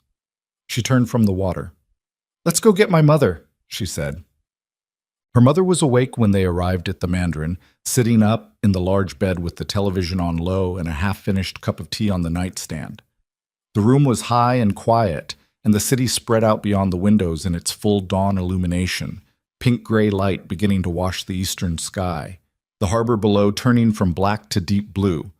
She turned from the water. "Let's go get my mother," she said. Her mother was awake when they arrived at the Mandarin, sitting up in the large bed with the television on low and a half-finished cup of tea on the nightstand. The room was high and quiet, and the city spread out beyond the windows in its full dawn illumination, pink-gray light beginning to wash the eastern sky, the harbor below turning from black to deep blue,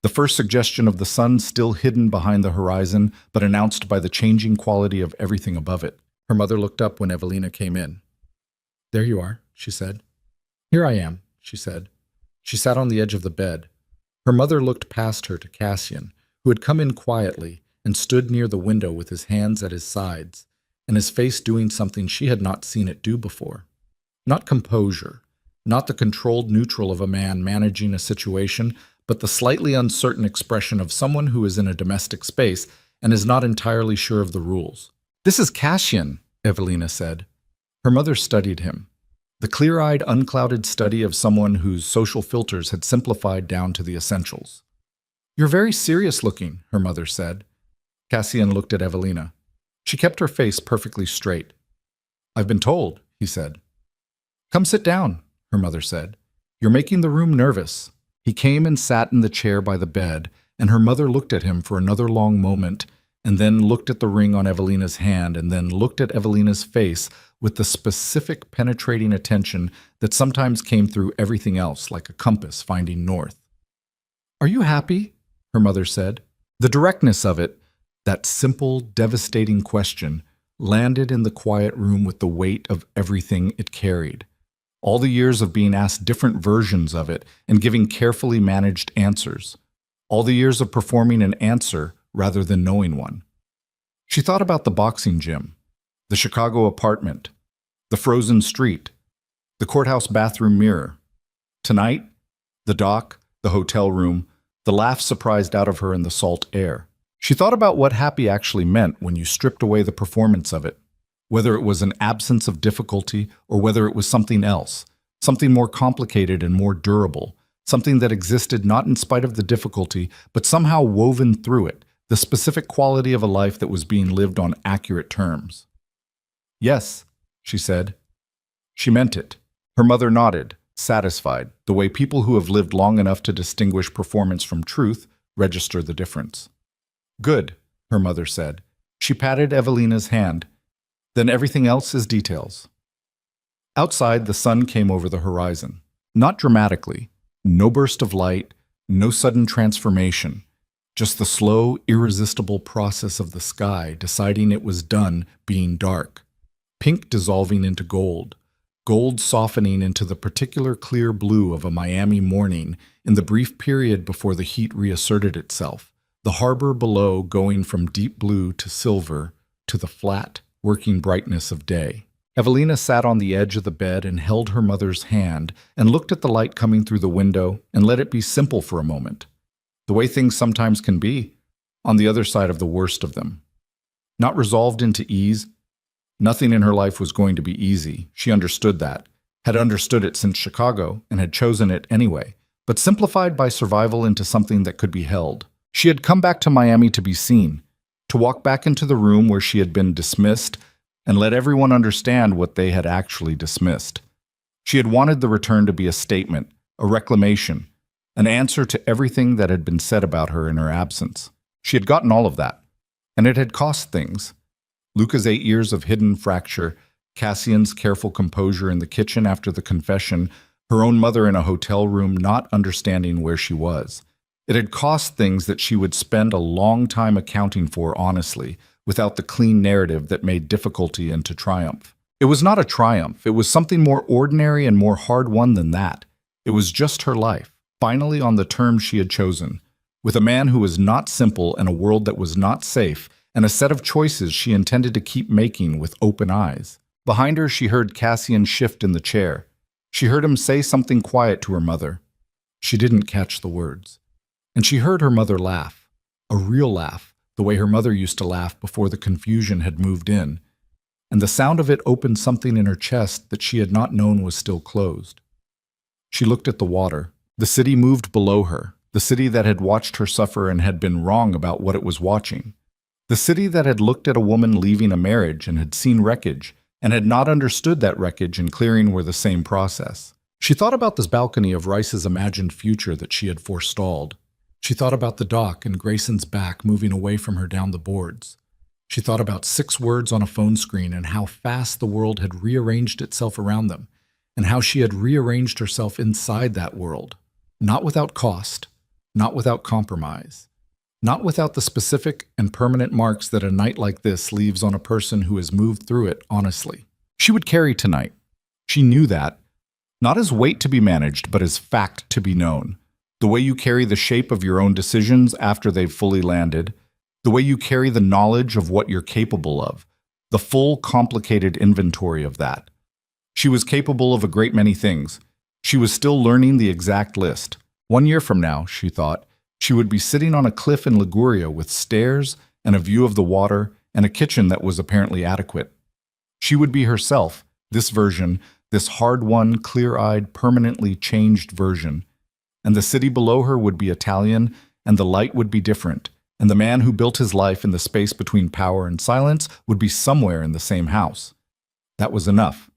the first suggestion of the sun still hidden behind the horizon, but announced by the changing quality of everything above it. Her mother looked up when Evelina came in. "There you are," she said. "Here I am," she said. She sat on the edge of the bed. Her mother looked past her to Cassian, who had come in quietly and stood near the window with his hands at his sides, and his face doing something she had not seen it do before. Not composure, not the controlled neutral of a man managing a situation, but the slightly uncertain expression of someone who is in a domestic space and is not entirely sure of the rules. "This is Cassian," Evelina said. Her mother studied him, the clear-eyed, unclouded study of someone whose social filters had simplified down to the essentials. "You're very serious-looking," her mother said. Cassian looked at Evelina. She kept her face perfectly straight. "I've been told," he said. "Come sit down," her mother said. "You're making the room nervous." He came and sat in the chair by the bed, and her mother looked at him for another long moment, and then looked at the ring on Evelina's hand, and then looked at Evelina's face with the specific penetrating attention that sometimes came through everything else like a compass finding north. "Are you happy?" her mother said. The directness of it, that simple, devastating question, landed in the quiet room with the weight of everything it carried. All the years of being asked different versions of it and giving carefully managed answers. All the years of performing an answer rather than knowing one. She thought about the boxing gym, the Chicago apartment, the frozen street, the courthouse bathroom mirror. Tonight, the dock, the hotel room, the laugh surprised out of her in the salt air. She thought about what happy actually meant when you stripped away the performance of it, whether it was an absence of difficulty or whether it was something else, something more complicated and more durable, something that existed not in spite of the difficulty, but somehow woven through it, the specific quality of a life that was being lived on accurate terms. "Yes," she said. She meant it. Her mother nodded, satisfied, the way people who have lived long enough to distinguish performance from truth register the difference. "Good," her mother said. She patted Evelina's hand. "Then everything else is details." Outside, the sun came over the horizon. Not dramatically. No burst of light, no sudden transformation. Just the slow, irresistible process of the sky deciding it was done being dark. Pink dissolving into gold. Gold softening into the particular clear blue of a Miami morning in the brief period before the heat reasserted itself. The harbor below going from deep blue to silver to the flat, working brightness of day. Evelina sat on the edge of the bed and held her mother's hand and looked at the light coming through the window and let it be simple for a moment. The way things sometimes can be, on the other side of the worst of them. Not resolved into ease. Nothing in her life was going to be easy. She understood that, had understood it since Chicago, and had chosen it anyway, but simplified by survival into something that could be held. She had come back to Miami to be seen, to walk back into the room where she had been dismissed and let everyone understand what they had actually dismissed. She had wanted the return to be a statement, a reclamation, an answer to everything that had been said about her in her absence. She had gotten all of that, and it had cost things. Luca's 8 years of hidden fracture, Cassian's careful composure in the kitchen after the confession, her own mother in a hotel room not understanding where she was. It had cost things that she would spend a long time accounting for honestly, without the clean narrative that made difficulty into triumph. It was not a triumph. It was something more ordinary and more hard-won than that. It was just her life, finally on the terms she had chosen, with a man who was not simple and a world that was not safe, and a set of choices she intended to keep making with open eyes. Behind her, she heard Cassian shift in the chair. She heard him say something quiet to her mother. She didn't catch the words. And she heard her mother laugh, a real laugh, the way her mother used to laugh before the confusion had moved in. And the sound of it opened something in her chest that she had not known was still closed. She looked at the water. The city moved below her, the city that had watched her suffer and had been wrong about what it was watching. The city that had looked at a woman leaving a marriage and had seen wreckage, and had not understood that wreckage and clearing were the same process. She thought about this balcony of Rice's imagined future that she had forestalled. She thought about the dock and Grayson's back moving away from her down the boards. She thought about 6 words on a phone screen and how fast the world had rearranged itself around them, and how she had rearranged herself inside that world. Not without cost, not without compromise, not without the specific and permanent marks that a night like this leaves on a person who has moved through it honestly. She would carry tonight. She knew that, not as weight to be managed, but as fact to be known. The way you carry the shape of your own decisions after they've fully landed, the way you carry the knowledge of what you're capable of, the full, complicated inventory of that. She was capable of a great many things. She was still learning the exact list. 1 year from now, she thought, she would be sitting on a cliff in Liguria with stairs and a view of the water and a kitchen that was apparently adequate. She would be herself, this version, this hard-won, clear-eyed, permanently changed version. And the city below her would be Italian, and the light would be different, and the man who built his life in the space between power and silence would be somewhere in the same house. That was enough.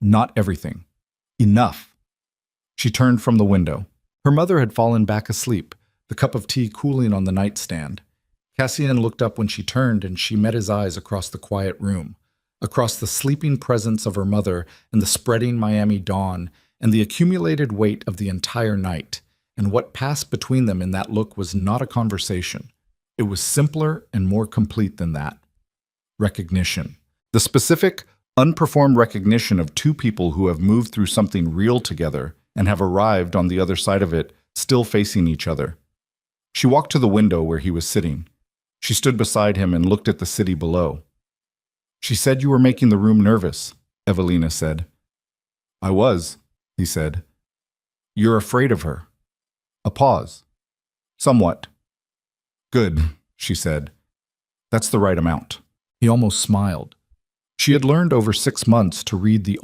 Not everything. Enough. She turned from the window. Her mother had fallen back asleep, the cup of tea cooling on the nightstand. Cassian looked up when she turned, and she met his eyes across the quiet room, across the sleeping presence of her mother and the spreading Miami dawn, and the accumulated weight of the entire night. And what passed between them in that look was not a conversation. It was simpler and more complete than that. Recognition. The specific, unperformed recognition of 2 people who have moved through something real together and have arrived on the other side of it, still facing each other. She walked to the window where he was sitting. She stood beside him and looked at the city below. "She said you were making the room nervous," Evelina said. "I was," he said. "You're afraid of her." A pause. "Somewhat." "Good," she said. "That's the right amount." He almost smiled. She had learned over 6 months to read the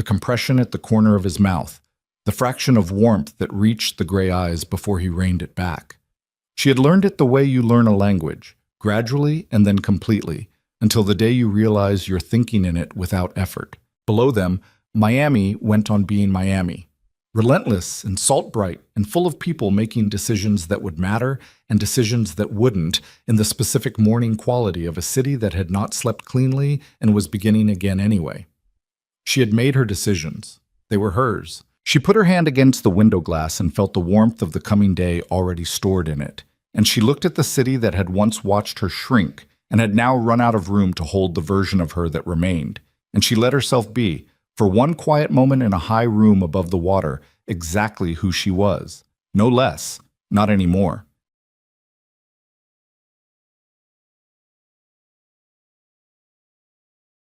compression at the corner of his mouth, the fraction of warmth that reached the gray eyes before he reined it back. She had learned it the way you learn a language, gradually and then completely, until the day you realize you're thinking in it without effort. Below them, Miami went on being Miami, relentless and salt-bright and full of people making decisions that would matter and decisions that wouldn't, in the specific morning quality of a city that had not slept cleanly and was beginning again anyway. She had made her decisions. They were hers. She put her hand against the window glass and felt the warmth of the coming day already stored in it. And she looked at the city that had once watched her shrink and had now run out of room to hold the version of her that remained. And she let herself be, for one quiet moment in a high room above the water, exactly who she was. No less, not any more.